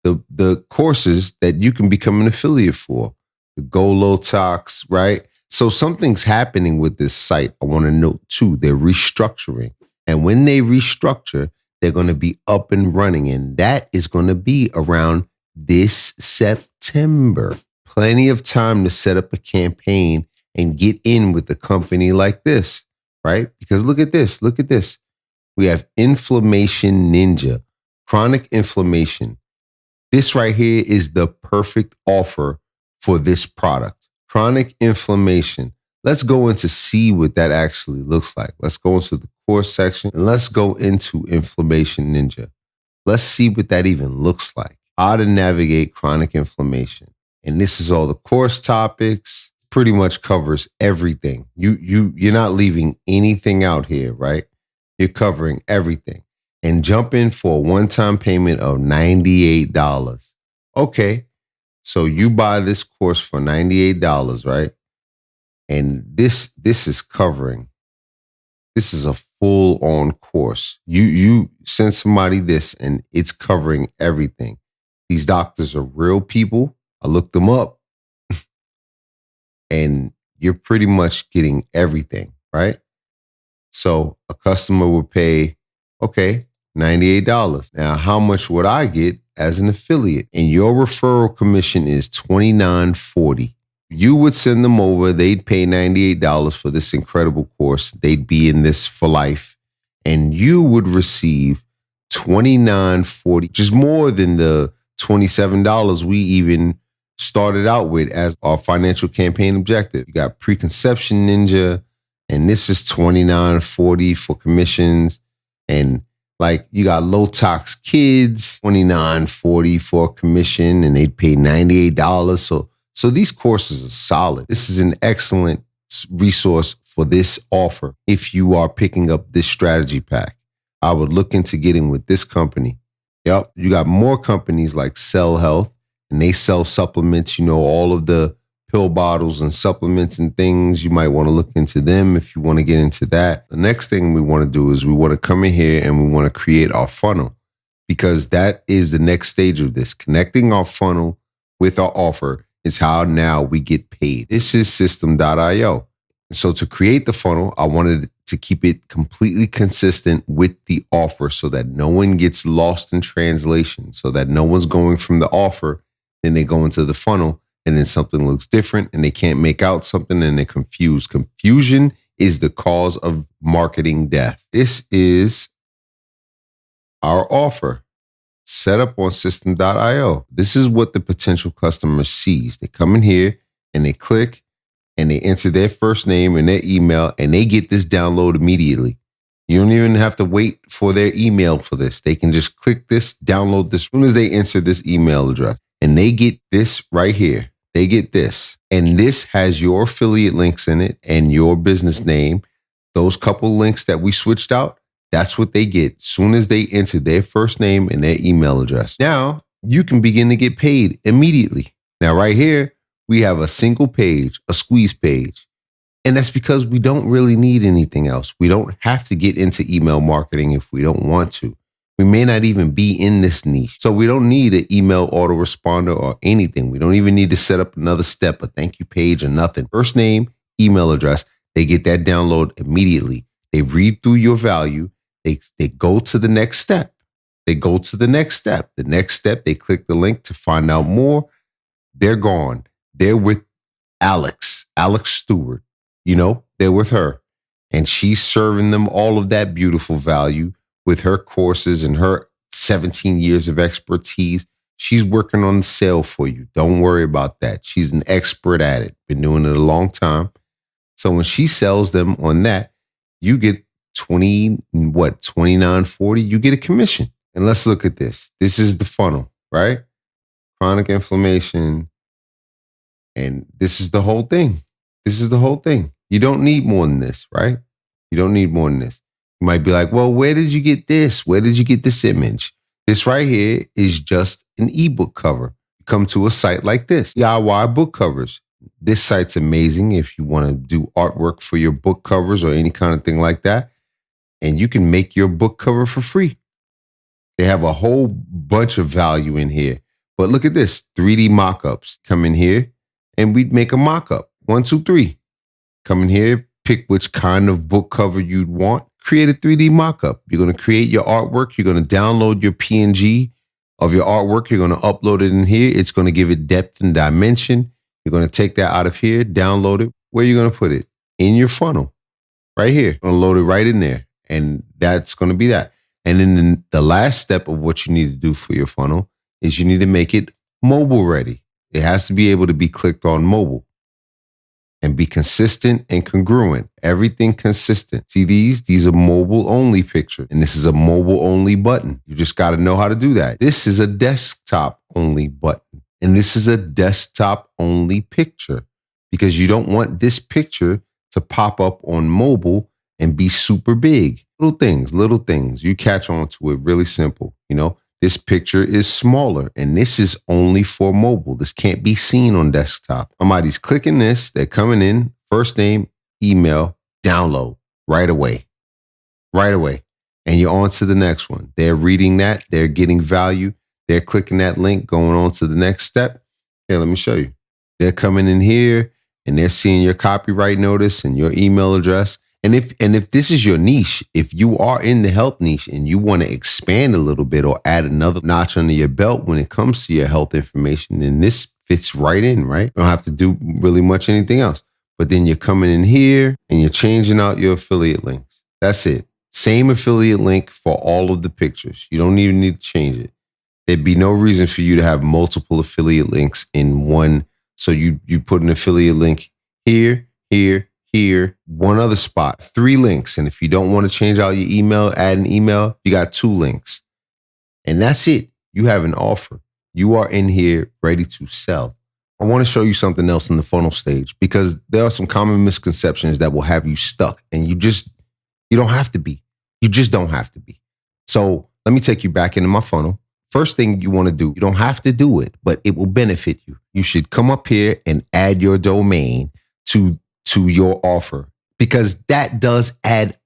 the courses that you can become an affiliate for. The Go Low Tox, right? So something's happening with this site. I want to note too, they're restructuring. And when they restructure, they're going to be up and running. And that is going to be around this September. Plenty of time to set up a campaign and get in with a company like this, right? Because look at this. We have Inflammation Ninja, chronic inflammation. This right here is the perfect offer for this product. Chronic inflammation. Let's go into see what that actually looks like. Let's go into the course section and let's go into Inflammation Ninja. Let's see what that even looks like. How to navigate chronic inflammation. And this is all the course topics. Pretty much covers everything. You're not leaving anything out here, right? You're covering everything. And jump in for a one-time payment of $98. Okay, so you buy this course for $98, right? And this is covering. This is a full-on course. You send somebody this, and it's covering everything. These doctors are real people. I looked them up. and you're pretty much getting everything, right? So a customer would pay, okay, $98. Now, how much would I get as an affiliate? And your referral commission is $29.40. You would send them over. They'd pay $98 for this incredible course. They'd be in this for life. And you would receive $29.40, which is more than the $27 we even started out with as our financial campaign objective. You got Preconception Ninja, and this is $29.40 for commissions. And like you got Low Tox Kids, $29.40 for a commission, and they'd pay $98. So these courses are solid. This is an excellent resource for this offer. If you are picking up this strategy pack, I would look into getting with this company. Yep. You got more companies like Cell Health, and they sell supplements, all of the pill bottles and supplements and things. You might want to look into them if you want to get into that. The next thing we want to do is we want to come in here and we want to create our funnel, because that is the next stage of this. Connecting our funnel with our offer is how now we get paid. This is System.io. So to create the funnel, I wanted to keep it completely consistent with the offer so that no one gets lost in translation, so that no one's going from the offer, then they go into the funnel, and then something looks different and they can't make out something and they're confused. Confusion is the cause of marketing death. This is our offer set up on System.io. This is what the potential customer sees. They come in here and they click and they enter their first name and their email, and they get this download immediately. You don't even have to wait for their email for this. They can just click this, download this as soon as they enter this email address, and they get this right here. They get this, and this has your affiliate links in it and your business name. Those couple links that we switched out, that's what they get as soon as they enter their first name and their email address. Now you can begin to get paid immediately. Now, right here, we have a single page, a squeeze page. And that's because we don't really need anything else. We don't have to get into email marketing if we don't want to. We may not even be in this niche. So we don't need an email autoresponder or anything. We don't even need to set up another step, a thank you page or nothing. First name, email address, they get that download immediately. They read through your value. They go to the next step. They go to the next step. The next step, they click the link to find out more. They're gone. They're with Alex Stewart. They're with her. And she's serving them all of that beautiful value with her courses and her 17 years of expertise. She's working on the sale for you. Don't worry about that. She's an expert at it. Been doing it a long time. So when she sells them on that, you get $29.40. You get a commission. And let's look at this. This is the funnel, right? Chronic inflammation. And this is the whole thing. This is the whole thing. You don't need more than this, right? You don't need more than this. You might be like, well, where did you get this? Where did you get this image? This right here is just an ebook cover. You come to a site like this, DIY book covers. This site's amazing if you want to do artwork for your book covers or any kind of thing like that. And you can make your book cover for free. They have a whole bunch of value in here. But look at this, 3D mock-ups. Come in here and we'd make a mock-up. 1, 2, 3. Come in here, pick which kind of book cover you'd want. Create a 3D mock-up. You're going to create your artwork. You're going to download your PNG of your artwork. You're going to upload it in here. It's going to give it depth and dimension. You're going to take that out of here, download it. Where are you going to put it? In your funnel. Right here. You're going to load it right in there. And that's going to be that. And then the last step of what you need to do for your funnel is you need to make it mobile ready. It has to be able to be clicked on mobile and be consistent and congruent. Everything consistent. See these are mobile only pictures, and this is a mobile only button. You just got to know how to do that. This is a desktop only button, and this is a desktop only picture, because you don't want this picture to pop up on mobile and be super big. Little things. You catch on to it really simple. This picture is smaller, and this is only for mobile. This can't be seen on desktop. Somebody's clicking this. They're coming in, first name, email, download right away. And you're on to the next one. They're reading that. They're getting value. They're clicking that link, going on to the next step. Here, let me show you. They're coming in here and they're seeing your copyright notice and your email address. And if this is your niche, if you are in the health niche and you want to expand a little bit or add another notch under your belt when it comes to your health information, then this fits right in, right? You don't have to do really much anything else. But then you're coming in here and you're changing out your affiliate links. That's it. Same affiliate link for all of the pictures. You don't even need to change it. There'd be no reason for you to have multiple affiliate links in one. So you put an affiliate link here, here, here, one other spot, 3 links. And if you don't want to change out your email, add an email, you got 2 links. And that's it. You have an offer. You are in here ready to sell. I want to show you something else in the funnel stage because there are some common misconceptions that will have you stuck and you don't have to be. You just don't have to be. So let me take you back into my funnel. First thing you want to do, you don't have to do it, but it will benefit you. You should come up here and add your domain to your offer because that does add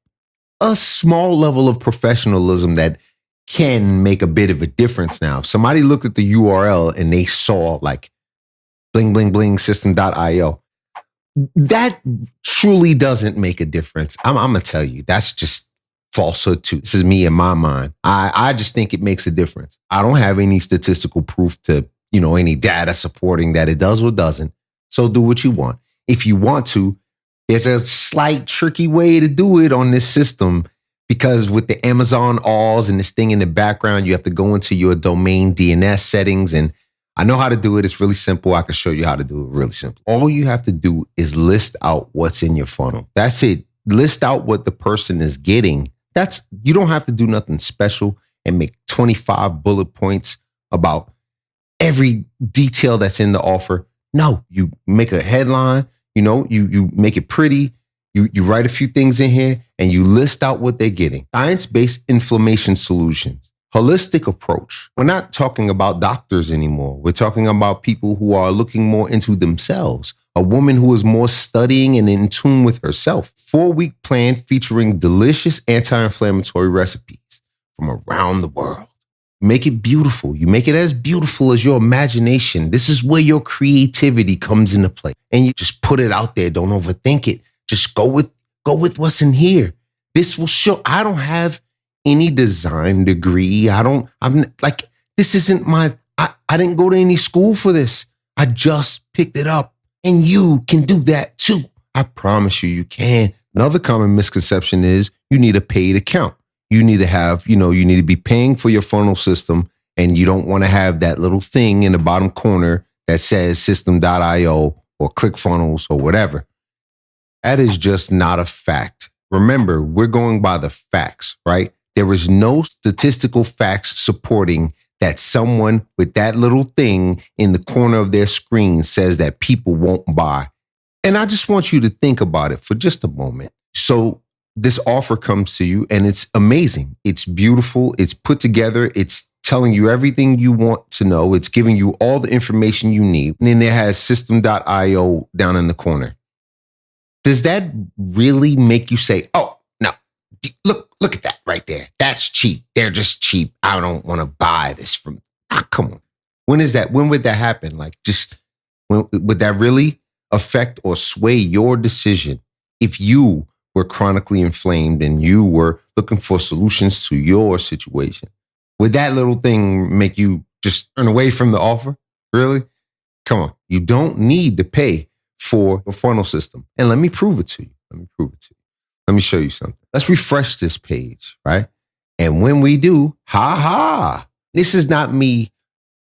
a small level of professionalism that can make a bit of a difference. Now, if somebody looked at the URL and they saw like bling, bling, bling system.io, that truly doesn't make a difference. I'm going to tell you, that's just falsehood too. This is me in my mind. I just think it makes a difference. I don't have any statistical proof to, any data supporting that it does or doesn't. So do what you want. If you want to, there's a slight tricky way to do it on this system because with the Amazon alls and this thing in the background, you have to go into your domain DNS settings. And I know how to do it. It's really simple. I can show you how to do it really simple. All you have to do is list out what's in your funnel. That's it. List out what the person is getting. You don't have to do nothing special and make 25 bullet points about every detail that's in the offer. No, you make a headline, you make it pretty. You write a few things in here and you list out what they're getting. Science-based inflammation solutions, holistic approach. We're not talking about doctors anymore. We're talking about people who are looking more into themselves. A woman who is more studying and in tune with herself. 4-week plan featuring delicious anti-inflammatory recipes from around the world. Make it beautiful. You make it as beautiful as your imagination. This is where your creativity comes into play. And you just put it out there. Don't overthink it. Just go with what's in here. This will show. I don't have any design degree. This isn't I didn't go to any school for this. I just picked it up. And you can do that too. I promise you can. Another common misconception is you need a paid account. You need to have, you need to be paying for your funnel system and you don't want to have that little thing in the bottom corner that says system.io or ClickFunnels or whatever. That is just not a fact. Remember, we're going by the facts, right? There is no statistical facts supporting that someone with that little thing in the corner of their screen says that people won't buy. And I just want you to think about it for just a moment. So this offer comes to you and it's amazing. It's beautiful. It's put together. It's telling you everything you want to know. It's giving you all the information you need. And then it has system.io down in the corner. Does that really make you say, oh, no, look at that right there. That's cheap. They're just cheap. I don't want to buy this from. Come on. When would that happen? Would that really affect or sway your decision if you were chronically inflamed and you were looking for solutions to your situation? Would that little thing make you just turn away from the offer? Really? Come on. You don't need to pay for a funnel system. And let me prove it to you. Let me show you something. Let's refresh this page, right? And when we do, this is not me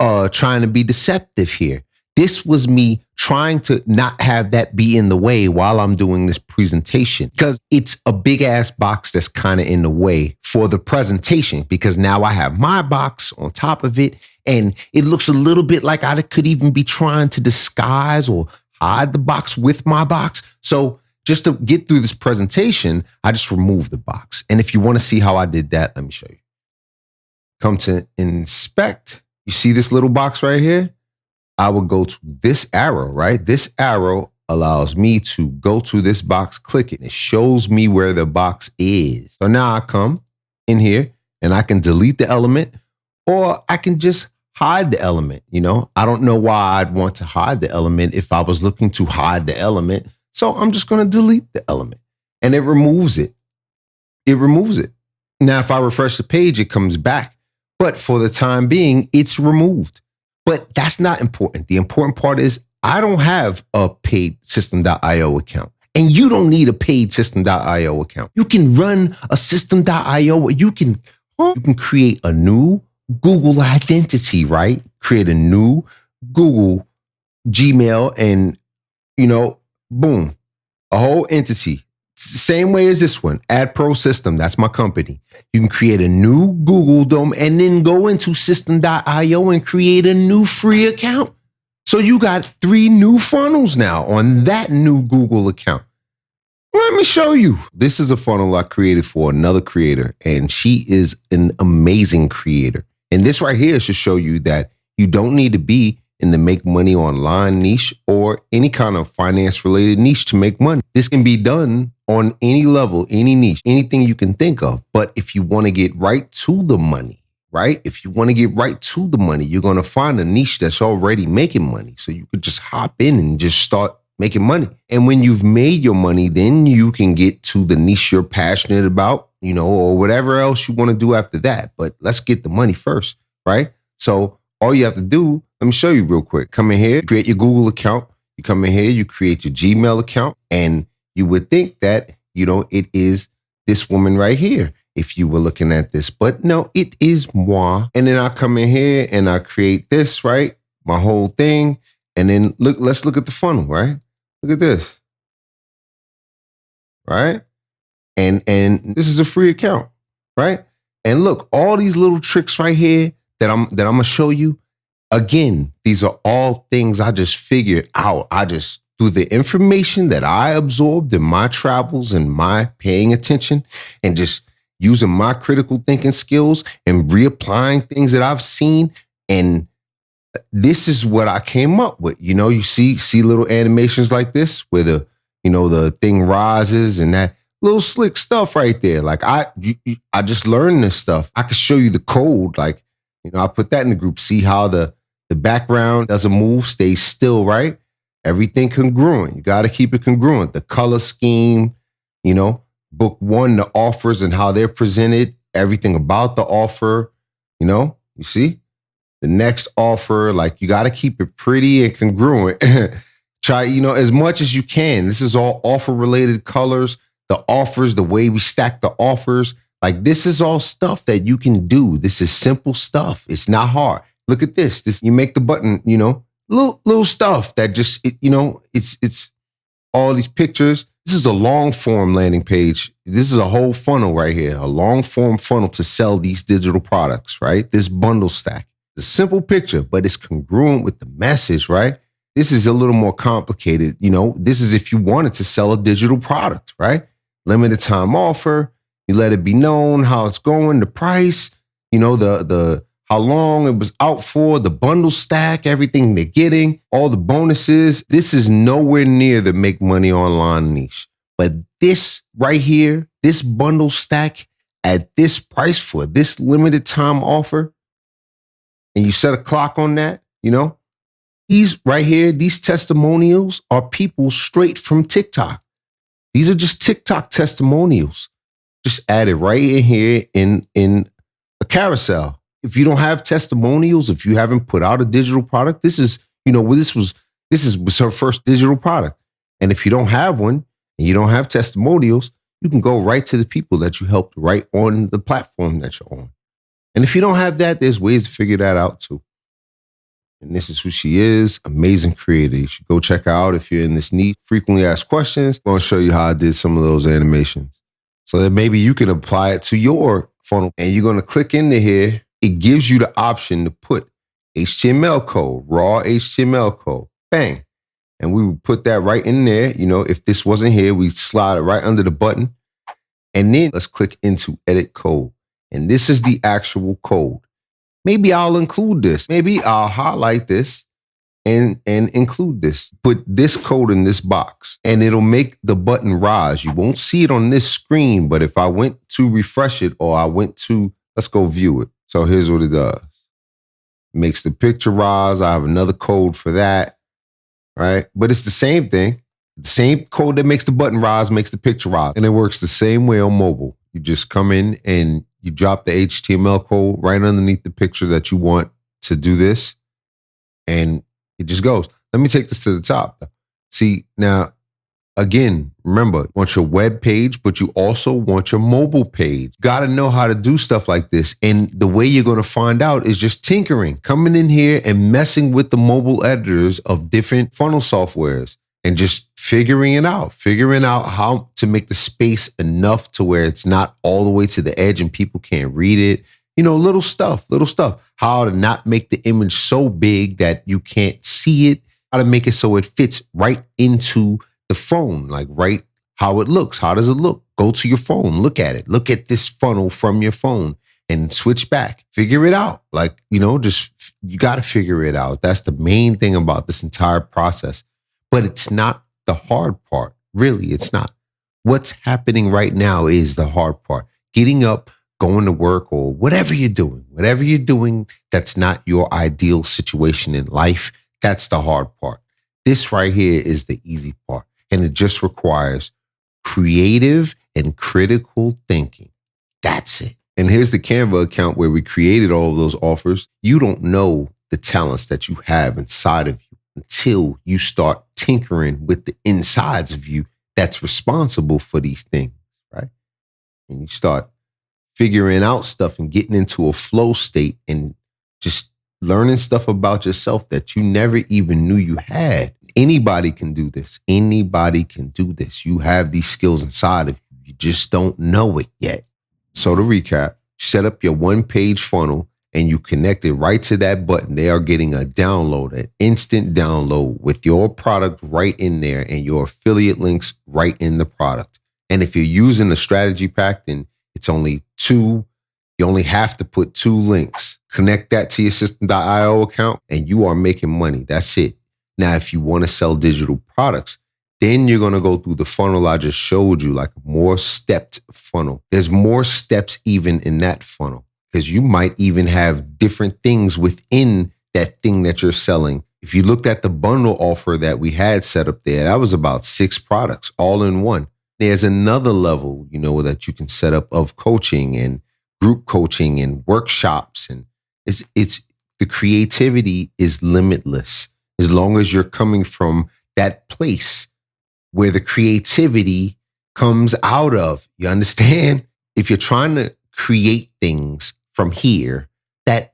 trying to be deceptive here. This was me trying to not have that be in the way while I'm doing this presentation because it's a big ass box that's kind of in the way for the presentation because now I have my box on top of it and it looks a little bit like I could even be trying to disguise or hide the box with my box. So just to get through this presentation, I just removed the box. And if you want to see how I did that, let me show you. Come to inspect. You see this little box right here? I will go to this arrow, right? This arrow allows me to go to this box, click it. It shows me where the box is. So now I come in here and I can delete the element or I can just hide the element. I don't know why I'd want to hide the element if I was looking to hide the element. So I'm just going to delete the element, and it removes it. It removes it. Now, if I refresh the page, it comes back. But for the time being, it's removed. But that's not important. The important part is I don't have a paid System.io account. And you don't need a paid System.io account. You can run a System.io. You can create a new Google identity, right? Create a new Google Gmail and, boom, a whole entity. Same way as this one, Ad Pro System. That's my company. You can create a new Google domain and then go into System.io and create a new free account. So you got 3 new funnels now on that new Google account. Let me show you. This is a funnel I created for another creator, and she is an amazing creator. And this right here should show you that you don't need to be in the make money online niche or any kind of finance related niche to make money. This can be done on any level, any niche, anything you can think of. But if you want to get right to the money, right? If you want to get right to the money, you're going to find a niche that's already making money. So you could just hop in and just start making money. And when you've made your money, then you can get to the niche you're passionate about, or whatever else you want to do after that. But let's get the money first, right? So all you have to do, let me show you real quick. Come in here, create your Google account. You come in here, you create your Gmail account, and you would think that, it is this woman right here if you were looking at this. But no, it is moi. And then I come in here and I create this, right? My whole thing. And then let's look at the funnel, right? Look at this. Right? And this is a free account, right? And look, all these little tricks right here that I'm gonna show you. Again, these are all things I just figured out. Through the information that I absorbed in my travels and my paying attention and just using my critical thinking skills and reapplying things that I've seen. And this is what I came up with. You see little animations like this where the thing rises and that little slick stuff right there. Like I just learned this stuff. I could show you the code. Like, I put that in the group. See how the background doesn't move, stays still, right? Everything congruent. You got to keep it congruent. The color scheme, book 1, the offers and how they're presented, everything about the offer, you see? The next offer, like you got to keep it pretty and congruent. Try, as much as you can. This is all offer related colors, the offers, the way we stack the offers. Like this is all stuff that you can do. This is simple stuff. It's not hard. Look at this. You make the button, little stuff that just, it's all these pictures. This is a long form landing page. This is a whole funnel right here, a long form funnel to sell these digital products, right? This bundle stack. It's a simple picture, but it's congruent with the message, right? This is a little more complicated. This is if you wanted to sell a digital product, right? Limited time offer. You let it be known how it's going, the price, the how long it was out for, the bundle stack, everything they're getting, all the bonuses. This is nowhere near the make money online niche. But this right here, this bundle stack at this price for this limited time offer, and you set a clock on that, these right here, these testimonials are people straight from TikTok. These are just TikTok testimonials. Just add it right in here in a carousel. If you don't have testimonials, if you haven't put out a digital product, this is was her first digital product. And if you don't have one and you don't have testimonials, you can go right to the people that you helped right on the platform that you're on. And if you don't have that, there's ways to figure that out too. And this is who she is, amazing creator. You should go check her out if you're in this niche. Frequently asked questions. I'm going to show you how I did some of those animations so that maybe you can apply it to your funnel. And you're going to click into here. It gives you the option to put HTML code, raw HTML code, bang. And we would put that right in there. If this wasn't here, we'd slide it right under the button. And then let's click into edit code. And this is the actual code. Maybe I'll include this. Maybe I'll highlight this and include this. Put this code in this box and it'll make the button rise. You won't see it on this screen, but if I went to refresh it or I went to, let's go view it. So here's what it does. makes the picture rise. I have another code for that, right? But it's the same thing. The same code that makes the button rise makes the picture rise. And it works the same way on mobile. You just come in and you drop the HTML code right underneath the picture that you want to do this. And it just goes. Let me take this to the top. See, now, again, remember, you want your web page, but you also want your mobile page. Got to know how to do stuff like this. And the way you're going to find out is just tinkering, coming in here and messing with the mobile editors of different funnel softwares and just figuring out how to make the space enough to where it's not all the way to the edge and people can't read it. You know, little stuff, how to not make the image so big that you can't see it, how to make it so it fits right into the phone, like right how it looks. How does it look? Go to your phone, look at it. Look at this funnel from your phone and switch back. Figure it out. Like, you know, just you got to figure it out. That's the main thing about this entire process. But it's not the hard part. Really, it's not. What's happening right now is the hard part. Getting up, going to work, or whatever you're doing that's not your ideal situation in life, that's the hard part. This right here is the easy part. And it just requires creative and critical thinking. That's it. And here's the Canva account where we created all of those offers. You don't know the talents that you have inside of you until you start tinkering with the insides of you that's responsible for these things, right? And you start figuring out stuff and getting into a flow state and just learning stuff about yourself that you never even knew you had. Anybody can do this. Anybody can do this. You have these skills inside of you. You just don't know it yet. So to recap, set up your one-page funnel and you connect it right to that button. They are getting a download, an instant download with your product right in there and your affiliate links right in the product. And if you're using the strategy pack, then it's only 2. You only have to put 2 links. Connect that to your System.io account and you are making money. That's it. Now, if you want to sell digital products, then you're going to go through the funnel I just showed you, like a more stepped funnel. There's more steps even in that funnel because you might even have different things within that thing that you're selling. If you looked at the bundle offer that we had set up there, that was about 6 products all in one. There's another level, you know, that you can set up of coaching and group coaching and workshops. And it's the creativity is limitless as long as you're coming from that place where the creativity comes out of. You understand? If you're trying to create things from here, this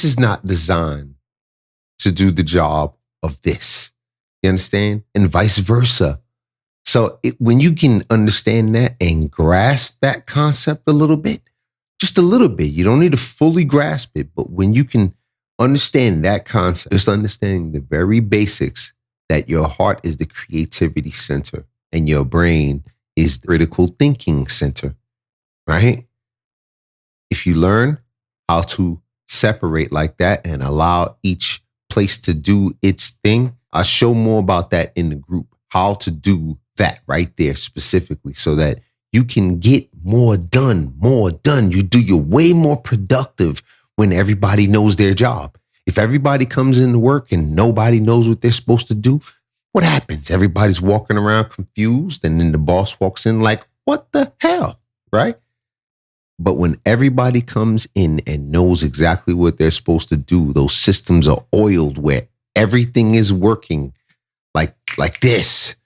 is not designed to do the job of this. You understand? And vice versa. So when you can understand that and grasp that concept a little bit, just a little bit, you don't need to fully grasp it, but when you can understand that concept, just understanding the very basics that your heart is the creativity center and your brain is the critical thinking center, right? If you learn how to separate like that and allow each place to do its thing, I'll show more about that in the group, how to do that right there specifically so that you can get more done. You're way more productive when everybody knows their job. If everybody comes into work and nobody knows what they're supposed to do, what happens? Everybody's walking around confused and then the boss walks in like, what the hell, right? But when everybody comes in and knows exactly what they're supposed to do, those systems are oiled where everything is working like this.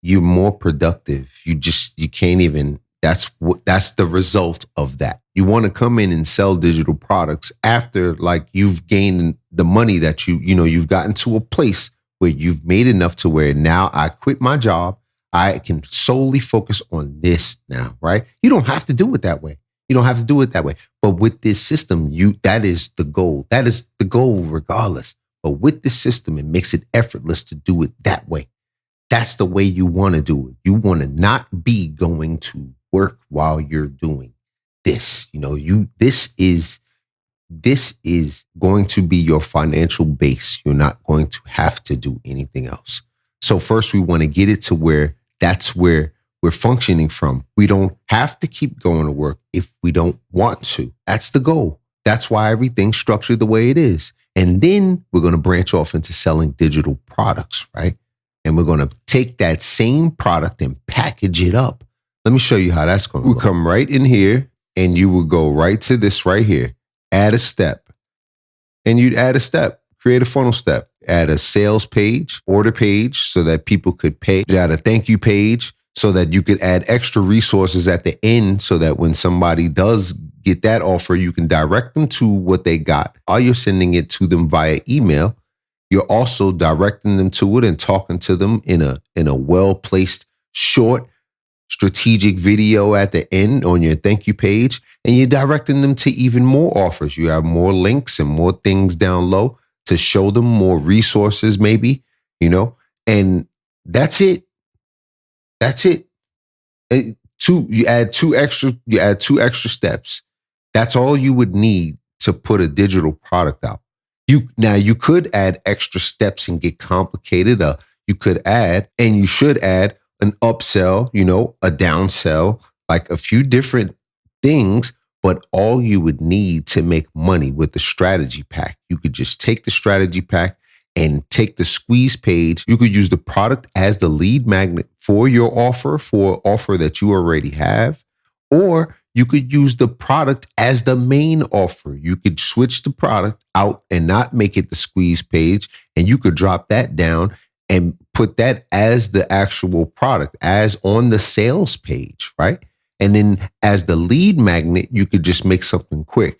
You're more productive. You can't even, that's the result of that. You want to come in and sell digital products after like you've gained the money that you've gotten to a place where you've made enough to where now I quit my job. I can solely focus on this now, right? You don't have to do it that way. But with this system, that is the goal. That is the goal regardless. But with this system, it makes it effortless to do it that way. That's the way you want to do it. You want to not be going to work while you're doing this. This is going to be your financial base. You're not going to have to do anything else. So first we want to get it to where that's where we're functioning from. We don't have to keep going to work if we don't want to. That's the goal. That's why everything's structured the way it is. And then we're going to branch off into selling digital products, right? And we're going to take that same product and package it up. Let me show you how that's going to look. We'll come right in here and you will go right to this right here. Add a step. And you'd add a step. Create a funnel step. Add a sales page, order page so that people could pay. You add a thank you page so that you could add extra resources at the end so that when somebody does get that offer, you can direct them to what they got. While you're sending it to them via email, you're also directing them to it and talking to them in a well-placed, short, strategic video at the end on your thank you page. And you're directing them to even more offers. You have more links and more things down low to show them more resources, maybe, and that's it. That's it. You add two extra steps. That's all you would need to put a digital product out. You could add extra steps and get complicated. You could add, and you should add an upsell, a downsell, like a few different things, but all you would need to make money with the strategy pack. You could just take the strategy pack and take the squeeze page. You could use the product as the lead magnet for your offer, for an offer that you already have, or you could use the product as the main offer. You could switch the product out and not make it the squeeze page, and you could drop that down and put that as the actual product, as on the sales page, right? And then as the lead magnet, you could just make something quick,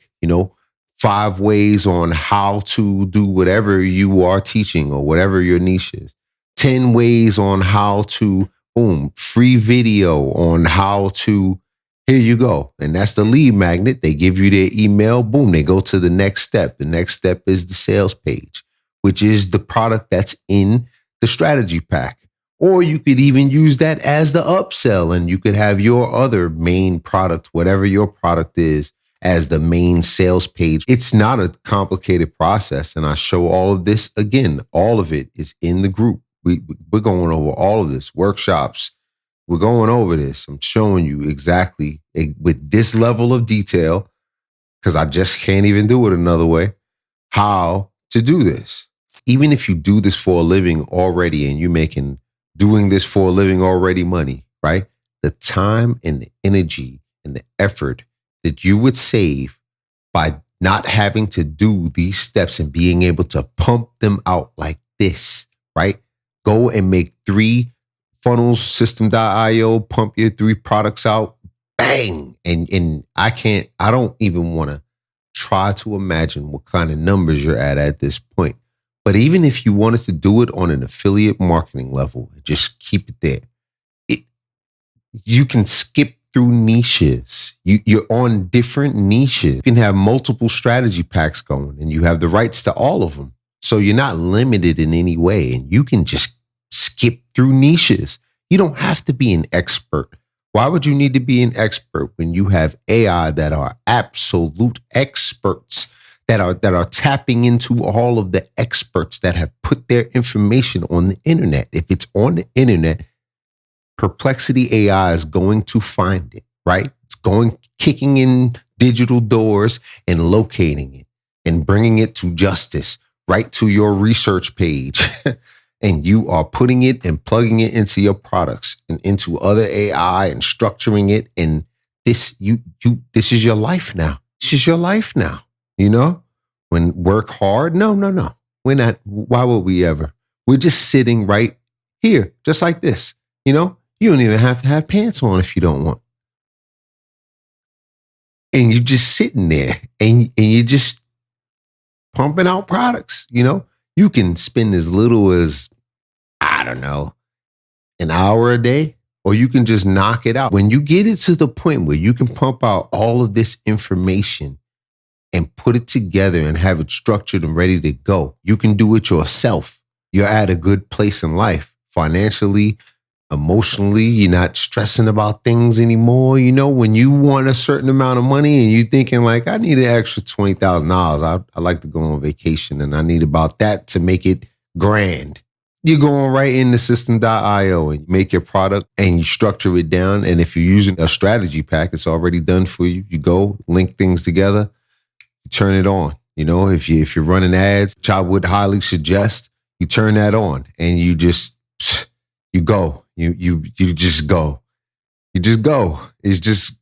5 ways on how to do whatever you are teaching or whatever your niche is. 10 ways on how to, boom, free video on how to, here you go. And that's the lead magnet. They give you their email, boom, they go to the next step. The next step is the sales page, which is the product that's in the strategy pack. Or you could even use that as the upsell and you could have your other main product, whatever your product is, as the main sales page. It's not a complicated process. And I show all of this again. All of it is in the group. We're going over all of this, workshops. We're going over this. I'm showing you exactly with this level of detail, because I just can't even do it another way, how to do this. Even if you do this for a living already and you're doing this for a living already money, right? The time and the energy and the effort that you would save by not having to do these steps and being able to pump them out like this, right? Go and make 3 funnels, system.io, pump your 3 products out, bang. And I don't even want to try to imagine what kind of numbers you're at this point. But even if you wanted to do it on an affiliate marketing level, just keep it there. You can skip through niches. You're on different niches. You can have multiple strategy packs going and you have the rights to all of them. So you're not limited in any way and you can just skip through niches. You don't have to be an expert. Why would you need to be an expert when you have AI that are absolute experts? That are tapping into all of the experts that have put their information on the internet. If it's on the internet, Perplexity AI is going to find it, right? It's kicking in digital doors and locating it and bringing it to justice, right to your research page. And you are putting it and plugging it into your products and into other AI and structuring it. And this is your life now. This is your life now. When work hard? No. We're not. Why would we ever? We're just sitting right here, just like this. You don't even have to have pants on if you don't want. And you're just sitting there and you're just pumping out products. You can spend as little as, I don't know, an hour a day, or you can just knock it out. When you get it to the point where you can pump out all of this information and put it together and have it structured and ready to go, you can do it yourself. You're at a good place in life, financially, emotionally. You're not stressing about things anymore. When you want a certain amount of money and you're thinking like, I need an extra $20,000. I like to go on vacation and I need about that to make it grand. You're going right into system.io and you make your product and you structure it down. And if you're using a strategy pack, it's already done for you. You go link things together, you turn it on. You know, if you're running ads, which I would highly suggest, you turn that on and you just go. You just go. You just go. It's just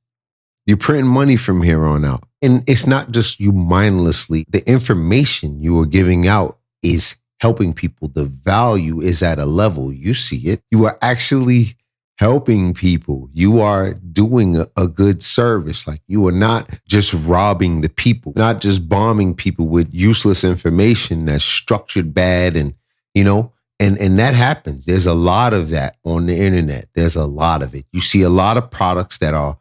you're printing money from here on out. And it's not just you mindlessly. The information you are giving out is helping people. The value is at a level. You see it. You are actually helping people. You are doing a good service. Like you are not just robbing the people, not just bombing people with useless information that's structured bad and, you know, and that happens. There's a lot of that on the internet. There's a lot of it. You see a lot of products that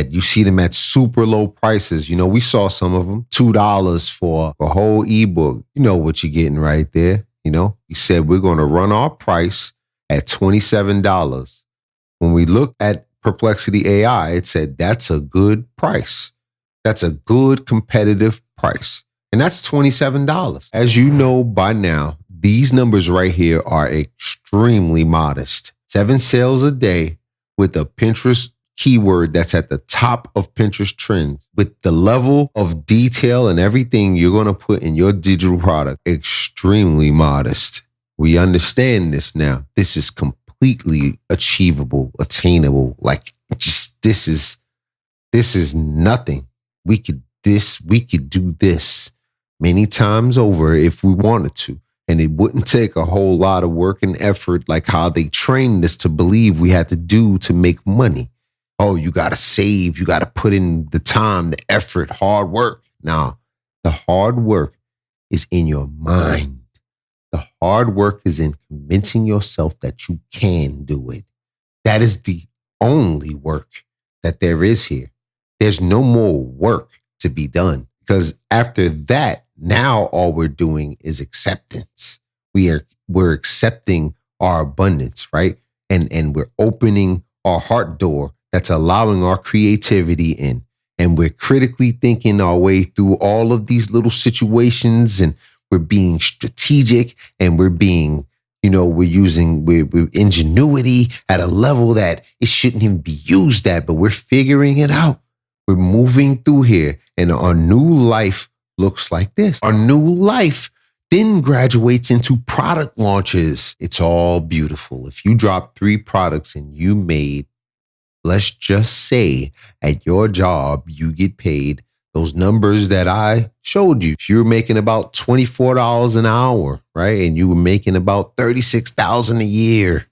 you see them at super low prices. You know, we saw some of them, $2 for a whole ebook. You know what you're getting right there. You know, he said, we're going to run our price at $27. When we looked at Perplexity AI, it said, that's a good price. That's a good competitive price. And that's $27. As you know by now, these numbers right here are extremely modest. 7 sales a day with a Pinterest keyword that's at the top of Pinterest trends, with the level of detail and everything you're going to put in your digital product, extremely modest. We understand this now. This is completely achievable, attainable. Like just this is nothing. We could do this many times over if we wanted to. And it wouldn't take a whole lot of work and effort like how they trained us to believe we had to do to make money. Oh, you got to save. You got to put in the time, the effort, hard work. Now, the hard work is in your mind. The hard work is in convincing yourself that you can do it. That is the only work that there is here. There's no more work to be done because after that, now all we're doing is acceptance. We're accepting our abundance, right? And we're opening our heart door that's allowing our creativity in. And we're critically thinking our way through all of these little situations, and we're being strategic, and we're being, you know, we're ingenuity at a level that it shouldn't even be used at, but we're figuring it out. We're moving through here, and our new life looks like this. Our new life then graduates into product launches. It's all beautiful. If you drop 3 products and you made, let's just say at your job, you get paid those numbers that I showed you. If you're making about $24 an hour, right? And you were making about $36,000 a year,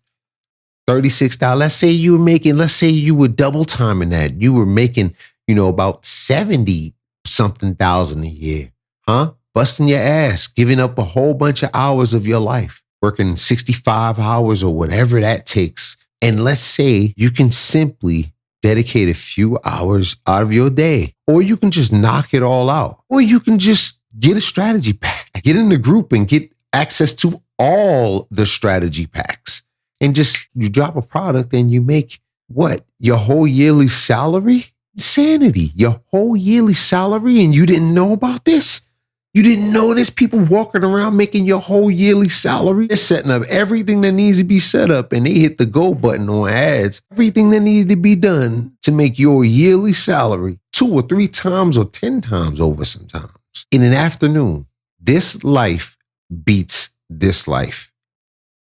$36. Let's say you were double timing that. You were making, you know, about 70 something thousand a year, huh? Busting your ass, giving up a whole bunch of hours of your life, working 65 hours or whatever that takes. And let's say you can simply dedicate a few hours out of your day, or you can just knock it all out, or you can just get a strategy pack, get in the group and get access to all the strategy packs. And just you drop a product and you make what? Your whole yearly salary? Insanity. Your whole yearly salary, and you didn't know about this? You didn't know there's people walking around making your whole yearly salary? They're setting up everything that needs to be set up, and they hit the go button on ads. Everything that needed to be done to make your yearly salary 2 or 3 times or 10 times over sometimes in an afternoon. This life beats this life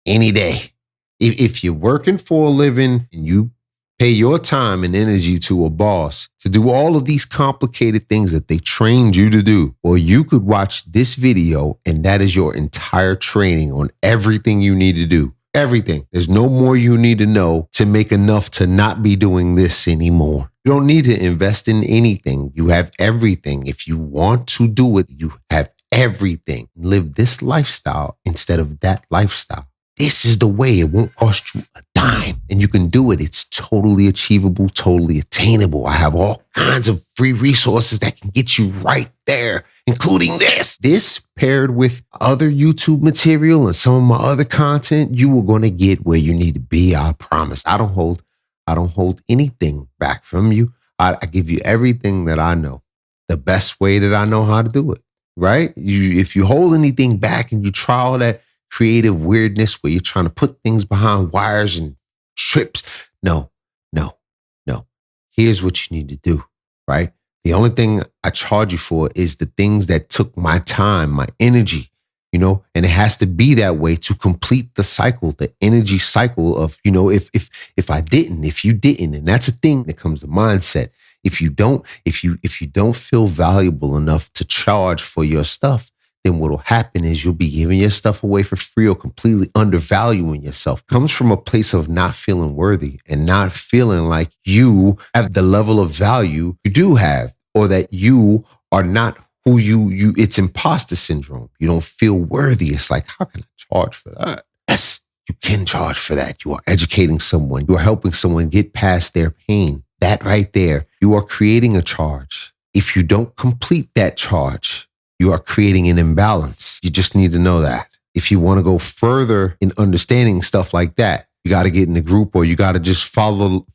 any day. If you're working for a living and you pay your time and energy to a boss to do all of these complicated things that they trained you to do, well, you could watch this video and that is your entire training on everything you need to do. Everything. There's no more you need to know to make enough to not be doing this anymore. You don't need to invest in anything. You have everything. If you want to do it, you have everything. Live this lifestyle instead of that lifestyle. This is the way. It won't cost you a dime, and you can do it. It's totally achievable, totally attainable. I have all kinds of free resources that can get you right there, including this. This paired with other YouTube material and some of my other content, you are going to get where you need to be. I promise. I don't hold anything back from you. I give you everything that I know, the best way that I know how to do it. Right? If you hold anything back and you try all that creative weirdness where you're trying to put things behind wires and strips. No, no, no. Here's what you need to do, right? The only thing I charge you for is the things that took my time, my energy, and it has to be that way to complete the cycle, the energy cycle of, if you didn't, and that's a thing that comes to mindset. If you don't feel valuable enough to charge for your stuff, then what'll happen is you'll be giving your stuff away for free or completely undervaluing yourself. It comes from a place of not feeling worthy and not feeling like you have the level of value you do have, or that you are not who you it's imposter syndrome. You don't feel worthy. It's like, how can I charge for that? Yes, you can charge for that. You are educating someone. You are helping someone get past their pain. That right there, you are creating a charge. If you don't complete that charge, you are creating an imbalance. You just need to know that. If you want to go further in understanding stuff like that, you got to get in a group, or you got to just follow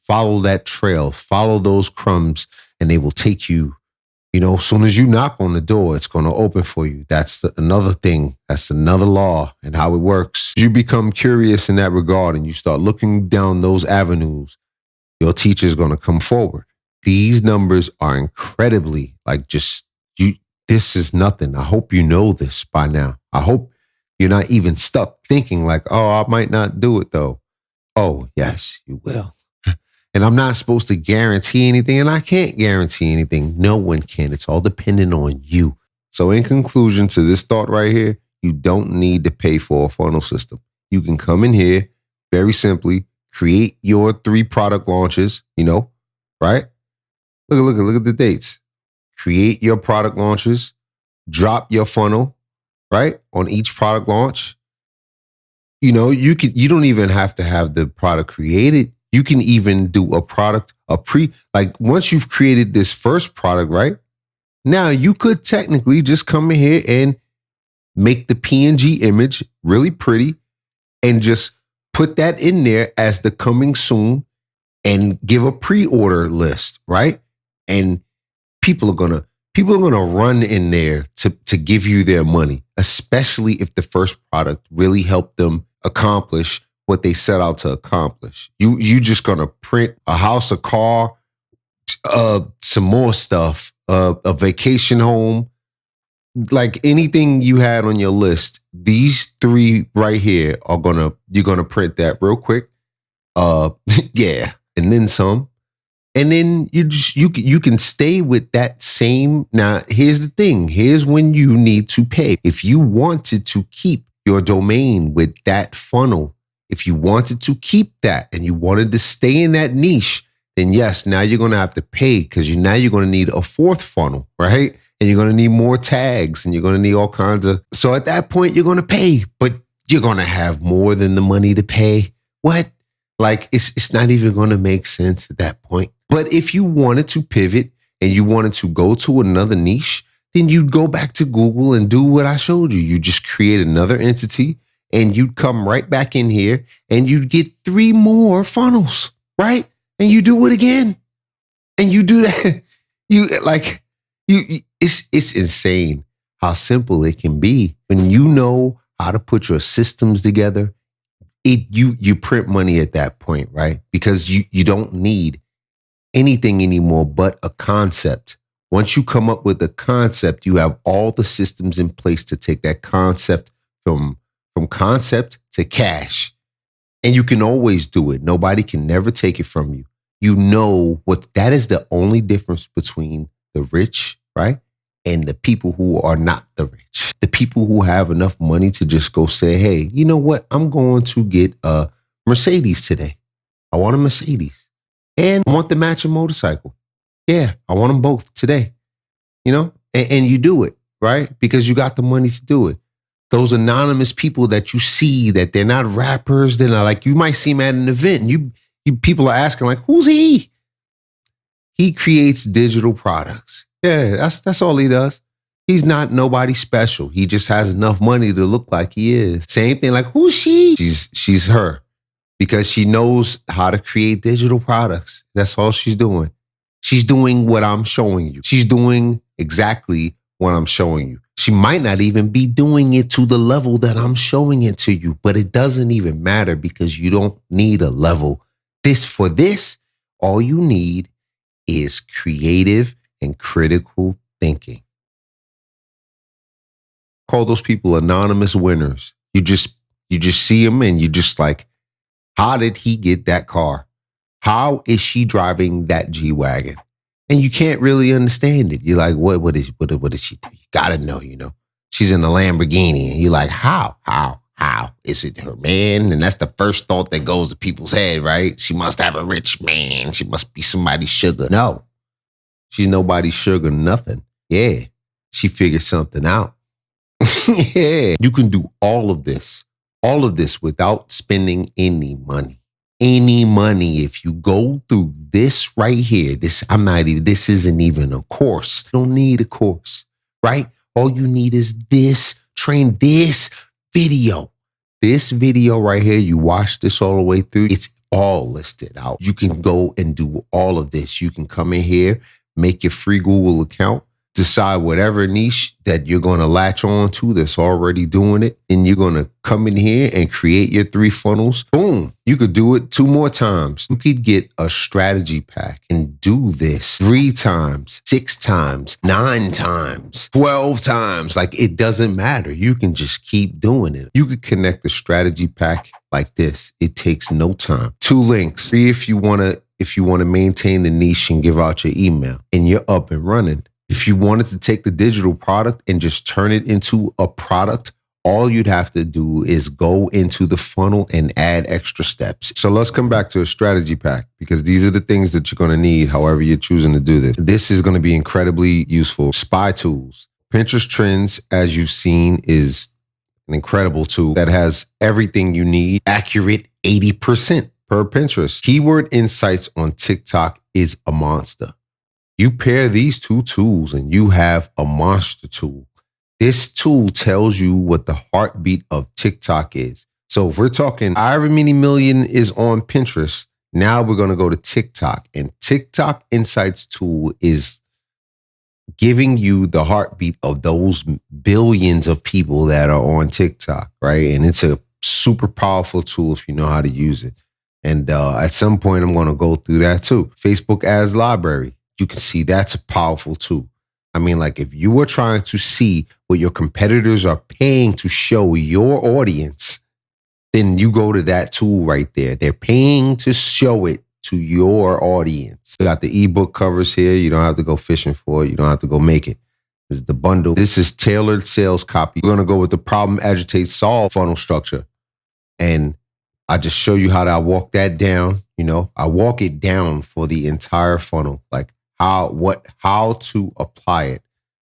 that trail, follow those crumbs, and they will take you. As soon as you knock on the door, it's going to open for you. That's another thing. That's another law and how it works. You become curious in that regard and you start looking down those avenues. Your teacher is going to come forward. These numbers are incredibly this is nothing. I hope you know this by now. I hope you're not even stuck thinking like, oh, I might not do it though. Oh, yes, you will. And I'm not supposed to guarantee anything, and I can't guarantee anything. No one can. It's all dependent on you. So in conclusion to this thought right here, you don't need to pay for a funnel system. You can come in here very simply, create your 3 product launches, right? Look at the dates. Create your product launches, drop your funnel, right? On each product launch. You don't even have to have the product created. You can even do a product, once you've created this first product, right? Now you could technically just come in here and make the PNG image really pretty and just put that in there as the coming soon and give a pre-order list, right? And people are gonna run in there to give you their money, especially if the first product really helped them accomplish what they set out to accomplish. You just gonna print a house, a car, some more stuff, a vacation home, like anything you had on your list. These 3 right here you're gonna print that real quick. Yeah, and then some. And then you can stay with that same. Now, here's the thing. Here's when you need to pay. If you wanted to keep your domain with that funnel, if you wanted to keep that and you wanted to stay in that niche, then yes, now you're going to have to pay, because you're going to need a 4th funnel, right? And you're going to need more tags and you're going to need all kinds of. So at that point, you're going to pay, but you're going to have more than the money to pay. What? Like it's not even going to make sense at that point. But if you wanted to pivot and you wanted to go to another niche, then you'd go back to Google and do what I showed you. You just create another entity and you'd come right back in here and you'd get 3 more funnels, right? And you do it again. And you do that. It's insane how simple it can be when you know how to put your systems together. You print money at that point, right? Because you don't need anything anymore but a concept. Once you come up with a concept, you have all the systems in place to take that concept from concept to cash. And you can always do it. Nobody can never take it from you. You know that is the only difference between the rich, right? And the people who are not the rich. The people who have enough money to just go say, hey, you know what? I'm going to get a Mercedes today. I want a Mercedes. And I want the matching motorcycle. Yeah, I want them both today. And you do it, right? Because you got the money to do it. Those anonymous people that you see, that they're not rappers, they're not like, you might see them at an event and you people are asking like, who's he? He creates digital products. Yeah, that's all he does. He's not nobody special. He just has enough money to look like he is. Same thing, like, who's she? She's her, because she knows how to create digital products. That's all she's doing. She's doing what I'm showing you. She's doing exactly what I'm showing you. She might not even be doing it to the level that I'm showing it to you, but it doesn't even matter because you don't need a level. For this, all you need is creative and critical thinking. Call those people anonymous winners. You just see them and you just like, how did he get that car? How is she driving that G-Wagon? And you can't really understand it. You're like, what is she do? You gotta know, She's in a Lamborghini and you're like, how? Is it her man? And that's the first thought that goes to people's head, right? She must have a rich man. She must be somebody's sugar. No, she's nobody's sugar, nothing. Yeah, she figured something out. Yeah, you can do all of this without spending any money. If you go through this right here, this isn't even a course. You don't need a course, right? All you need is this video. This video right here, you watch this all the way through, it's all listed out. You can go and do all of this. You can come in here, make your free Google account, decide whatever niche that you're going to latch on to that's already doing it. And you're going to come in here and create your 3 funnels. Boom. You could do it 2 more times. You could get a strategy pack and do this 3 times, 6 times, 9 times, 12 times. Like, it doesn't matter. You can just keep doing it. You could connect the strategy pack like this. It takes no time. 2 links. 3 if you want to maintain the niche and give out your email, and you're up and running. If you wanted to take the digital product and just turn it into a product, all you'd have to do is go into the funnel and add extra steps. So let's come back to a strategy pack, because these are the things that you're going to need however you're choosing to do this. This is going to be incredibly useful. Spy tools. Pinterest Trends, as you've seen, is an incredible tool that has everything you need. Accurate 80% per Pinterest. Keyword Insights on TikTok is a monster. You pair these 2 tools and you have a monster tool. This tool tells you what the heartbeat of TikTok is. So if we're talking however many million is on Pinterest, now we're going to go to TikTok. And TikTok Insights tool is giving you the heartbeat of those billions of people that are on TikTok, right? And it's a super powerful tool if you know how to use it. And at some point, I'm going to go through that too. Facebook Ads Library. You can see that's a powerful tool. I mean, like, if you were trying to see what your competitors are paying to show your audience, then you go to that tool right there. They're paying to show it to your audience. You got the ebook covers here. You don't have to go fishing for it. You don't have to go make it. This is the bundle. This is tailored sales copy. We're going to go with the problem, agitate, solve funnel structure. And I just show you how to walk that down. I walk it down for the entire funnel. Like, how to apply it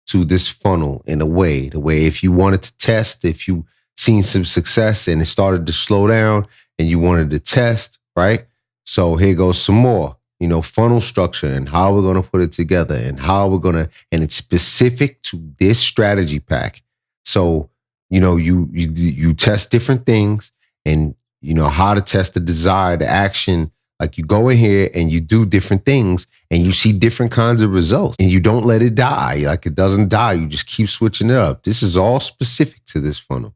to this funnel in the way if you wanted to test, if you seen some success and it started to slow down and you wanted to test, right? So here goes some more, funnel structure and how we're going to put it together and and it's specific to this strategy pack. So, you test different things and how to test the desire, the action. Like, you go in here and you do different things and you see different kinds of results and you don't let it die. Like, it doesn't die. You just keep switching it up. This is all specific to this funnel,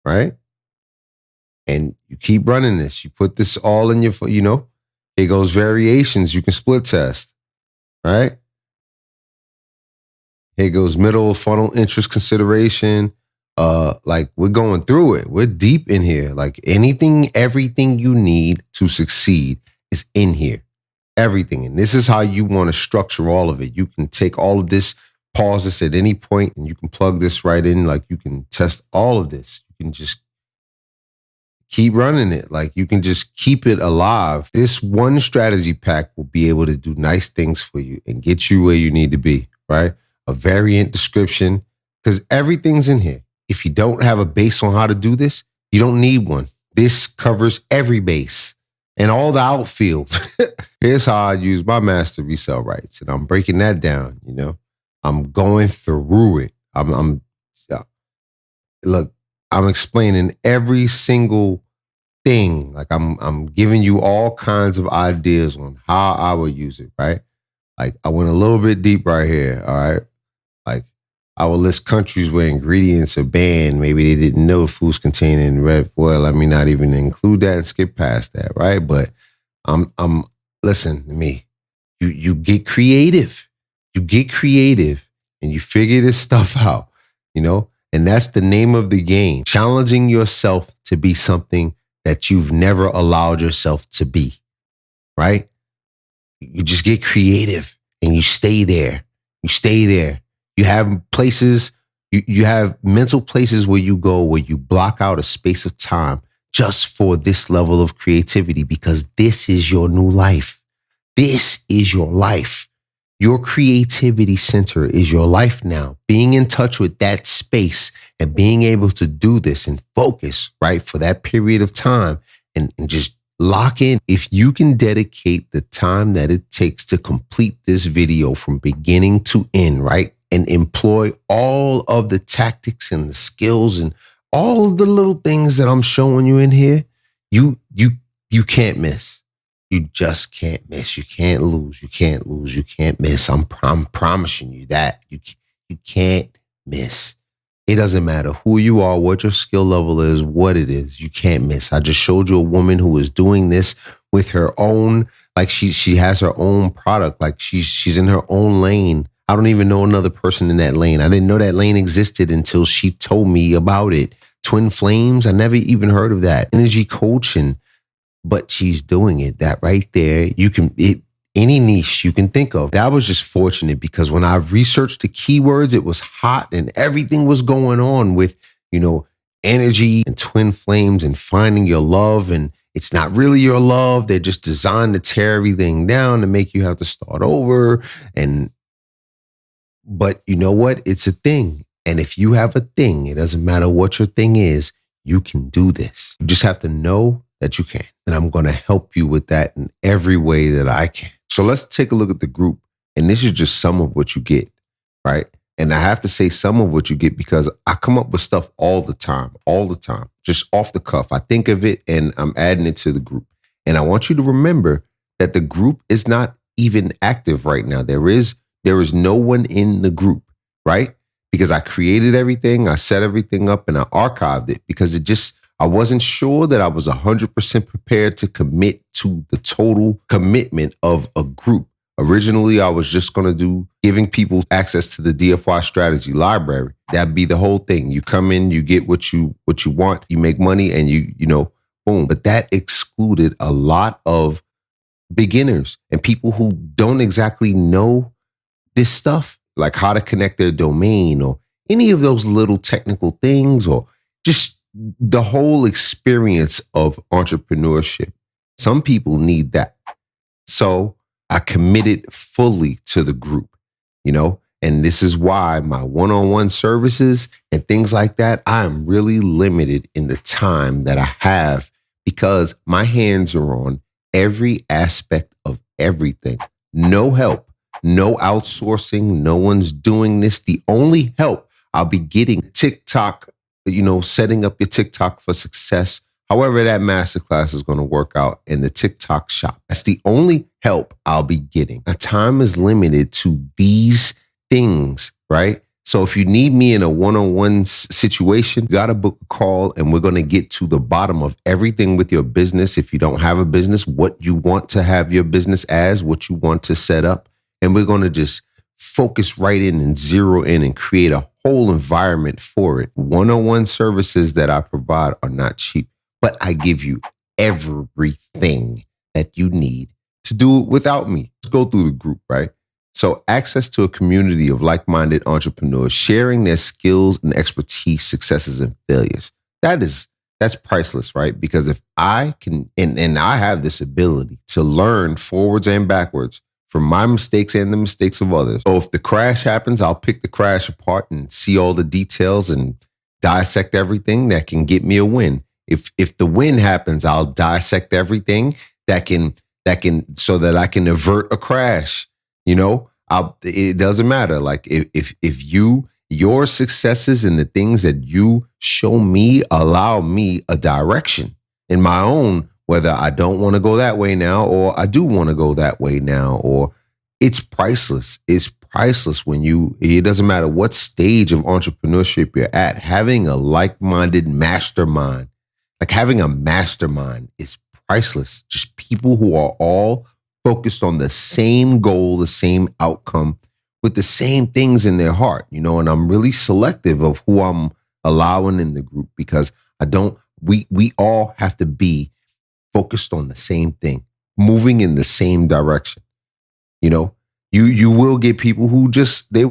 right? And you keep running this. You put this all in your, here goes variations. You can split test, right? Here goes middle funnel interest consideration. Like, we're going through it. We're deep in here. Like, everything you need to succeed is in here. Everything. And this is how you want to structure all of it. You can take all of this, pause this at any point, and you can plug this right in. Like, you can test all of this. You can just keep running it. Like, you can just keep it alive. This one strategy pack will be able to do nice things for you and get you where you need to be, right? A variant description, because everything's in here. If you don't have a base on how to do this, you don't need one. This covers every base and all the outfield. Here's how I use my master resale rights. And I'm breaking that down, I'm going through it. Look, I'm explaining every single thing. Like, I'm giving you all kinds of ideas on how I would use it, right? Like, I went a little bit deep right here, all right? Like, I will list countries where ingredients are banned. Maybe they didn't know foods containing red oil. Let me not even include that and skip past that, right? But I'm listen to me. You get creative. You get creative and you figure this stuff out, you know? And that's the name of the game. Challenging yourself to be something that you've never allowed yourself to be, right? You just get creative and you stay there. You stay there. You have places, you have mental places where you go, where you block out a space of time just for this level of creativity, because this is your new life. This is your life. Your creativity center is your life now. Being in touch with that space and being able to do this and focus, right, for that period of time and just lock in. If you can dedicate the time that it takes to complete this video from beginning to end, right, and employ all of the tactics and the skills and all of the little things that I'm showing you in here, you can't miss. You just can't miss. You can't lose. You can't lose. You can't miss. I'm promising you that. You can't miss. It doesn't matter who you are, what your skill level is, what it is. You can't miss. I just showed you a woman who is doing this with her own, like she has her own product. Like she's in her own lane. I don't even know another person in that lane. I didn't know that lane existed until she told me about it. Twin flames. I never even heard of that. Energy coaching. But she's doing it. That right there, any niche you can think of. That was just fortunate because when I researched the keywords, it was hot and everything was going on with, energy and twin flames and finding your love. And it's not really your love. They're just designed to tear everything down to make you have to start over. But you know what? It's a thing. And if you have a thing, it doesn't matter what your thing is, you can do this. You just have to know that you can. And I'm going to help you with that in every way that I can. So let's take a look at the group. And this is just some of what you get, right? And I have to say some of what you get because I come up with stuff all the time, just off the cuff. I think of it and I'm adding it to the group. And I want you to remember that the group is not even active right now. There is no one in the group, right? Because I created everything, I set everything up and I archived it because I wasn't sure that I was 100% prepared to commit to the total commitment of a group. Originally, I was just going to do giving people access to the DFY strategy library. That'd be the whole thing. You come in, you get what you want, you make money and you boom. But that excluded a lot of beginners and people who don't exactly know this stuff, like how to connect their domain or any of those little technical things or just the whole experience of entrepreneurship. Some people need that. So I committed fully to the group, and this is why my one-on-one services and things like that, I'm really limited in the time that I have because my hands are on every aspect of everything. No help, no outsourcing. No one's doing this. The only help I'll be getting TikTok, setting up your TikTok for success, however that masterclass is going to work out in the TikTok shop. That's the only help I'll be getting. My time is limited to these things, right? So if you need me in a one-on-one situation, you got to book a call and we're going to get to the bottom of everything with your business. If you don't have a business, what you want to have your business as, what you want to set up. And we're going to just focus right in and zero in and create a whole environment for it. One-on-one services that I provide are not cheap, but I give you everything that you need to do it without me. Let's go through the group, right? So access to a community of like-minded entrepreneurs sharing their skills and expertise, successes and failures. That's priceless, right? Because if I can, and I have this ability to learn forwards and backwards from my mistakes and the mistakes of others. So if the crash happens, I'll pick the crash apart and see all the details and dissect everything that can get me a win. If the win happens, I'll dissect everything that can so that I can avert a crash. It doesn't matter. Like if your successes and the things that you show me allow me a direction in my own, whether I don't want to go that way now or I do want to go that way now, or It's priceless. It's priceless when it doesn't matter what stage of entrepreneurship you're at, having a like-minded mastermind, like having a mastermind is priceless. Just people who are all focused on the same goal, the same outcome, with the same things in their heart, and I'm really selective of who I'm allowing in the group because we all have to be focused on the same thing, moving in the same direction. You will get people who just they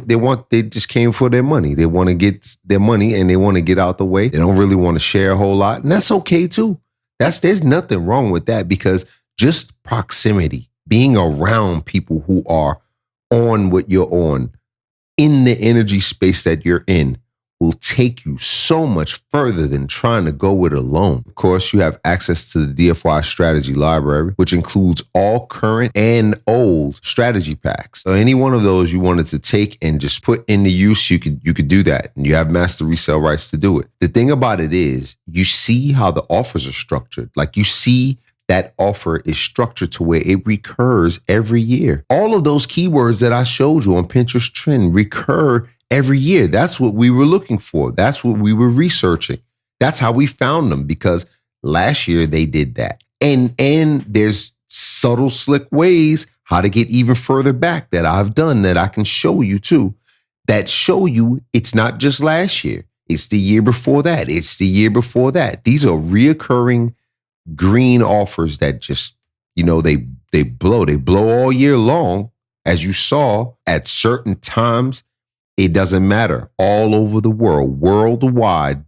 just came for their money. They want to get their money and they want to get out the way. They don't really want to share a whole lot. And that's okay too. There's nothing wrong with that because just proximity, being around people who are on what you're on, in the energy space that you're in, will take you so much further than trying to go it alone. Of course, you have access to the DFY strategy library, which includes all current and old strategy packs. So any one of those you wanted to take and just put into use, you could do that. And you have master resale rights to do it. The thing about it is you see how the offers are structured. Like you see that offer is structured to where it recurs every year. All of those keywords that I showed you on Pinterest Trend recur every year. That's what we were looking for. That's what we were researching. That's how we found them because last year they did that. And there's subtle, slick ways how to get even further back that I've done that I can show you too, that show you it's not just last year. It's the year before that. It's the year before that. These are reoccurring green offers that just, they blow all year long. As you saw at certain times, it doesn't matter. All over the world, worldwide,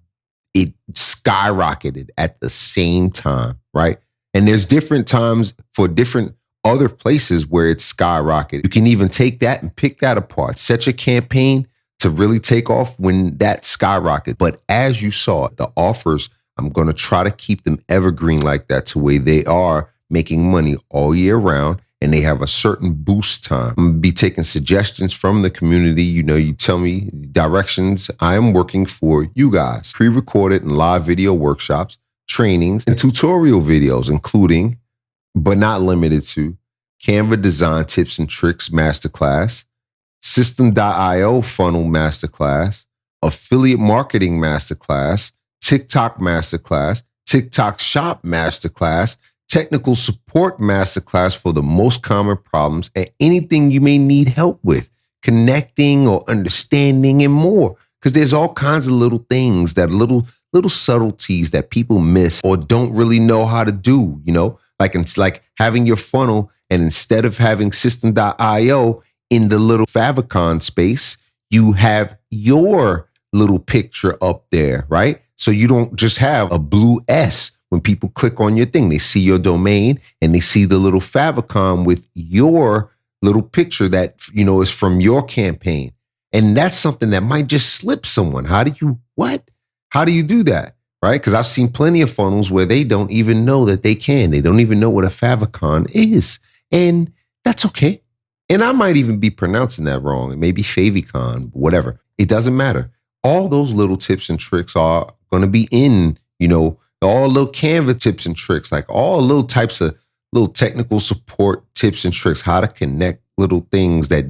it skyrocketed at the same time, right? And there's different times for different other places where it's skyrocketed. You can even take that and pick that apart. Set your campaign to really take off when that skyrocket. But as you saw, the offers, I'm going to try to keep them evergreen like that to where they are making money all year round. And they have a certain boost time. I'm going to be taking suggestions from the community. You tell me directions. I am working for you guys. Pre-recorded and live video workshops, trainings, and tutorial videos, including, but not limited to, Canva Design Tips and Tricks Masterclass, System.io Funnel Masterclass, Affiliate Marketing Masterclass, TikTok Masterclass, TikTok Shop Masterclass, Technical Support Masterclass for the most common problems and anything you may need help with, connecting or understanding and more. Because there's all kinds of little things that little subtleties that people miss or don't really know how to do, like it's like having your funnel and instead of having System.io in the little favicon space, you have your little picture up there, right? So you don't just have a blue S. When people click on your thing, they see your domain and they see the little favicon with your little picture that, is from your campaign. And that's something that might just slip someone. How do you do that? Right? Because I've seen plenty of funnels where they don't even know that they can. They don't even know what a favicon is. And that's okay. And I might even be pronouncing that wrong. It may be favicon, whatever. It doesn't matter. All those little tips and tricks are going to be in, all little Canva tips and tricks, like all little types of little technical support tips and tricks, how to connect little things that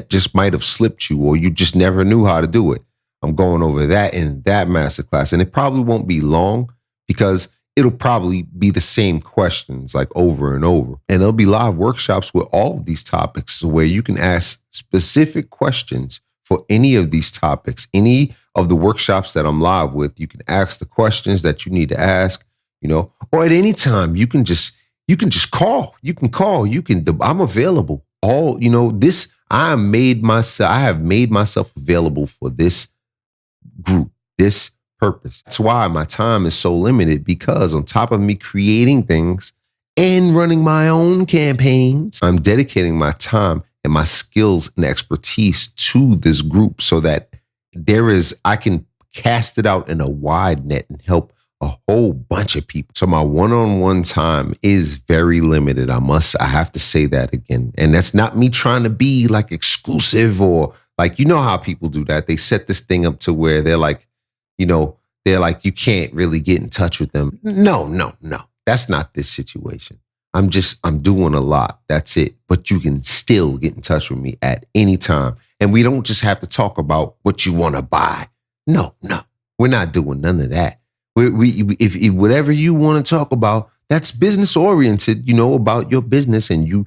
just might have slipped you or you just never knew how to do it. I'm going over that in that masterclass. And it probably won't be long because it'll probably be the same questions like over and over. And there'll be live workshops with all of these topics where you can ask specific questions for any of these topics. Any of the workshops that I'm live with, you can ask the questions that you need to ask, or at any time you can just call. You can call. I'm available. I have made myself available for this group, this purpose. That's why my time is so limited, because on top of me creating things and running my own campaigns, I'm dedicating my time and my skills and expertise to this group so that I can cast it out in a wide net and help a whole bunch of people. So my one-on-one time is very limited. I have to say that again. And that's not me trying to be like exclusive or like, how people do that. They set this thing up to where they're like, you can't really get in touch with them. No. That's not this situation. I'm doing a lot. That's it. But you can still get in touch with me at any time. And we don't just have to talk about what you want to buy. No, we're not doing none of that. If whatever you want to talk about, that's business oriented, about your business, and you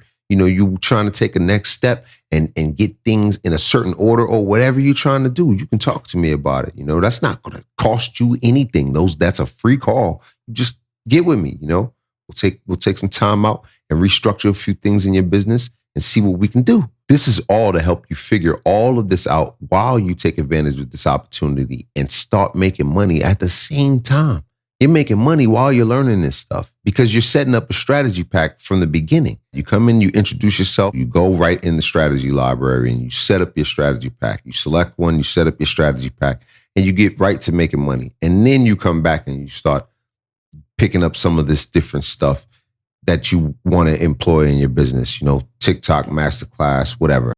trying to take a next step and get things in a certain order or whatever you're trying to do, you can talk to me about it. That's not going to cost you anything. That's a free call. Just get with me. We'll take some time out and restructure a few things in your business and see what we can do. This is all to help you figure all of this out while you take advantage of this opportunity and start making money at the same time. You're making money while you're learning this stuff because you're setting up a strategy pack from the beginning. You come in, you introduce yourself, you go right in the strategy library and you set up your strategy pack. You select one, you set up your strategy pack, and you get right to making money. And then you come back and you start picking up some of this different stuff that you want to employ in your business, TikTok, masterclass, whatever.